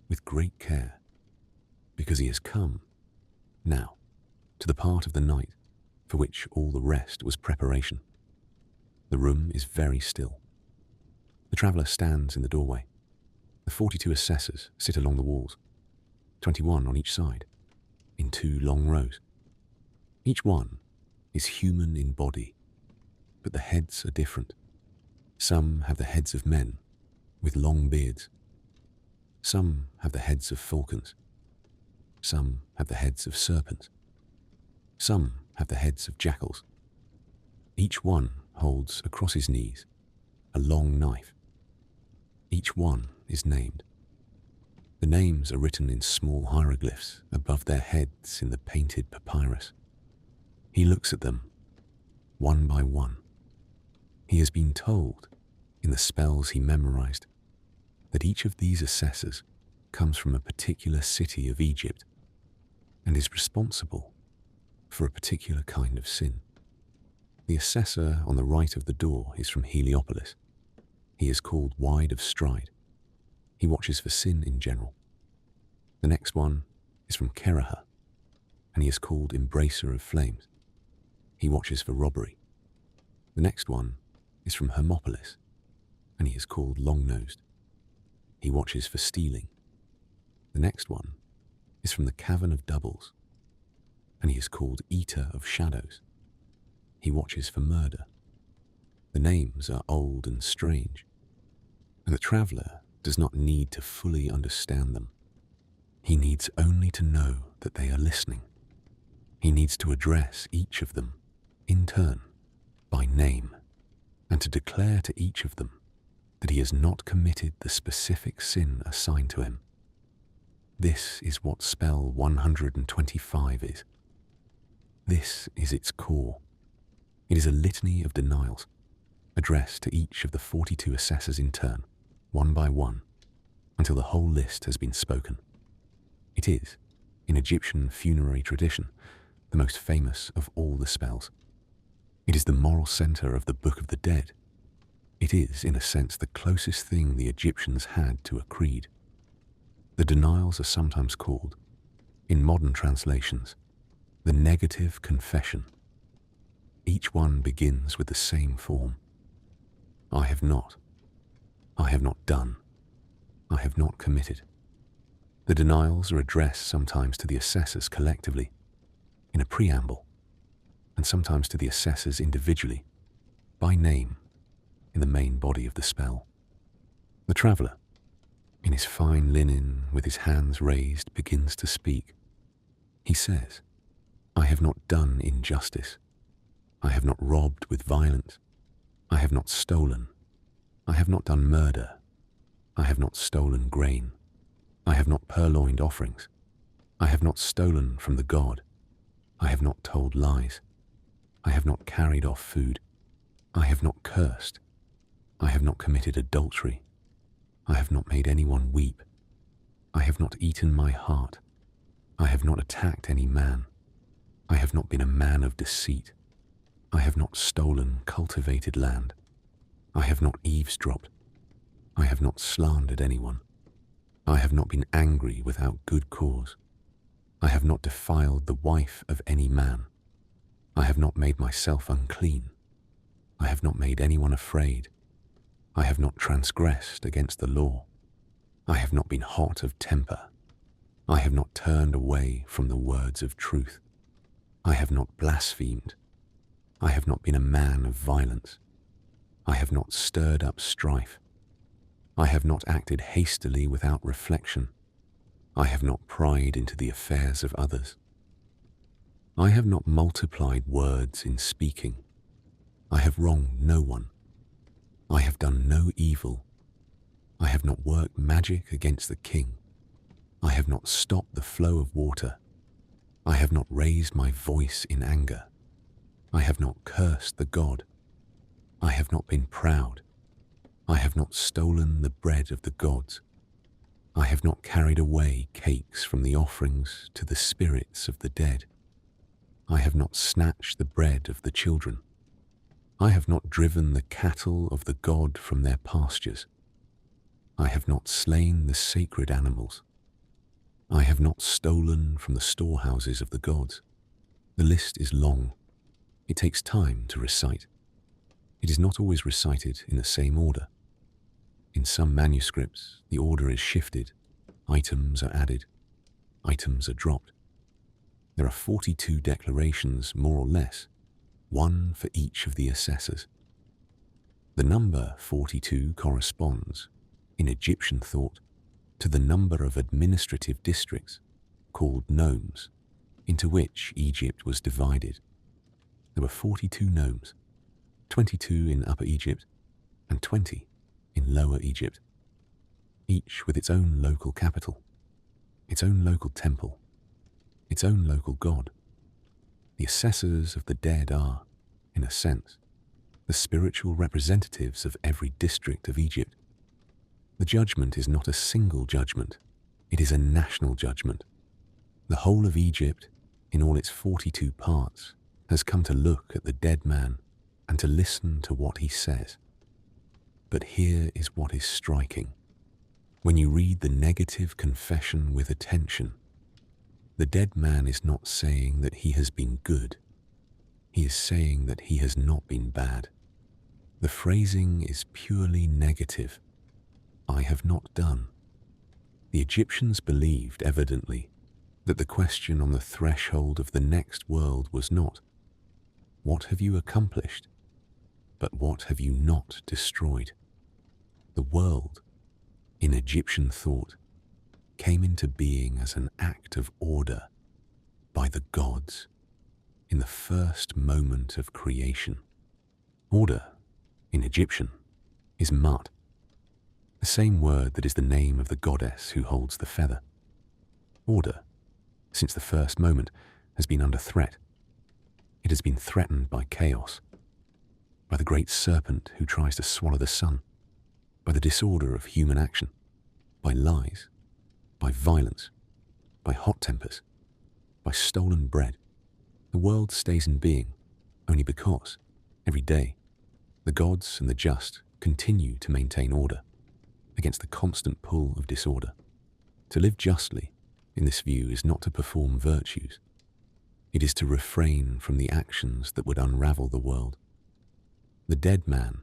with great care, because he has come now to the part of the night for which all the rest was preparation. The room is very still. The traveller stands in the doorway. The 42 assessors sit along the walls, 21 on each side, in 2 long rows. Each one is human in body, but the heads are different. Some have the heads of men, with long beards. Some have the heads of falcons. Some have the heads of serpents. Some have the heads of jackals. Each one holds across his knees a long knife. Each one is named. The names are written in small hieroglyphs above their heads in the painted papyrus. He looks at them, one by one. He has been told, in the spells he memorized, that each of these assessors comes from a particular city of Egypt and is responsible for a particular kind of sin. The assessor on the right of the door is from Heliopolis. He is called Wide of Stride. He watches for sin in general. The next one is from Keraha, and he is called Embracer of Flames. He watches for robbery. The next one is from Hermopolis, and he is called Long-Nosed. He watches for stealing. The next one is from the Cavern of Doubles, and he is called Eater of Shadows. He watches for murder. The names are old and strange, and the traveller does not need to fully understand them. He needs only to know that they are listening. He needs to address each of them, in turn, by name, and to declare to each of them that he has not committed the specific sin assigned to him. This is what spell 125 is. This is its core. It is a litany of denials, addressed to each of the 42 assessors in turn, one by one, until the whole list has been spoken. It is, in Egyptian funerary tradition, the most famous of all the spells. It is the moral center of the Book of the Dead. It is, in a sense, the closest thing the Egyptians had to a creed. The denials are sometimes called, in modern translations, the negative confession. Each one begins with the same form. I have not. I have not done. I have not committed. The denials are addressed sometimes to the assessors collectively, in a preamble, and sometimes to the assessors individually, by name, in the main body of the spell. The traveller, In his fine linen, with his hands raised, begins to speak. He says, I have not done injustice. I have not robbed with violence. I have not stolen. I have not done murder. I have not stolen grain. I have not purloined offerings. I have not stolen from the God. I have not told lies. I have not carried off food. I have not cursed. I have not committed adultery. I have not made anyone weep. I have not eaten my heart. I have not attacked any man. I have not been a man of deceit. I have not stolen cultivated land. I have not eavesdropped. I have not slandered anyone. I have not been angry without good cause. I have not defiled the wife of any man. I have not made myself unclean. I have not made anyone afraid. I have not transgressed against the law. I have not been hot of temper. I have not turned away from the words of truth. I have not blasphemed. I have not been a man of violence. I have not stirred up strife. I have not acted hastily without reflection. I have not pried into the affairs of others. I have not multiplied words in speaking. I have wronged no one. I have done no evil. I have not worked magic against the king. I have not stopped the flow of water. I have not raised my voice in anger. I have not cursed the God. I have not been proud. I have not stolen the bread of the gods. I have not carried away cakes from the offerings to the spirits of the dead. I have not snatched the bread of the children. I have not driven the cattle of the God from their pastures. I have not slain the sacred animals. I have not stolen from the storehouses of the gods. The list is long. It takes time to recite. It is not always recited in the same order. In some manuscripts, the order is shifted. Items are added. Items are dropped. There are 42 declarations, more or less, one for each of the assessors. The number 42 corresponds, in Egyptian thought, to the number of administrative districts, called nomes, into which Egypt was divided. There were 42 nomes, 22 in Upper Egypt and 20 in Lower Egypt, each with its own local capital, its own local temple, its own local god. The assessors of the dead are, in a sense, the spiritual representatives of every district of Egypt. The judgment is not a single judgment, it is a national judgment. The whole of Egypt, in all its 42 parts, has come to look at the dead man and to listen to what he says. But here is what is striking. When you read the negative confession with attention, the dead man is not saying that he has been good. He is saying that he has not been bad. The phrasing is purely negative. I have not done. The Egyptians believed, evidently, that the question on the threshold of the next world was not, what have you accomplished? But what have you not destroyed? The world, in Egyptian thought, came into being as an act of order by the gods in the first moment of creation. Order, in Egyptian, is Maat, the same word that is the name of the goddess who holds the feather. Order, since the first moment, has been under threat. It has been threatened by chaos, by the great serpent who tries to swallow the sun, by the disorder of human action, by lies, by violence, by hot tempers, by stolen bread. The world stays in being only because, every day, the gods and the just continue to maintain order against the constant pull of disorder. To live justly, in this view, is not to perform virtues. It is to refrain from the actions that would unravel the world. The dead man,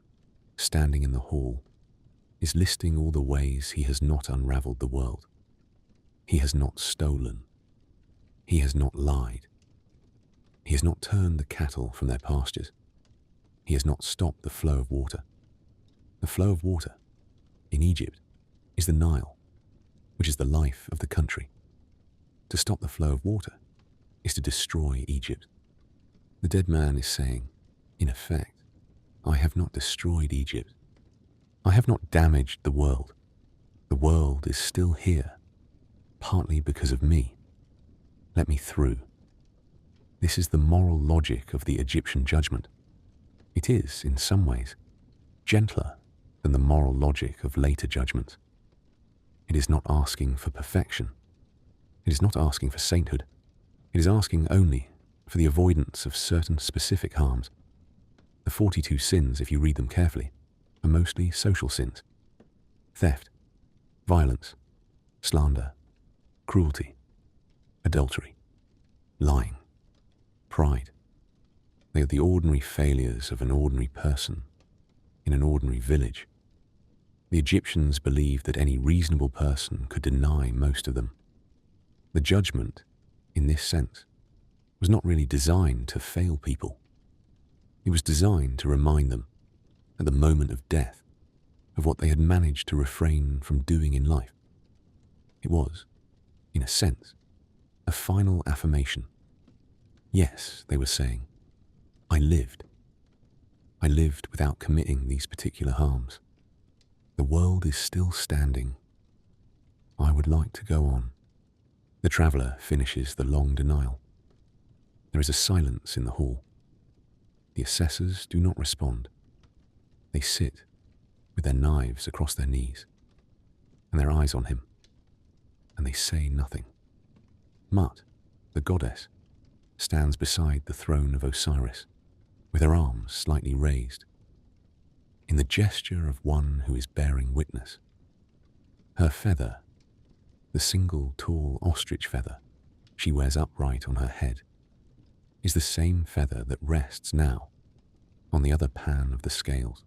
standing in the hall, is listing all the ways he has not unraveled the world. He has not stolen. He has not lied. He has not turned the cattle from their pastures. He has not stopped the flow of water. The flow of water, in Egypt, is the Nile, which is the life of the country. To stop the flow of water is to destroy Egypt. The dead man is saying, in effect, I have not destroyed Egypt. I have not damaged the world. The world is still here, partly because of me. Let me through. This is the moral logic of the Egyptian judgment. It is, in some ways, gentler than the moral logic of later judgments. It is not asking for perfection. It is not asking for sainthood. It is asking only for the avoidance of certain specific harms. The 42 sins, if you read them carefully, are mostly social sins. Theft, violence, slander, cruelty, adultery, lying, pride. They are the ordinary failures of an ordinary person in an ordinary village. The Egyptians believed that any reasonable person could deny most of them. The judgment, in this sense, was not really designed to fail people. It was designed to remind them, at the moment of death, of what they had managed to refrain from doing in life. It was, in a sense, a final affirmation. Yes, they were saying, I lived. I lived without committing these particular harms. The world is still standing. I would like to go on. The traveller finishes the long denial. There is a silence in the hall. The assessors do not respond. They sit with their knives across their knees and their eyes on him, and they say nothing. Maat, the goddess, stands beside the throne of Osiris, with her arms slightly raised, in the gesture of one who is bearing witness. Her feather, the single tall ostrich feather she wears upright on her head, is the same feather that rests now on the other pan of the scales.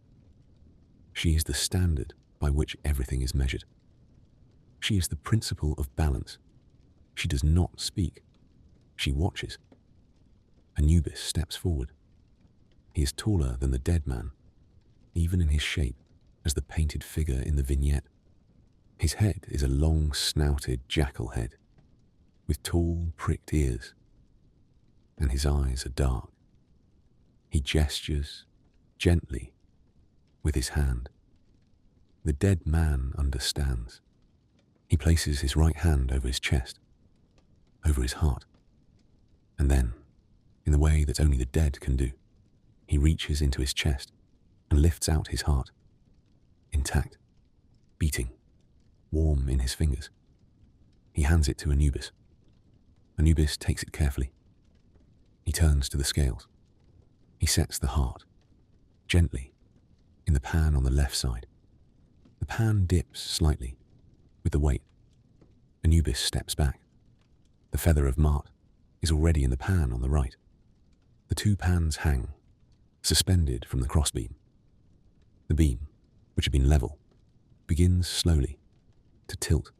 She is the standard by which everything is measured. She is the principle of balance. She does not speak. She watches. Anubis steps forward. He is taller than the dead man, even in his shape as the painted figure in the vignette. His head is a long-snouted jackal head, with tall, pricked ears, and his eyes are dark. He gestures gently with his hand. The dead man understands. He places his right hand over his chest, over his heart, and then, in the way that only the dead can do, he reaches into his chest and lifts out his heart, intact, beating, warm in his fingers. He hands it to Anubis. Anubis takes it carefully. He turns to the scales. He sets the heart, gently, in the pan on the left side. The pan dips slightly with the weight. Anubis steps back. The feather of Maat is already in the pan on the right. The two pans hang, suspended from the crossbeam. The beam, which had been level, begins slowly to tilt.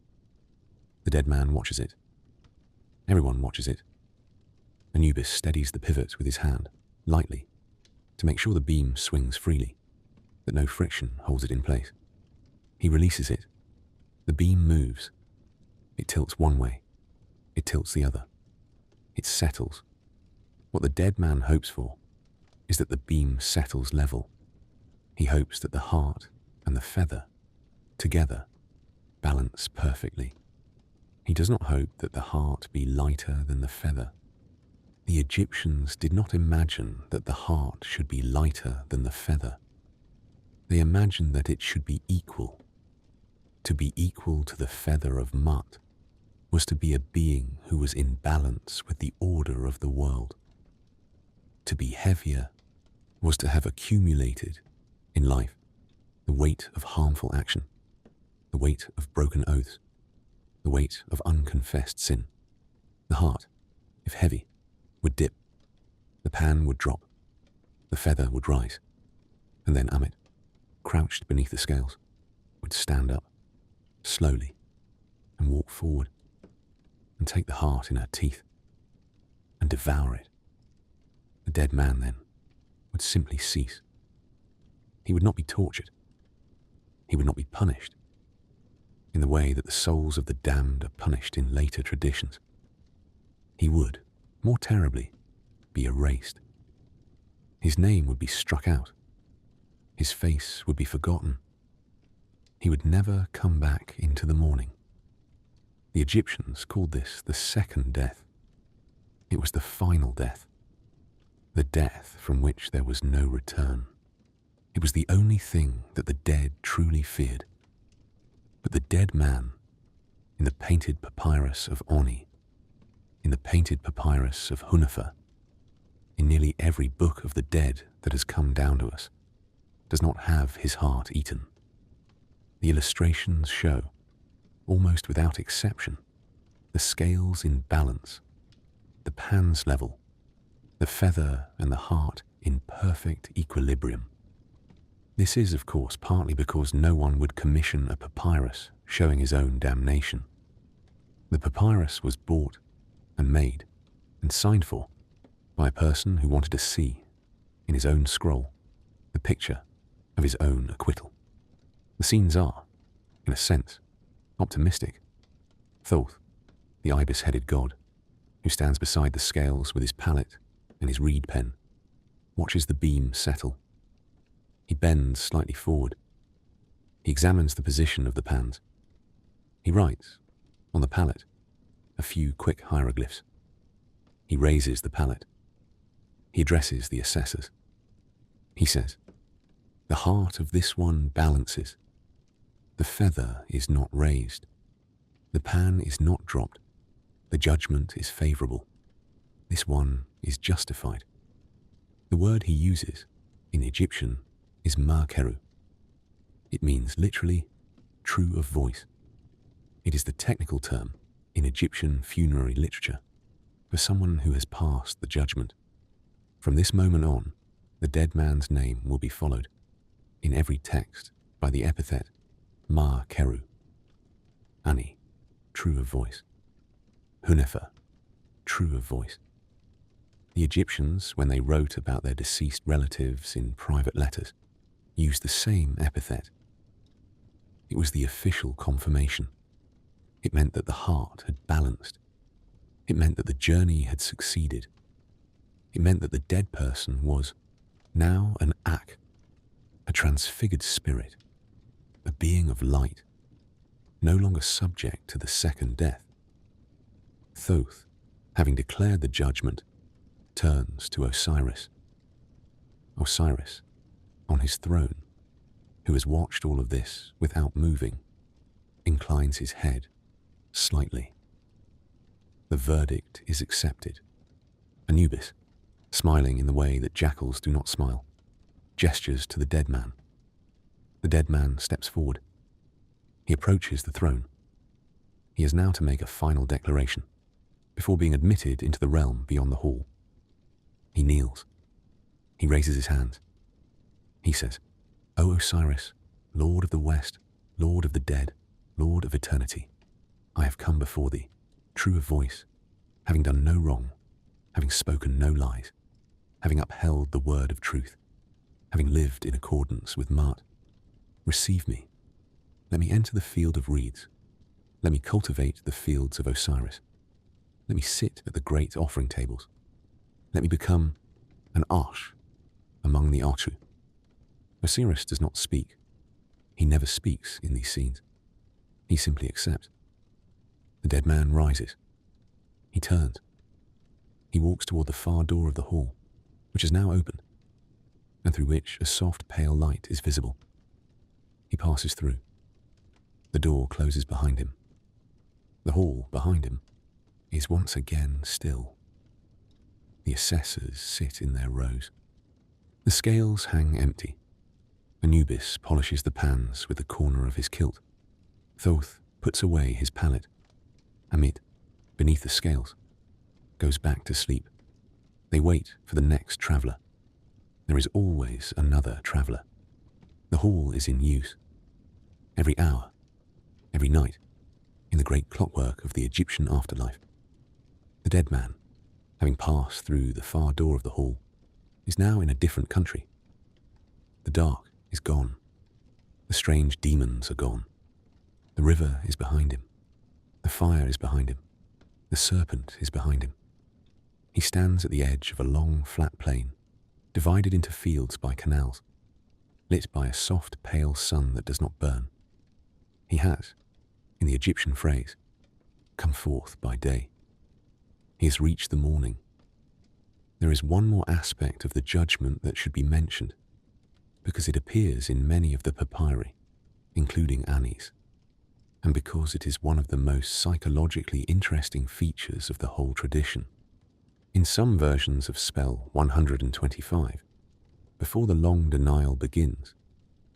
The dead man watches it. Everyone watches it. Anubis steadies the pivot with his hand, lightly, to make sure the beam swings freely, that no friction holds it in place. He releases it. The beam moves. It tilts one way. It tilts the other. It settles. What the dead man hopes for is that the beam settles level. He hopes that the heart and the feather, together, balance perfectly. He does not hope that the heart be lighter than the feather. The Egyptians did not imagine that the heart should be lighter than the feather. They imagined that it should be equal. To be equal to the feather of Maat was to be a being who was in balance with the order of the world. To be heavier was to have accumulated in life the weight of harmful action, the weight of broken oaths, the weight of unconfessed sin. The heart, if heavy, would dip, the pan would drop, the feather would rise, and then Amit, crouched beneath the scales, would stand up, slowly, and walk forward, and take the heart in her teeth, and devour it. The dead man, then, would simply cease. He would not be tortured. He would not be punished. in the way that the souls of the damned are punished in later traditions. He would, more terribly, be erased. His name would be struck out. His face would be forgotten. He would never come back into the morning. The Egyptians called this the second death. It was the final death, the death from which there was no return. It was the only thing that the dead truly feared. But the dead man, in the painted papyrus of Oni, in the painted papyrus of Hunefer, in nearly every book of the dead that has come down to us, does not have his heart eaten. The illustrations show, almost without exception, the scales in balance, the pans level, the feather and the heart in perfect equilibrium. This is, of course, partly because no one would commission a papyrus showing his own damnation. The papyrus was bought and made and signed for by a person who wanted to see, in his own scroll, the picture of his own acquittal. The scenes are, in a sense, optimistic. Thoth, the ibis-headed god, who stands beside the scales with his palette and his reed pen, watches the beam settle. He bends slightly forward. He examines the position of the pans. He writes, on the palette, a few quick hieroglyphs. He raises the palette. He addresses the assessors. He says, "The heart of this one balances. The feather is not raised. The pan is not dropped. The judgment is favorable. This one is justified." The word he uses, in Egyptian, is Makeru. It means literally true of voice. It is the technical term in Egyptian funerary literature for someone who has passed the judgment. From this moment on, the dead man's name will be followed in every text by the epithet Makeru. Ani, true of voice. Hunefer, true of voice. The Egyptians, when they wrote about their deceased relatives in private letters, used the same epithet. It was the official confirmation. It meant that the heart had balanced. It meant that the journey had succeeded. It meant that the dead person was now an Ak, a transfigured spirit, a being of light, no longer subject to the second death. Thoth, having declared the judgment, turns to Osiris. Osiris, on his throne, who has watched all of this without moving, inclines his head slightly. The verdict is accepted. Anubis, smiling in the way that jackals do not smile, gestures to the dead man. The dead man steps forward. He approaches the throne. He has now to make a final declaration before being admitted into the realm beyond the hall. He kneels. He raises his hands. He says, "O Osiris, Lord of the West, Lord of the dead, Lord of eternity, I have come before thee, true of voice, having done no wrong, having spoken no lies, having upheld the word of truth, having lived in accordance with Maat. Receive me. Let me enter the field of reeds. Let me cultivate the fields of Osiris. Let me sit at the great offering tables. Let me become an Ash among the Achu." Osiris does not speak. He never speaks in these scenes. He simply accepts. The dead man rises. He turns. He walks toward the far door of the hall, which is now open, and through which a soft pale light is visible. He passes through. The door closes behind him. The hall behind him is once again still. The assessors sit in their rows. The scales hang empty. Anubis polishes the pans with the corner of his kilt. Thoth puts away his palette. Amit, beneath the scales, goes back to sleep. They wait for the next traveller. There is always another traveller. The hall is in use. Every hour, every night, in the great clockwork of the Egyptian afterlife. The dead man, having passed through the far door of the hall, is now in a different country. The dark is gone. The strange demons are gone. The river is behind him. The fire is behind him. The serpent is behind him. He stands at the edge of a long, flat plain, divided into fields by canals, lit by a soft, pale sun that does not burn. He has, in the Egyptian phrase, come forth by day. He has reached the morning. There is one more aspect of the judgment that should be mentioned, because it appears in many of the papyri, including Annie's, and because it is one of the most psychologically interesting features of the whole tradition. In some versions of spell 125, before the long denial begins,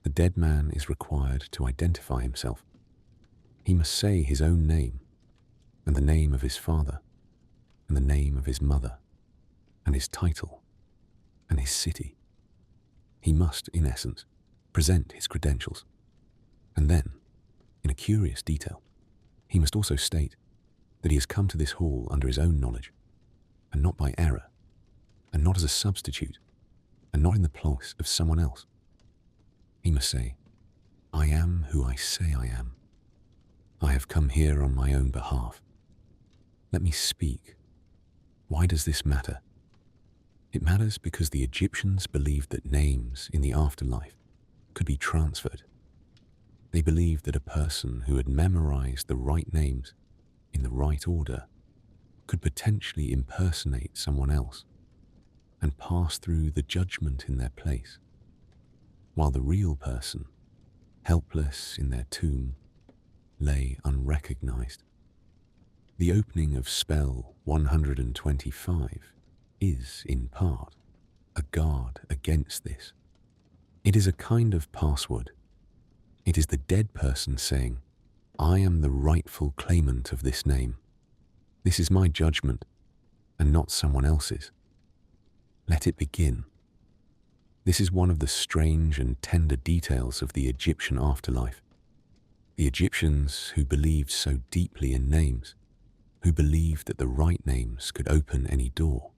the dead man is required to identify himself. He must say his own name, and the name of his father, and the name of his mother, and his title, and his city. He must, in essence, present his credentials. And then, in a curious detail, he must also state that he has come to this hall under his own knowledge, and not by error, and not as a substitute, and not in the place of someone else. He must say, I am who I say I am. I have come here on my own behalf. Let me speak. Why does this matter? It matters because the Egyptians believed that names in the afterlife could be transferred. They believed that a person who had memorized the right names in the right order could potentially impersonate someone else and pass through the judgment in their place, while the real person, helpless in their tomb, lay unrecognized. The opening of spell 125 is, in part, a guard against this. It is a kind of password. It is the dead person saying, I am the rightful claimant of this name. This is my judgment, and not someone else's. Let it begin. This is one of the strange and tender details of the Egyptian afterlife. The Egyptians who believed so deeply in names, who believed that the right names could open any door,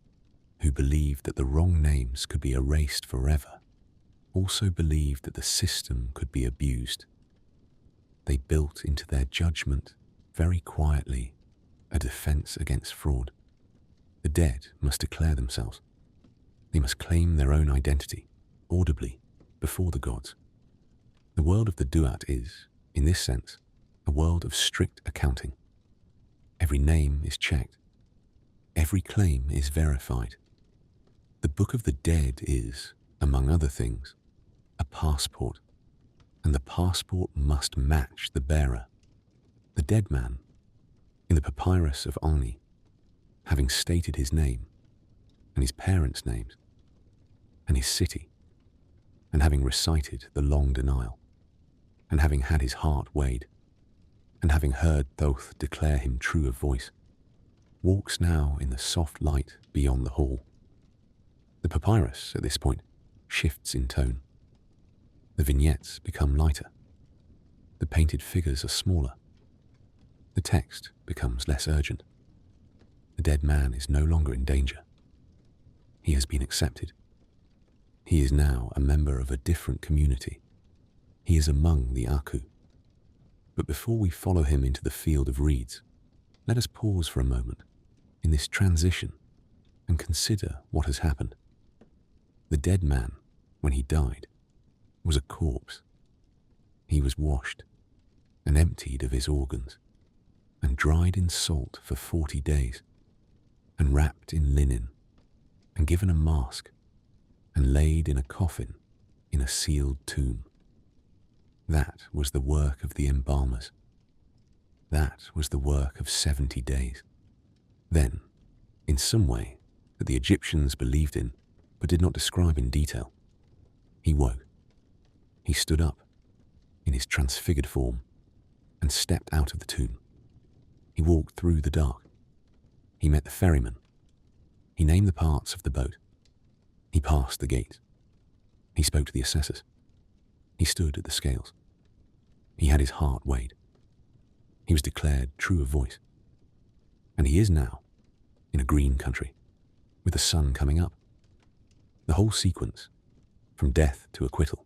who believed that the wrong names could be erased forever, also believed that the system could be abused. They built into their judgment, very quietly, a defense against fraud. The dead must declare themselves. They must claim their own identity, audibly, before the gods. The world of the Duat is, in this sense, a world of strict accounting. Every name is checked. Every claim is verified. The Book of the Dead is, among other things, a passport, and the passport must match the bearer. The dead man, in the papyrus of Ani, having stated his name, and his parents' names, and his city, and having recited the long denial, and having had his heart weighed, and having heard Thoth declare him true of voice, walks now in the soft light beyond the hall. The papyrus, at this point, shifts in tone. The vignettes become lighter. The painted figures are smaller. The text becomes less urgent. The dead man is no longer in danger. He has been accepted. He is now a member of a different community. He is among the Aku. But before we follow him into the field of reeds, let us pause for a moment in this transition and consider what has happened. The dead man, when he died, was a corpse. He was washed and emptied of his organs and dried in salt for 40 days and wrapped in linen and given a mask and laid in a coffin in a sealed tomb. That was the work of the embalmers. That was the work of 70 days. Then, in some way that the Egyptians believed in but did not describe in detail, he woke. He stood up in his transfigured form and stepped out of the tomb. He walked through the dark. He met the ferryman. He named the parts of the boat. He passed the gate. He spoke to the assessors. He stood at the scales. He had his heart weighed. He was declared true of voice. And he is now in a green country with the sun coming up. The whole sequence, from death to acquittal,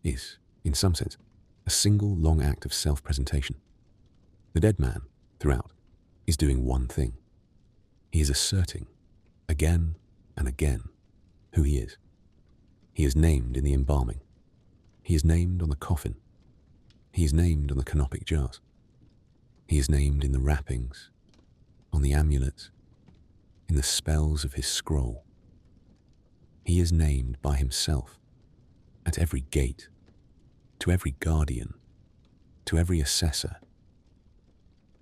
is, in some sense, a single long act of self-presentation. The dead man, throughout, is doing one thing. He is asserting, again and again, who he is. He is named in the embalming. He is named on the coffin. He is named on the canopic jars. He is named in the wrappings, on the amulets, in the spells of his scroll. He is named by himself at every gate, to every guardian, to every assessor.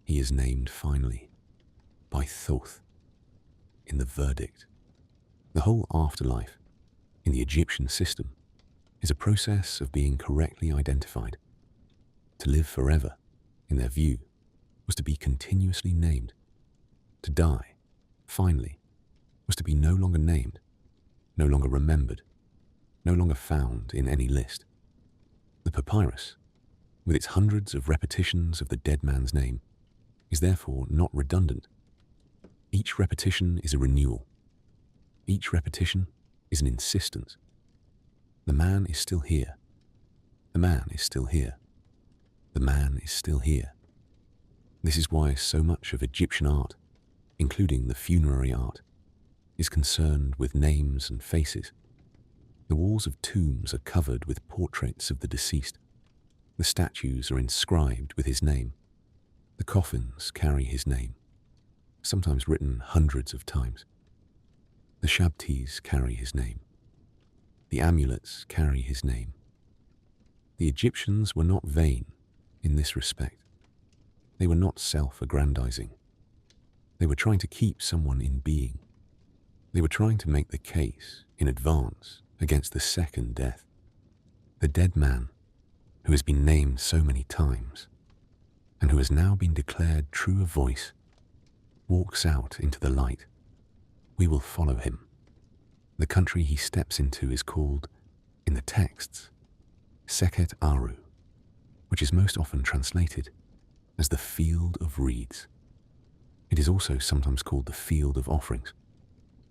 He is named finally by Thoth in the verdict. The whole afterlife in the Egyptian system is a process of being correctly identified. To live forever, in their view, was to be continuously named. To die, finally, was to be no longer named, no longer remembered, no longer found in any list. The papyrus, with its hundreds of repetitions of the dead man's name, is therefore not redundant. Each repetition is a renewal. Each repetition is an insistence. The man is still here. The man is still here. The man is still here. This is why so much of Egyptian art, including the funerary art, is concerned with names and faces. The walls of tombs are covered with portraits of the deceased. The statues are inscribed with his name. The coffins carry his name, sometimes written hundreds of times. The shabtis carry his name. The amulets carry his name. The Egyptians were not vain in this respect. They were not self-aggrandizing. They were trying to keep someone in being. They were trying to make the case in advance against the second death. The dead man, who has been named so many times, and who has now been declared true of voice, walks out into the light. We will follow him. The country he steps into is called, in the texts, Seket Aru, which is most often translated as the field of reeds. It is also sometimes called the field of offerings,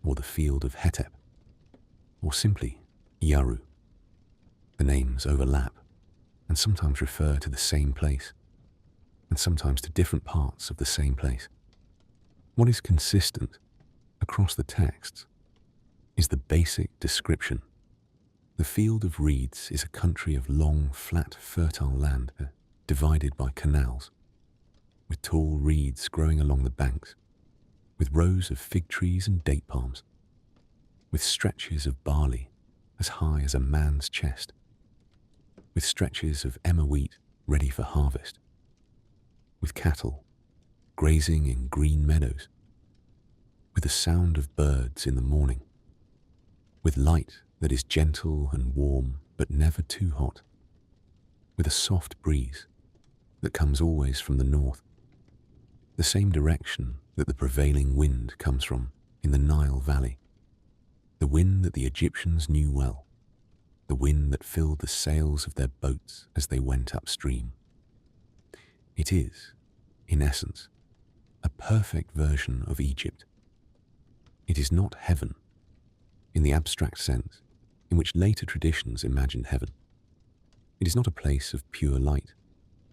or the field of Hetep, or simply Yaru. The names overlap and sometimes refer to the same place, and sometimes to different parts of the same place. What is consistent across the texts is the basic description. The field of reeds is a country of long, flat, fertile land divided by canals, with tall reeds growing along the banks, with rows of fig trees and date palms, with stretches of barley as high as a man's chest, with stretches of emmer wheat ready for harvest, with cattle grazing in green meadows, with the sound of birds in the morning, with light that is gentle and warm but never too hot, with a soft breeze that comes always from the north, the same direction that the prevailing wind comes from in the Nile Valley, the wind that the Egyptians knew well, the wind that filled the sails of their boats as they went upstream. It is, in essence, a perfect version of Egypt. It is not heaven, in the abstract sense in which later traditions imagined heaven. It is not a place of pure light,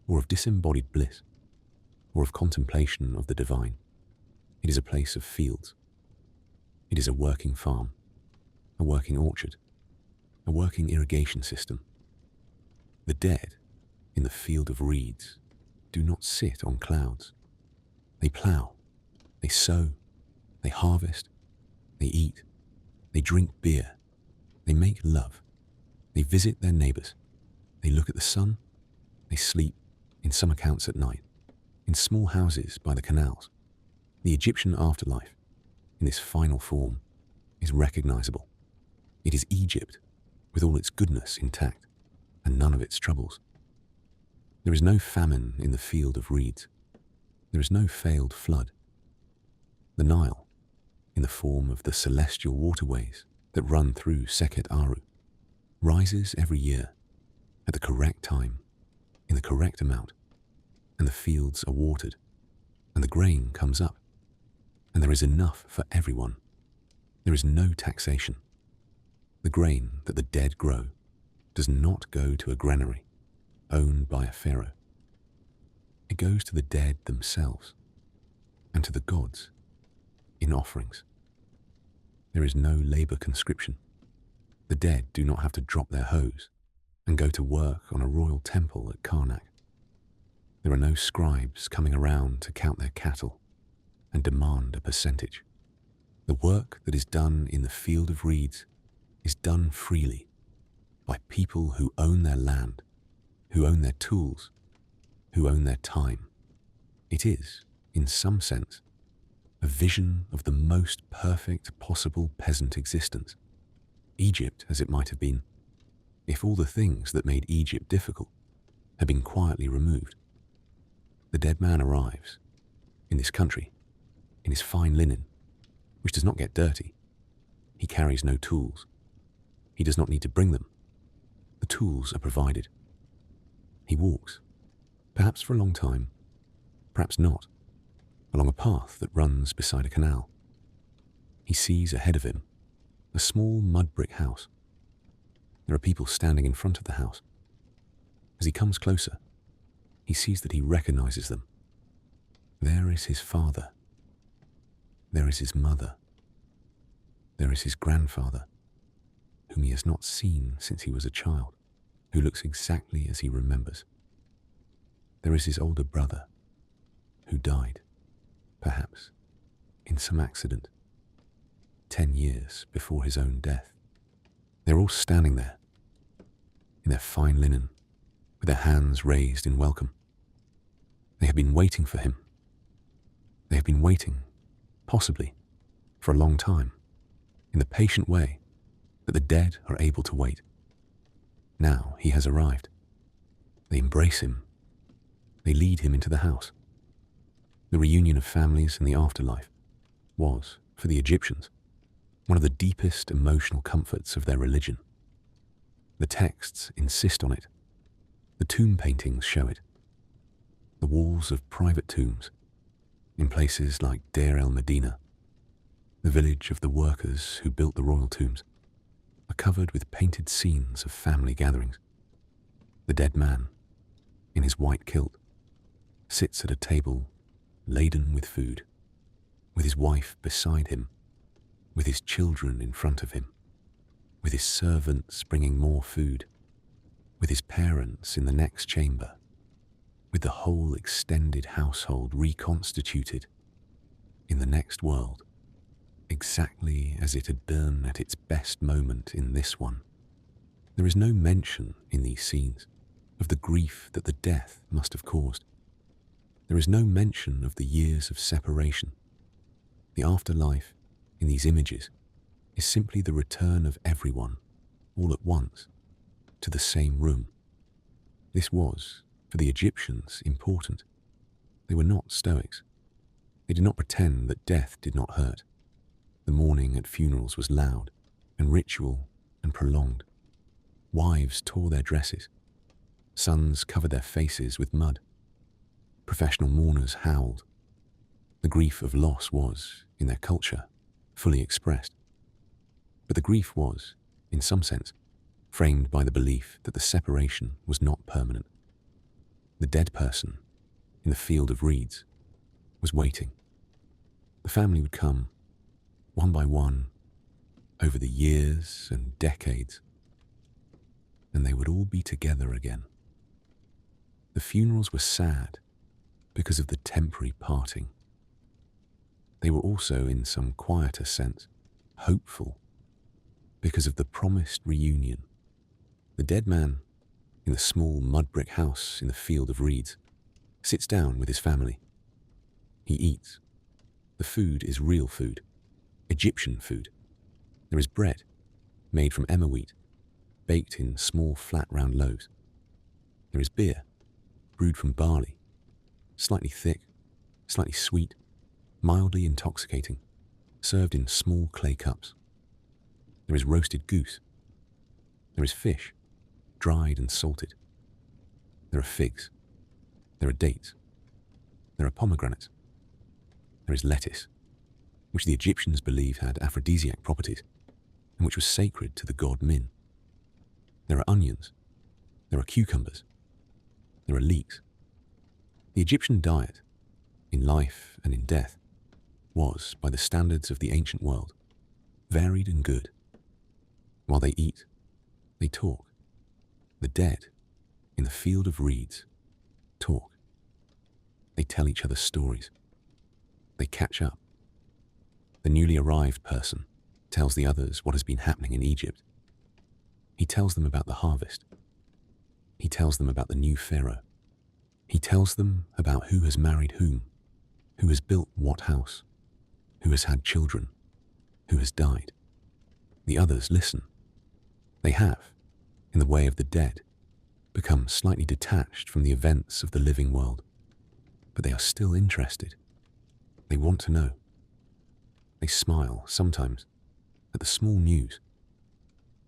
or of disembodied bliss, or of contemplation of the divine. It is a place of fields. It is a working farm, a working orchard, a working irrigation system. The dead, in the field of reeds, do not sit on clouds. They plough, they sow, they harvest, they eat, they drink beer, they make love, they visit their neighbors, they look at the sun, they sleep, in some accounts at night, in small houses by the canals. The Egyptian afterlife, in this final form, is recognizable. It is Egypt, with all its goodness intact, and none of its troubles. There is no famine in the field of reeds. There is no failed flood. The Nile, in the form of the celestial waterways that run through Seket Aru, rises every year, at the correct time, in the correct amount, and the fields are watered, and the grain comes up, and there is enough for everyone. There is no taxation. The grain that the dead grow does not go to a granary. owned by a pharaoh. It goes to the dead themselves and to the gods in offerings. There is no labor conscription. The dead do not have to drop their hoes and go to work on a royal temple at Karnak. There are no scribes coming around to count their cattle and demand a percentage. The work that is done in the field of reeds is done freely by people who own their land, who own their tools, who own their time. It is, in some sense, a vision of the most perfect possible peasant existence. Egypt as it might have been, if all the things that made Egypt difficult had been quietly removed. The dead man arrives, in this country, in his fine linen, which does not get dirty. He carries no tools. He does not need to bring them. The tools are provided. He walks, perhaps for a long time, perhaps not, along a path that runs beside a canal. He sees ahead of him a small mud brick house. There are people standing in front of the house. As he comes closer, he sees that he recognizes them. There is his father. There is his mother. There is his grandfather, whom he has not seen since he was a child, who looks exactly as he remembers. There is his older brother, who died, perhaps, in some accident, 10 years before his own death. They're all standing there, in their fine linen, with their hands raised in welcome. They have been waiting for him. They have been waiting, possibly, for a long time, in the patient way that the dead are able to wait. Now he has arrived. They embrace him. They lead him into the house. The reunion of families in the afterlife was, for the Egyptians, one of the deepest emotional comforts of their religion. The texts insist on it. The tomb paintings show it. The walls of private tombs, in places like Deir el-Medina, the village of the workers who built the royal tombs, are covered with painted scenes of family gatherings. The dead man, in his white kilt, sits at a table laden with food, with his wife beside him, with his children in front of him, with his servants bringing more food, with his parents in the next chamber, with the whole extended household reconstituted in the next world, exactly as it had been at its best moment in this one. There is no mention in these scenes of the grief that the death must have caused. There is no mention of the years of separation. The afterlife in these images is simply the return of everyone, all at once, to the same room. This was, for the Egyptians, important. They were not Stoics. They did not pretend that death did not hurt. The mourning at funerals was loud and ritual and prolonged. Wives tore their dresses. Sons covered their faces with mud. Professional mourners howled. The grief of loss was, in their culture, fully expressed. But the grief was, in some sense, framed by the belief that the separation was not permanent. The dead person, in the field of reeds, was waiting. The family would come, one by one, over the years and decades, and they would all be together again. The funerals were sad because of the temporary parting. They were also, in some quieter sense, hopeful because of the promised reunion. The dead man, in the small mud brick house in the field of reeds, sits down with his family. He eats. The food is real food, Egyptian food. There is bread, made from emmer wheat, baked in small flat round loaves. There is beer, brewed from barley, slightly thick, slightly sweet, mildly intoxicating, served in small clay cups. There is roasted goose. There is fish, dried and salted. There are figs. There are dates. There are pomegranates. There is lettuce, which the Egyptians believed had aphrodisiac properties and which was sacred to the god Min. There are onions. There are cucumbers. There are leaks. The Egyptian diet, in life and in death, was, by the standards of the ancient world, varied and good. While they eat, they talk. The dead, in the field of reeds, talk. They tell each other stories. They catch up. The newly arrived person tells the others what has been happening in Egypt. He tells them about the harvest. He tells them about the new pharaoh. He tells them about who has married whom, who has built what house, who has had children, who has died. The others listen. They have, in the way of the dead, become slightly detached from the events of the living world, but they are still interested. They want to know. They smile, sometimes, at the small news.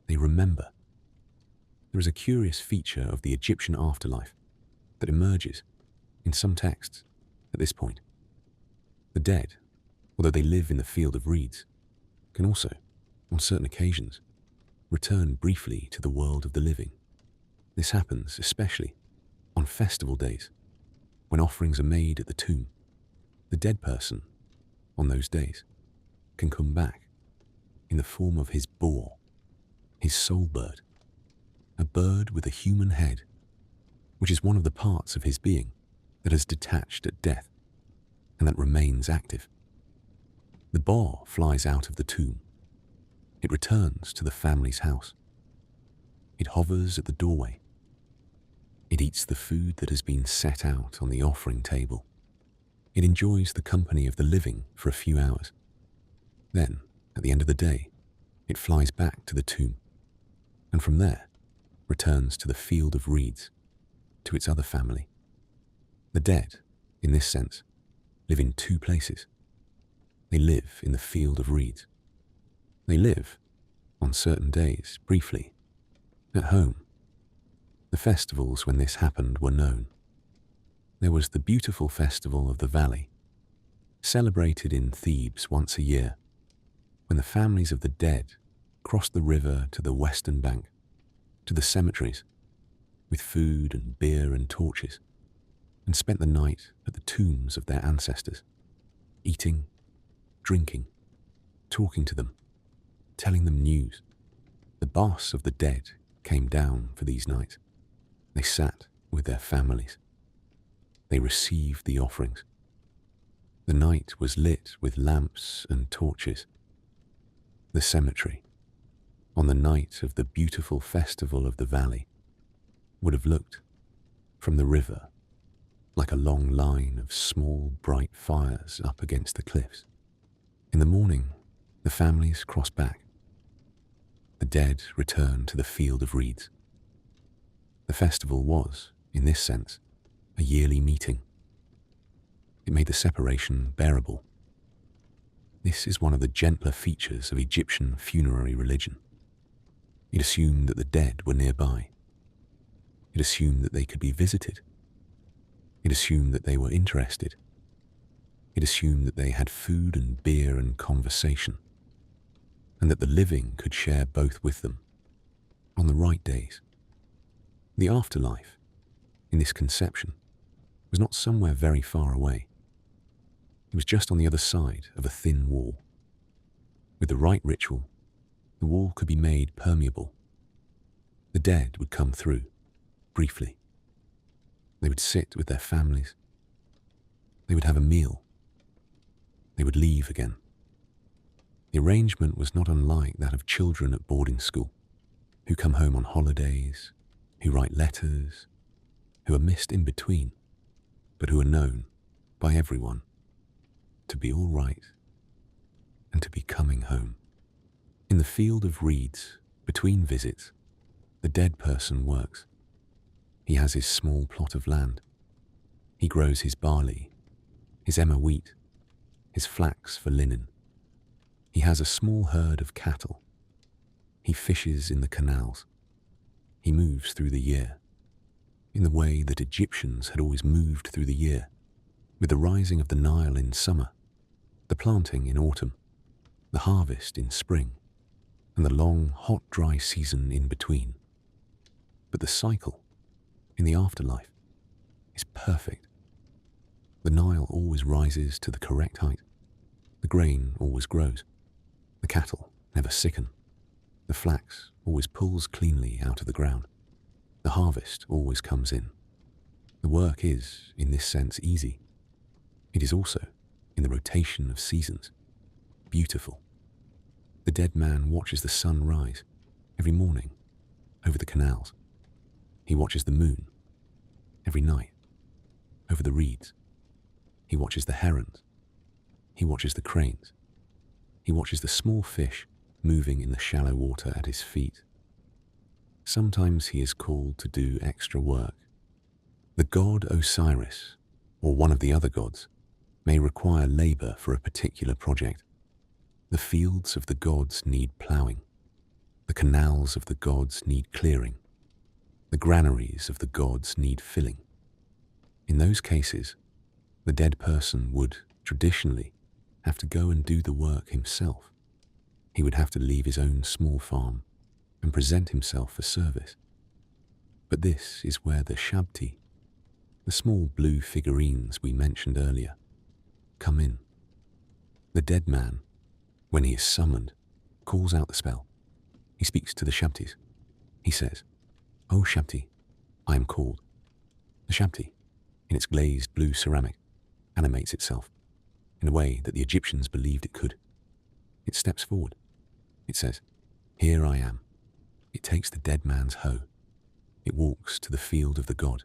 They remember. There is a curious feature of the Egyptian afterlife that emerges in some texts at this point. The dead, although they live in the field of reeds, can also, on certain occasions, return briefly to the world of the living. This happens especially on festival days, when offerings are made at the tomb. The dead person, on those days, can come back in the form of his boar, his soul bird, a bird with a human head, which is one of the parts of his being that has detached at death and that remains active. The boar flies out of the tomb. It returns to the family's house. It hovers at the doorway. It eats the food that has been set out on the offering table. It enjoys the company of the living for a few hours. Then, at the end of the day, it flies back to the tomb, and from there, returns to the field of reeds, to its other family. The dead, in this sense, live in two places. They live in the field of reeds. They live, on certain days, briefly, at home. The festivals when this happened were known. There was the beautiful festival of the valley, celebrated in Thebes once a year, when the families of the dead crossed the river to the western bank, to the cemeteries, with food and beer and torches, and spent the night at the tombs of their ancestors, eating, drinking, talking to them, telling them news. The boss of the dead came down for these nights. They sat with their families. They received the offerings. The night was lit with lamps and torches. The cemetery, on the night of the beautiful festival of the valley, would have looked, from the river, like a long line of small, bright fires up against the cliffs. In the morning, the families crossed back. The dead returned to the field of reeds. The festival was, in this sense, a yearly meeting. It made the separation bearable. This is one of the gentler features of Egyptian funerary religion. It assumed that the dead were nearby. It assumed that they could be visited. It assumed that they were interested. It assumed that they had food and beer and conversation, and that the living could share both with them, on the right days. The afterlife, in this conception, was not somewhere very far away. It was just on the other side of a thin wall. With the right ritual, the wall could be made permeable. The dead would come through, briefly. They would sit with their families. They would have a meal. They would leave again. The arrangement was not unlike that of children at boarding school, who come home on holidays, who write letters, who are missed in between, but who are known by everyone to be all right and to be coming home. In the field of reeds, between visits, the dead person works. He has his small plot of land. He grows his barley, his emmer wheat, his flax for linen. He has a small herd of cattle. He fishes in the canals. He moves through the year, in the way that Egyptians had always moved through the year, with the rising of the Nile in summer, the planting in autumn, the harvest in spring, and the long, hot, dry season in between. But the cycle, in the afterlife, is perfect. The Nile always rises to the correct height. The grain always grows. The cattle never sicken. The flax always pulls cleanly out of the ground. The harvest always comes in. The work is, in this sense, easy. It is also, in the rotation of seasons, beautiful. The dead man watches the sun rise every morning over the canals. He watches the moon every night over the reeds. He watches the herons. He watches the cranes. He watches the small fish moving in the shallow water at his feet. Sometimes he is called to do extra work. The god Osiris, or one of the other gods, may require labor for a particular project. The fields of the gods need ploughing. The canals of the gods need clearing. The granaries of the gods need filling. In those cases, the dead person would, traditionally, have to go and do the work himself. He would have to leave his own small farm and present himself for service. But this is where the shabti, the small blue figurines we mentioned earlier, come in. The dead man, when he is summoned, calls out the spell. He speaks to the shabtis. He says, "O shabti, I am called." The shabti, in its glazed blue ceramic, animates itself in a way that the Egyptians believed it could. It steps forward. It says, "Here I am." It takes the dead man's hoe. It walks to the field of the god.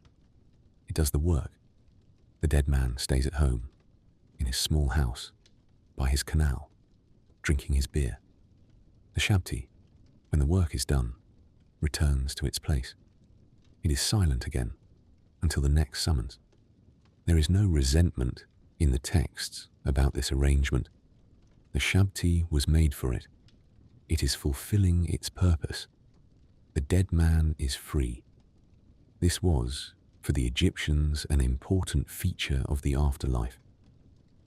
It does the work. The dead man stays at home, in his small house, by his canal, drinking his beer. The shabti, when the work is done, returns to its place. It is silent again until the next summons. There is no resentment in the texts about this arrangement. The shabti was made for it. It is fulfilling its purpose. The dead man is free. This was, for the Egyptians, an important feature of the afterlife.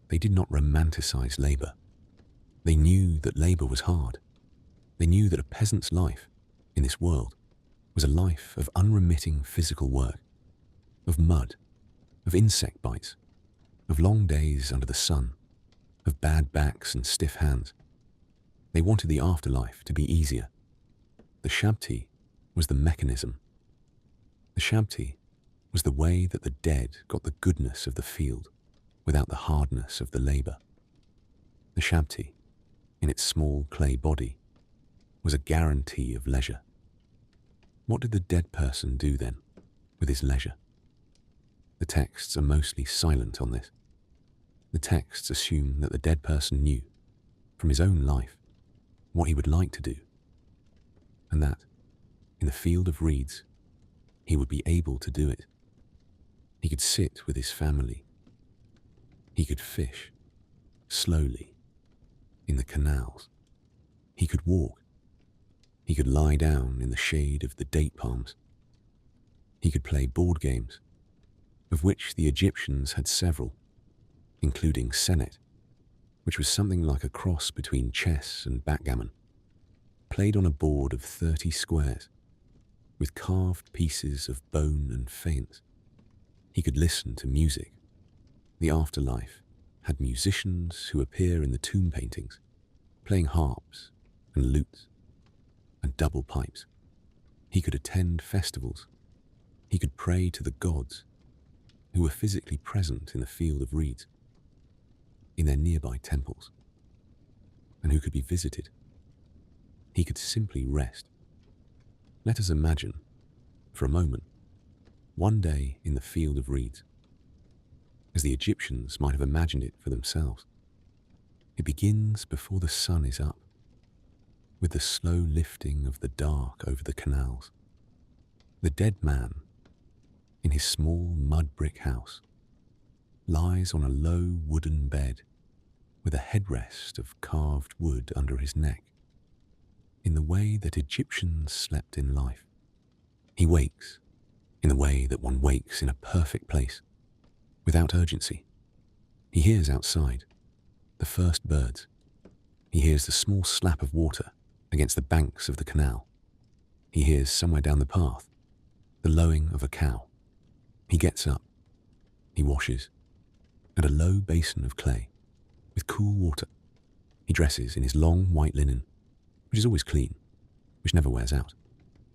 They did not romanticize labor. They knew that labor was hard. They knew that a peasant's life in this world was a life of unremitting physical work, of mud, of insect bites, of long days under the sun, of bad backs and stiff hands. They wanted the afterlife to be easier. The shabti was the mechanism. The shabti was the way that the dead got the goodness of the field without the hardness of the labor. The shabti, in its small clay body, was a guarantee of leisure. What did the dead person do then with his leisure? The texts are mostly silent on this. The texts assume that the dead person knew, from his own life, what he would like to do, and that, in the field of reeds, he would be able to do it. He could sit with his family. He could fish, slowly, in the canals. He could walk. He could lie down in the shade of the date palms. He could play board games, of which the Egyptians had several, including senet, which was something like a cross between chess and backgammon, played on a board of 30 squares, with carved pieces of bone and faience. He could listen to music. The afterlife had musicians who appear in the tomb paintings, playing harps and lutes and double pipes. He could attend festivals. He could pray to the gods who were physically present in the field of reeds, in their nearby temples, and who could be visited. He could simply rest. Let us imagine, for a moment, one day in the field of reeds, as the Egyptians might have imagined it for themselves. It begins before the sun is up, with the slow lifting of the dark over the canals. The dead man, in his small mud brick house, lies on a low wooden bed with a headrest of carved wood under his neck, in the way that Egyptians slept in life. He wakes in the way that one wakes in a perfect place, without urgency. He hears outside the first birds. He hears the small slap of water against the banks of the canal. He hears somewhere down the path the lowing of a cow. He gets up He washes at a low basin of clay with cool water. He dresses in his long white linen, which is always clean, which never wears out.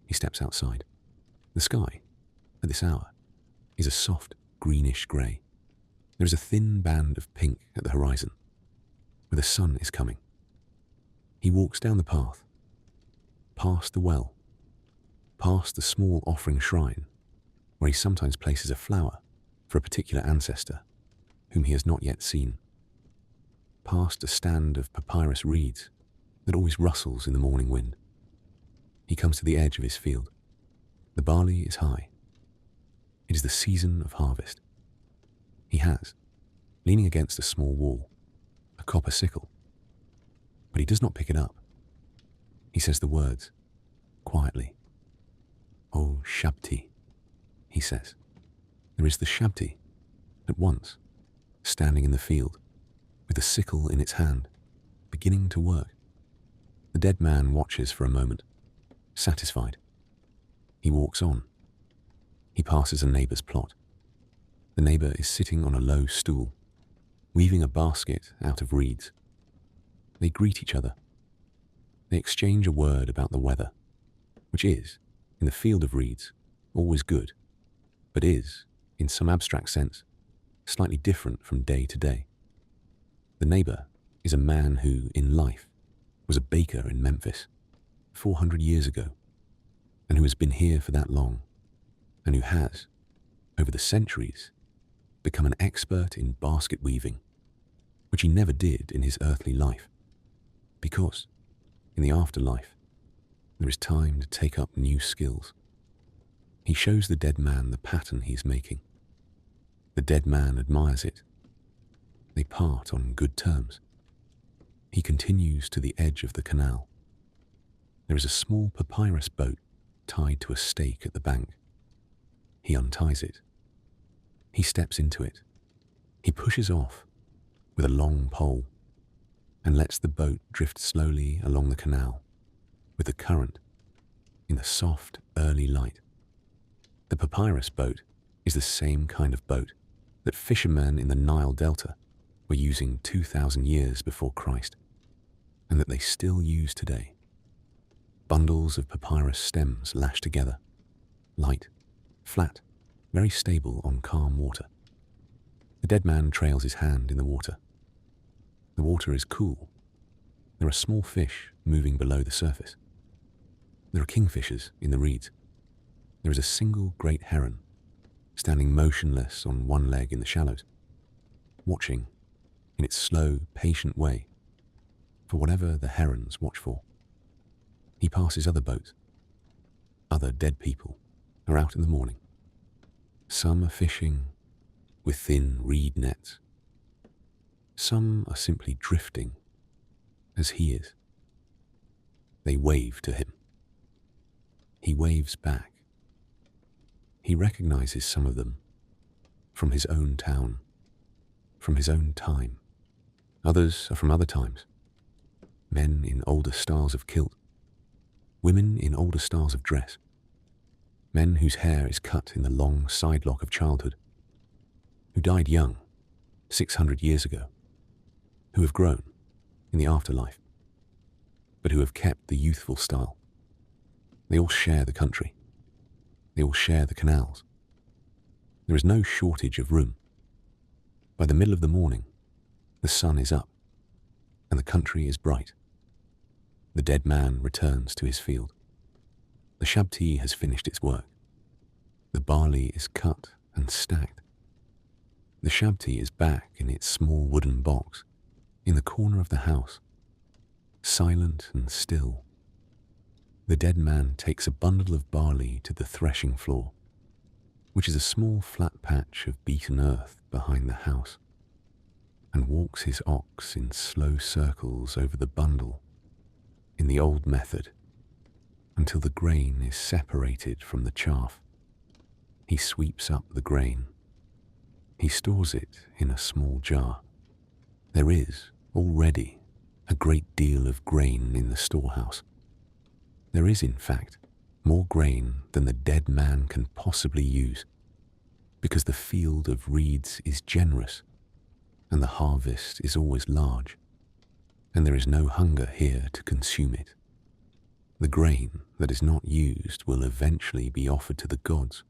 He steps outside. The sky, at this hour, is a soft greenish grey. There is a thin band of pink at the horizon, where the sun is coming. He walks down the path, past the well, past the small offering shrine, where he sometimes places a flower for a particular ancestor whom he has not yet seen, past a stand of papyrus reeds that always rustles in the morning wind. He comes to the edge of his field. The barley is high. It is the season of harvest. He has, leaning against a small wall, a copper sickle, but he does not pick it up. He says the words, quietly. "Oh, Shabti," he says. There is the Shabti, at once, standing in the field, with the sickle in its hand, beginning to work. The dead man watches for a moment, satisfied. He walks on. He passes a neighbour's plot. The neighbour is sitting on a low stool, weaving a basket out of reeds. They greet each other. They exchange a word about the weather, which is, in the field of reeds, always good, but is, in some abstract sense, slightly different from day to day. The neighbour is a man who, in life, was a baker in Memphis 400 years ago, and who has been here for that long, and who has, over the centuries, become an expert in basket weaving, which he never did in his earthly life, because, in the afterlife, there is time to take up new skills. He shows the dead man the pattern he is making. The dead man admires it. They part on good terms. He continues to the edge of the canal. There is a small papyrus boat tied to a stake at the bank. He unties it. He steps into it. He pushes off with a long pole and lets the boat drift slowly along the canal with the current in the soft, early light. The papyrus boat is the same kind of boat that fishermen in the Nile Delta were using 2,000 years before Christ, and that they still use today. Bundles of papyrus stems lashed together, light, flat, very stable on calm water. The dead man trails his hand in the water. The water is cool. There are small fish moving below the surface. There are kingfishers in the reeds. There is a single great heron, standing motionless on one leg in the shallows, watching, in its slow, patient way, for whatever the herons watch for. He passes other boats. Other dead people are out in the morning. Some are fishing with thin reed nets. Some are simply drifting, as he is. They wave to him. He waves back. He recognizes some of them from his own town, from his own time. Others are from other times. Men in older styles of kilt, women in older styles of dress, men whose hair is cut in the long sidelock of childhood, who died young 600 years ago, who have grown in the afterlife, but who have kept the youthful style. They all share the country. They all share the canals. There is no shortage of room. By the middle of the morning, the sun is up, and the country is bright. The dead man returns to his field. The Shabti has finished its work. The barley is cut and stacked. The Shabti is back in its small wooden box, in the corner of the house, silent and still. The dead man takes a bundle of barley to the threshing floor, which is a small flat patch of beaten earth behind the house, and walks his ox in slow circles over the bundle in the old method until the grain is separated from the chaff. He sweeps up the grain. He stores it in a small jar. There is already a great deal of grain in the storehouse. There is, in fact, more grain than the dead man can possibly use. because the field of reeds is generous, and the harvest is always large, and there is no hunger here to consume it. The grain that is not used will eventually be offered to the gods,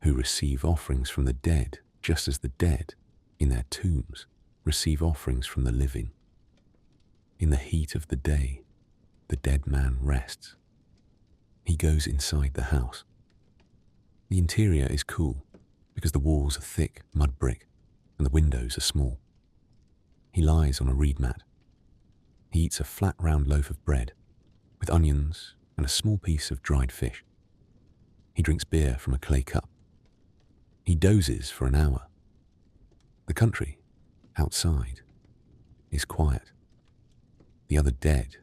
who receive offerings from the dead, just as the dead, in their tombs, receive offerings from the living. In the heat of the day, the dead man rests. He goes inside the house. The interior is cool because the walls are thick mud brick and the windows are small. He lies on a reed mat. He eats a flat round loaf of bread with onions and a small piece of dried fish. He drinks beer from a clay cup. He dozes for an hour. The country, outside, is quiet. The other dead,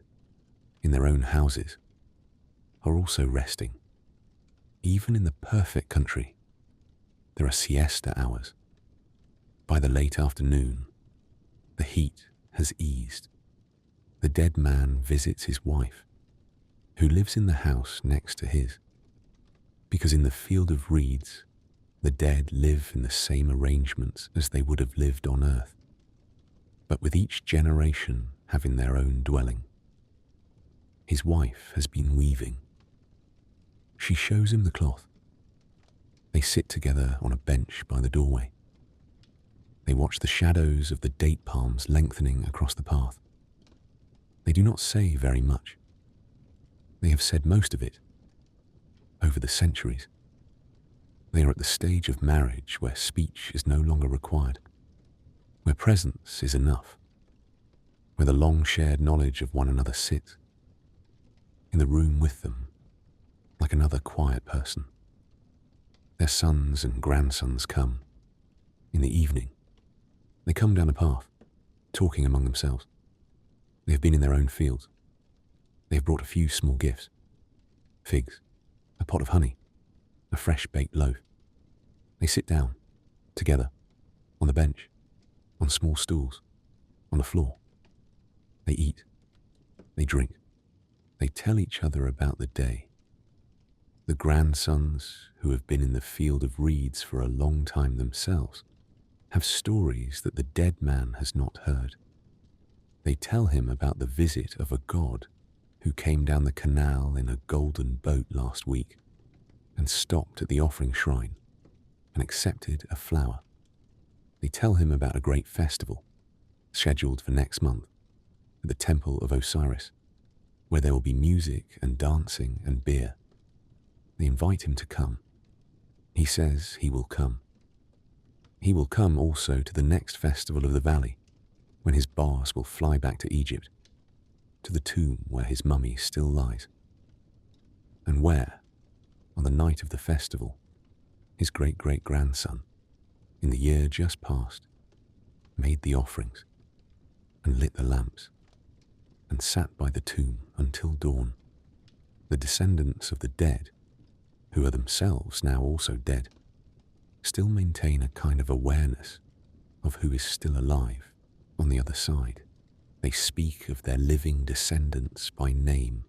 in their own houses, are also resting. Even in the perfect country, there are siesta hours. By the late afternoon, the heat has eased. The dead man visits his wife, who lives in the house next to his, because in the field of reeds, the dead live in the same arrangements as they would have lived on earth, but with each generation having their own dwelling. His wife has been weaving. She shows him the cloth. They sit together on a bench by the doorway. They watch the shadows of the date palms lengthening across the path. They do not say very much. They have said most of it over the centuries. They are at the stage of marriage where speech is no longer required, where presence is enough, where the long shared knowledge of one another sits in the room with them like another quiet person. Their sons and grandsons come. In the evening, they come down a path, talking among themselves. They have been in their own fields. They have brought a few small gifts: figs, a pot of honey, a fresh baked loaf. They sit down, together, on the bench, on small stools, on the floor. They eat, they drink, they tell each other about the day. The grandsons, who have been in the field of reeds for a long time themselves, have stories that the dead man has not heard. They tell him about the visit of a god who came down the canal in a golden boat last week and stopped at the offering shrine and accepted a flower. They tell him about a great festival scheduled for next month at the temple of Osiris, where there will be music and dancing and beer. They invite him to come. He says he will come. He will come also to the next festival of the valley, when his bars will fly back to Egypt, to the tomb where his mummy still lies, and where, on the night of the festival, his great-great-grandson, in the year just past, made the offerings and lit the lamps and sat by the tomb until dawn. The descendants of the dead, who are themselves now also dead, still maintain a kind of awareness of who is still alive on the other side. They speak of their living descendants by name.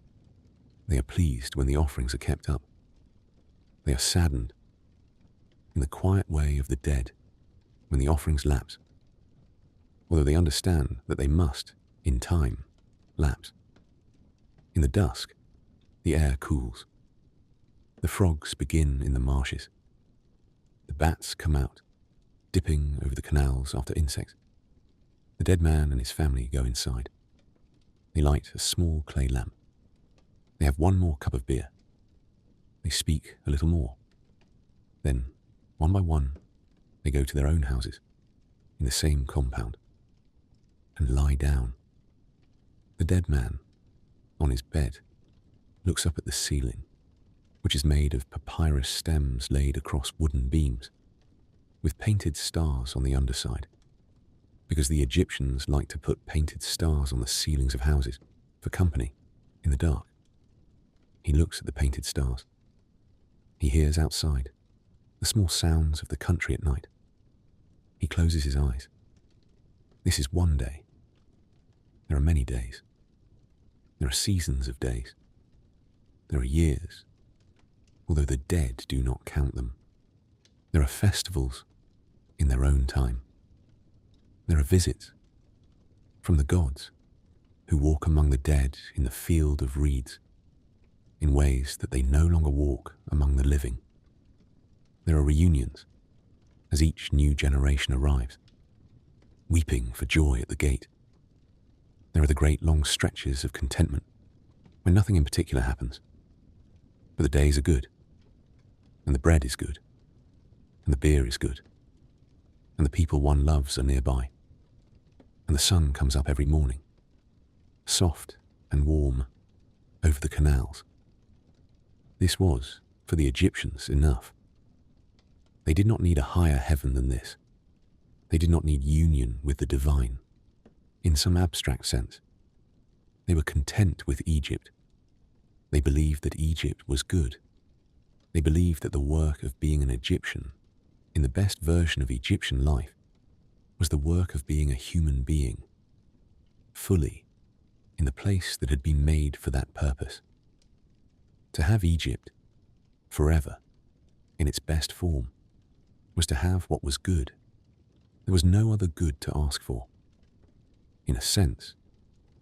They are pleased when the offerings are kept up. They are saddened in the quiet way of the dead when the offerings lapse, although they understand that they must, in time, lapse. In the dusk, the air cools. The frogs begin in the marshes. The bats come out, dipping over the canals after insects. The dead man and his family go inside. They light a small clay lamp. They have one more cup of beer. They speak a little more. Then, one by one, they go to their own houses in the same compound and lie down. The dead man, on his bed, looks up at the ceiling, which is made of papyrus stems laid across wooden beams, with painted stars on the underside, because the Egyptians like to put painted stars on the ceilings of houses for company in the dark. He looks at the painted stars. He hears outside the small sounds of the country at night. He closes his eyes. This is one day. There are many days. There are seasons of days. There are years, although the dead do not count them. There are festivals in their own time. There are visits from the gods who walk among the dead in the field of reeds in ways that they no longer walk among the living. There are reunions as each new generation arrives, weeping for joy at the gate. There are the great long stretches of contentment when nothing in particular happens, but the days are good, and the bread is good, and the beer is good, and the people one loves are nearby, and the sun comes up every morning, soft and warm over the canals. This was, for the Egyptians, enough. They did not need a higher heaven than this. They did not need union with the divine. In some abstract sense, they were content with Egypt. They believed that Egypt was good. They believed that the work of being an Egyptian, in the best version of Egyptian life, was the work of being a human being, fully in the place that had been made for that purpose. To have Egypt, forever, in its best form, was to have what was good. There was no other good to ask for. In a sense,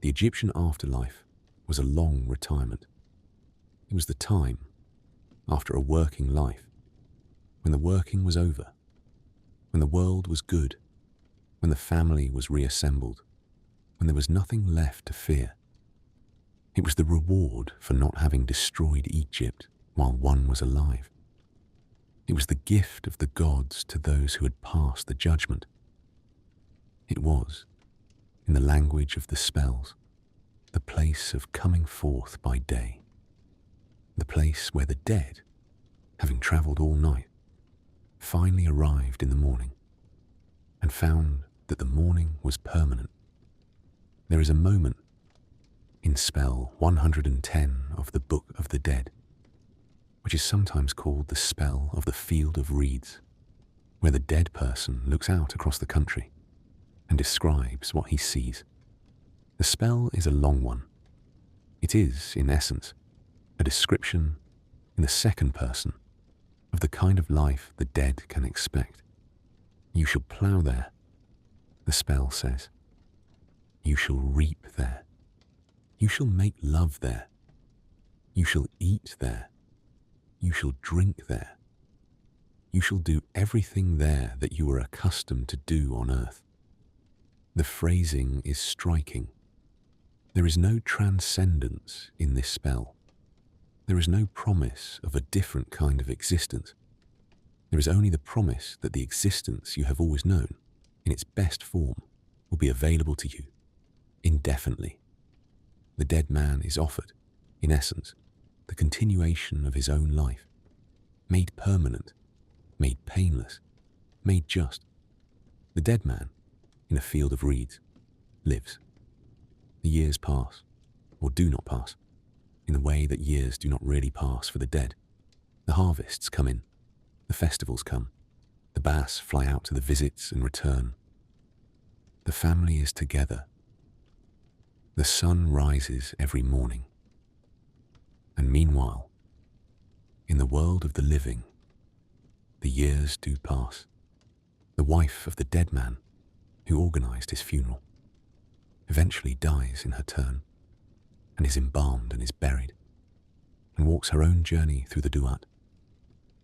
the Egyptian afterlife was a long retirement. It was the time, after a working life, when the working was over, when the world was good, when the family was reassembled, when there was nothing left to fear. It was the reward for not having destroyed Egypt while one was alive. It was the gift of the gods to those who had passed the judgment. It was, in the language of the spells, the place of coming forth by day, the place where the dead, having travelled all night, finally arrived in the morning and found that the morning was permanent. There is a moment in spell 110 of the Book of the Dead, which is sometimes called the spell of the field of reeds, where the dead person looks out across the country and describes what he sees. The spell is a long one. It is, in essence, a description in the second person of the kind of life the dead can expect. You shall plough there, the spell says. You shall reap there. You shall make love there. You shall eat there. You shall drink there. You shall do everything there that you were accustomed to do on earth. The phrasing is striking. There is no transcendence in this spell. There is no promise of a different kind of existence. There is only the promise that the existence you have always known, in its best form, will be available to you, indefinitely. The dead man is offered, in essence, the continuation of his own life, made permanent, made painless, made just. The dead man, in a field of reeds, lives. The years pass, or do not pass, in the way that years do not really pass for the dead. The harvests come in, the festivals come, the bass fly out to the visits and return. The family is together. The sun rises every morning. And meanwhile, in the world of the living, the years do pass. The wife of the dead man, who organized his funeral, eventually dies in her turn, and is embalmed and is buried, and walks her own journey through the Duat,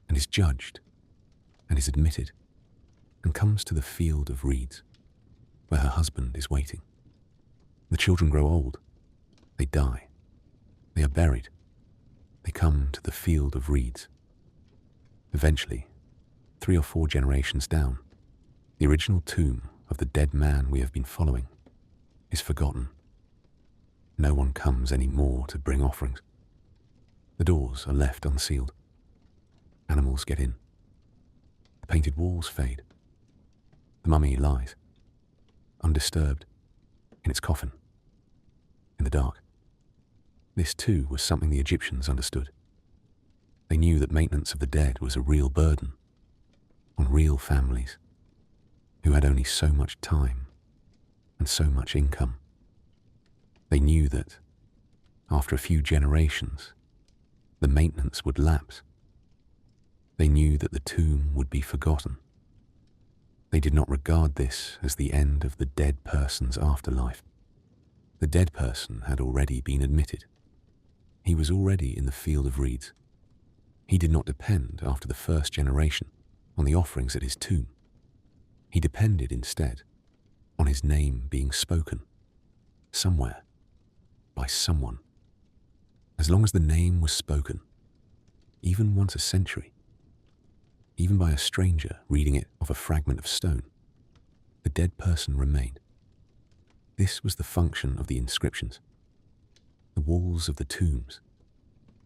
and is judged, and is admitted, and comes to the field of reeds, where her husband is waiting. The children grow old, they die, they are buried, they come to the field of reeds. Eventually, 3 or 4 generations down, the original tomb of the dead man we have been following is forgotten. No one comes any more to bring offerings. The doors are left unsealed. Animals get in. The painted walls fade. The mummy lies, undisturbed, in its coffin, in the dark. This too was something the Egyptians understood. They knew that maintenance of the dead was a real burden on real families who had only so much time and so much income. They knew that, after a few generations, the maintenance would lapse. They knew that the tomb would be forgotten. They did not regard this as the end of the dead person's afterlife. The dead person had already been admitted. He was already in the field of reeds. He did not depend after the first generation on the offerings at his tomb. He depended instead on his name being spoken somewhere by someone. As long as the name was spoken, even once a century, even by a stranger reading it off a fragment of stone, the dead person remained. This was the function of the inscriptions. The walls of the tombs,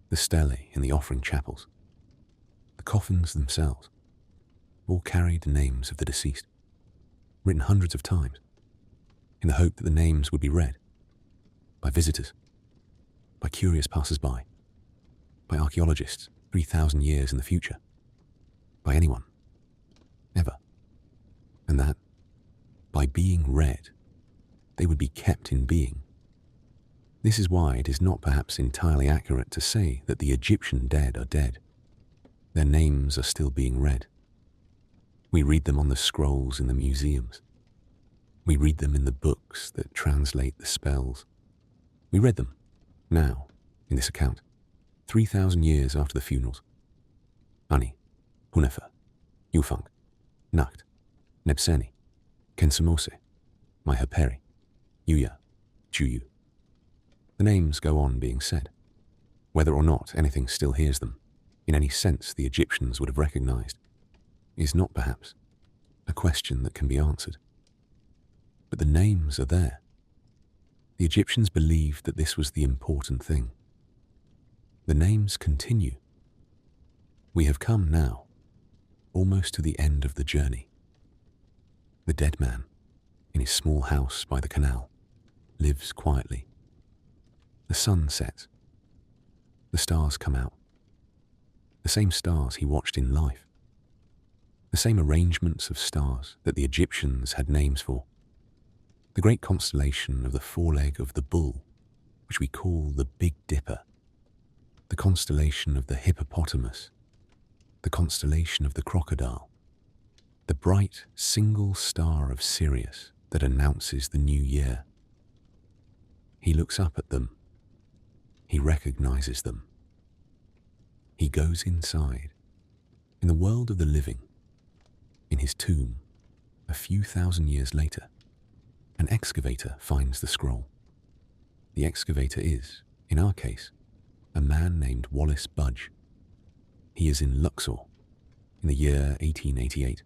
the stelae in the offering chapels, the coffins themselves, all carried the names of the deceased, written hundreds of times, in the hope that the names would be read by visitors, by curious passers-by, by archaeologists 3,000 years in the future, by anyone, ever. And that, by being read, they would be kept in being. This is why it is not perhaps entirely accurate to say that the Egyptian dead are dead. Their names are still being read. We read them on the scrolls in the museums. We read them in the books that translate the spells. We read them, now, in this account, 3,000 years after the funerals. Ani, Hunefer, Ufang, Nacht, Nebseni, Kensamose, Maihaperi, Yuya, Juyu. The names go on being said. Whether or not anything still hears them, in any sense the Egyptians would have recognized, is not perhaps a question that can be answered. But the names are there. The Egyptians believed that this was the important thing. The names continue. We have come now, almost to the end of the journey. The dead man, in his small house by the canal, lives quietly. The sun sets. The stars come out. The same stars he watched in life. The same arrangements of stars that the Egyptians had names for. The great constellation of the foreleg of the bull, which we call the Big Dipper. The constellation of the hippopotamus. The constellation of the crocodile. The bright single star of Sirius that announces the new year. He looks up at them. He recognizes them. He goes inside. In the world of the living, in his tomb, a few thousand years later, an excavator finds the scroll. The excavator is, in our case, a man named Wallace Budge. He is in Luxor, in the year 1888.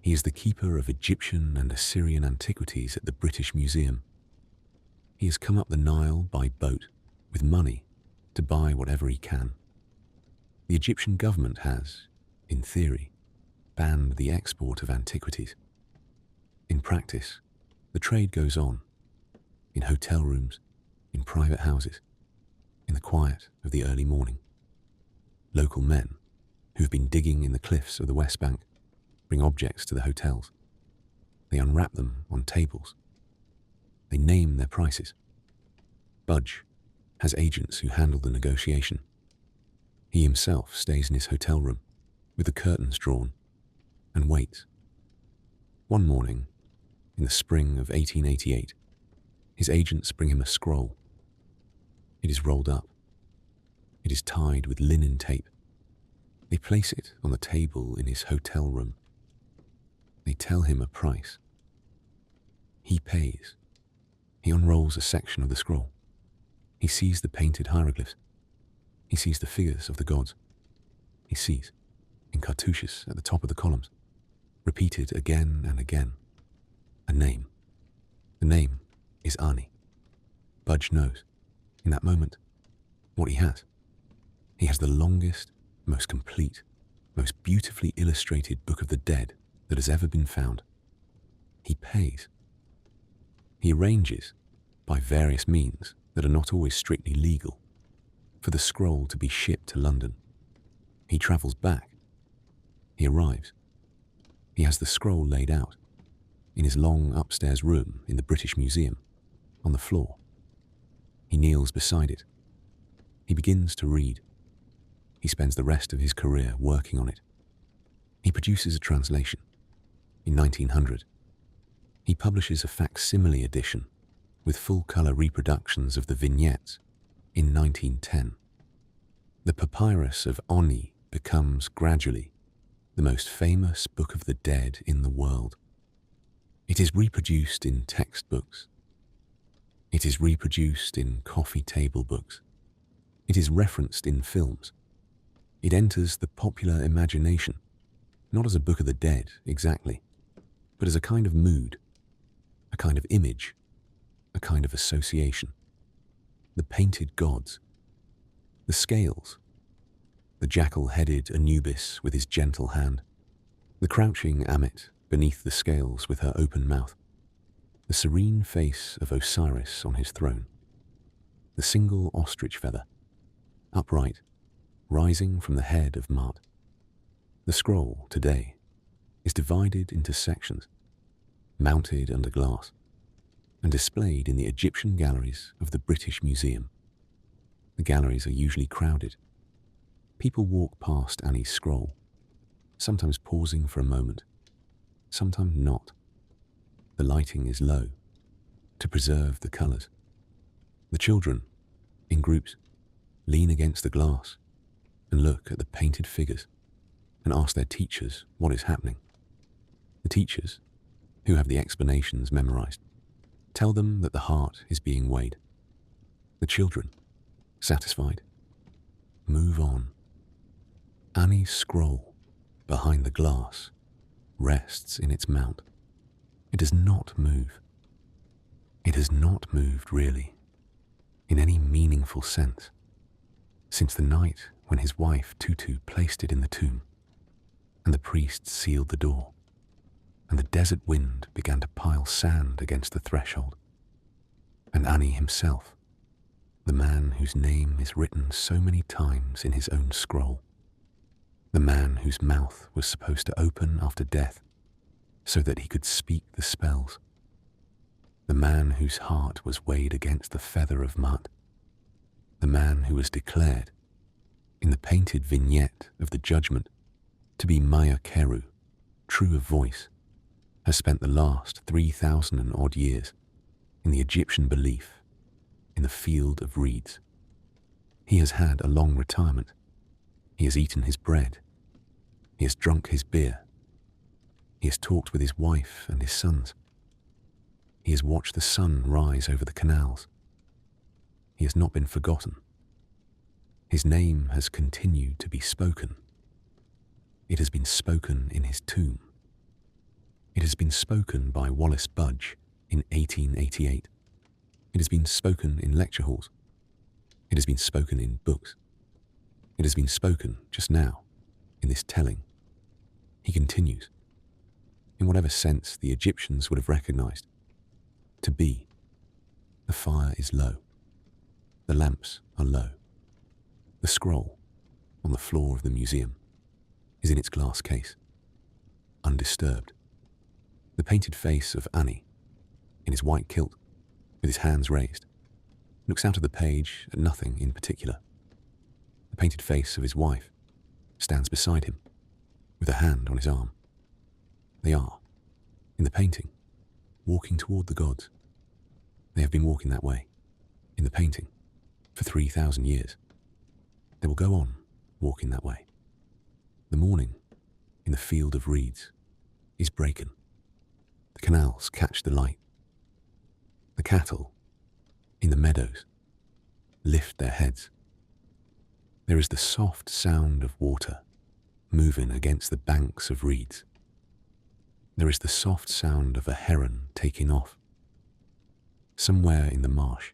He is the keeper of Egyptian and Assyrian antiquities at the British Museum. He has come up the Nile by boat with money to buy whatever he can. The Egyptian government has, in theory, banned the export of antiquities. In practice, the trade goes on, in hotel rooms, in private houses, in the quiet of the early morning. Local men, who have been digging in the cliffs of the West Bank, bring objects to the hotels. They unwrap them on tables. They name their prices. Budge has agents who handle the negotiation. He himself stays in his hotel room, with the curtains drawn, and waits. One morning, in the spring of 1888, his agents bring him a scroll. It is rolled up. It is tied with linen tape. They place it on the table in his hotel room. They tell him a price. He pays. He unrolls a section of the scroll. He sees the painted hieroglyphs. He sees the figures of the gods. He sees, in cartouches at the top of the columns, repeated again and again, a name. The name is Ani. Budge knows, in that moment, what he has. He has the longest, most complete, most beautifully illustrated Book of the Dead that has ever been found. He pays. He arranges, by various means that are not always strictly legal, for the scroll to be shipped to London. He travels back. He arrives. He has the scroll laid out, in his long upstairs room in the British Museum, on the floor. He kneels beside it. He begins to read. He spends the rest of his career working on it. He produces a translation. In 1900, he publishes a facsimile edition with full-color reproductions of the vignettes in 1910. The Papyrus of Oni becomes gradually the most famous book of the dead in the world. It is reproduced in textbooks. It is reproduced in coffee table books. It is referenced in films. It enters the popular imagination, not as a book of the dead exactly, but as a kind of mood, a kind of image, a kind of association. The painted gods, the scales, the jackal-headed Anubis with his gentle hand, the crouching Ammit beneath the scales with her open mouth, the serene face of Osiris on his throne, the single ostrich feather, upright, rising from the head of Maat. The scroll, today, is divided into sections, mounted under glass, and displayed in the Egyptian galleries of the British Museum. The galleries are usually crowded. People walk past Annie's scroll, sometimes pausing for a moment, sometimes not. The lighting is low, to preserve the colours. The children, in groups, lean against the glass and look at the painted figures and ask their teachers what is happening. The teachers, who have the explanations memorized, tell them that the heart is being weighed. The children, satisfied, move on. Annie's scroll, behind the glass, rests in its mount. It does not move. It has not moved, really, in any meaningful sense, since the night when his wife Tutu placed it in the tomb, and the priest sealed the door, and the desert wind began to pile sand against the threshold. And Ani himself, the man whose name is written so many times in his own scroll, the man whose mouth was supposed to open after death so that he could speak the spells, the man whose heart was weighed against the feather of Maat, the man who was declared, in the painted vignette of the judgment, to be Maya Keru, true of voice, has spent the last 3,000 and odd years in the Egyptian belief in the field of reeds. He has had a long retirement. He has eaten his bread. He has drunk his beer. He has talked with his wife and his sons. He has watched the sun rise over the canals. He has not been forgotten. His name has continued to be spoken. It has been spoken in his tomb. It has been spoken by Wallace Budge in 1888. It has been spoken in lecture halls. It has been spoken in books. It has been spoken just now, in this telling. He continues, in whatever sense the Egyptians would have recognized, to be. The fire is low. The lamps are low. The scroll, on the floor of the museum, is in its glass case, undisturbed. The painted face of Ani, in his white kilt, with his hands raised, looks out of the page at nothing in particular. The painted face of his wife stands beside him, with a hand on his arm. They are, in the painting, walking toward the gods. They have been walking that way, in the painting, for 3,000 years. They will go on walking that way. The morning, in the field of reeds, is breaking. The canals catch the light. The cattle, in the meadows, lift their heads. There is the soft sound of water moving against the banks of reeds. There is the soft sound of a heron taking off. Somewhere in the marsh.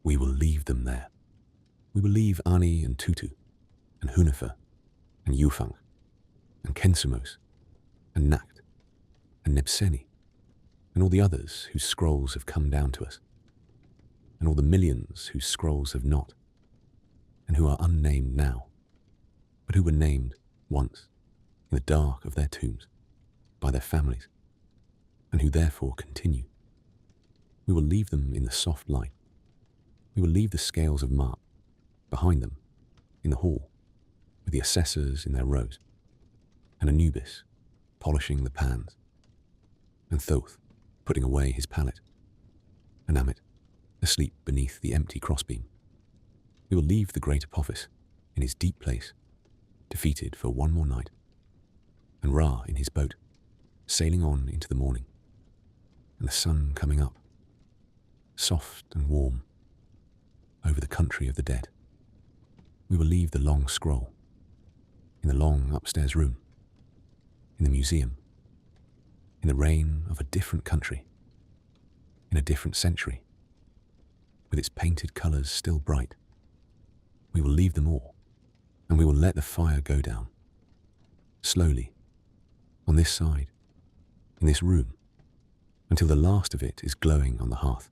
We will leave them there. We will leave Ani and Tutu, and Hunefer, and Yufang, and Kensumos, and Nakt, and Nebseni, and all the others whose scrolls have come down to us, and all the millions whose scrolls have not, and who are unnamed now, but who were named once in the dark of their tombs by their families, and who therefore continue. We will leave them in the soft light. We will leave the scales of Maat behind them in the hall with the assessors in their rows, and Anubis polishing the pans, and Thoth putting away his pallet, and Amit asleep beneath the empty crossbeam. We will leave the great Apophis in his deep place, defeated for one more night, and Ra in his boat, sailing on into the morning, and the sun coming up, soft and warm, over the country of the dead. We will leave the long scroll, in the long upstairs room, in the museum, in the reign of a different country, in a different century, with its painted colours still bright. We will leave them all, and we will let the fire go down, slowly, on this side, in this room, until the last of it is glowing on the hearth,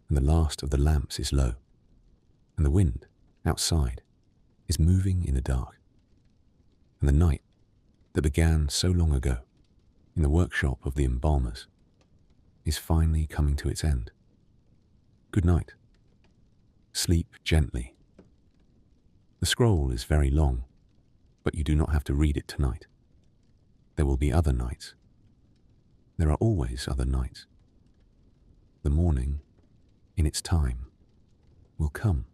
and the last of the lamps is low, and the wind, outside, is moving in the dark, and the night that began so long ago in the workshop of the embalmers is finally coming to its end. Good night. Sleep gently. The scroll is very long, but you do not have to read it tonight. There will be other nights. There are always other nights. The morning, in its time, will come.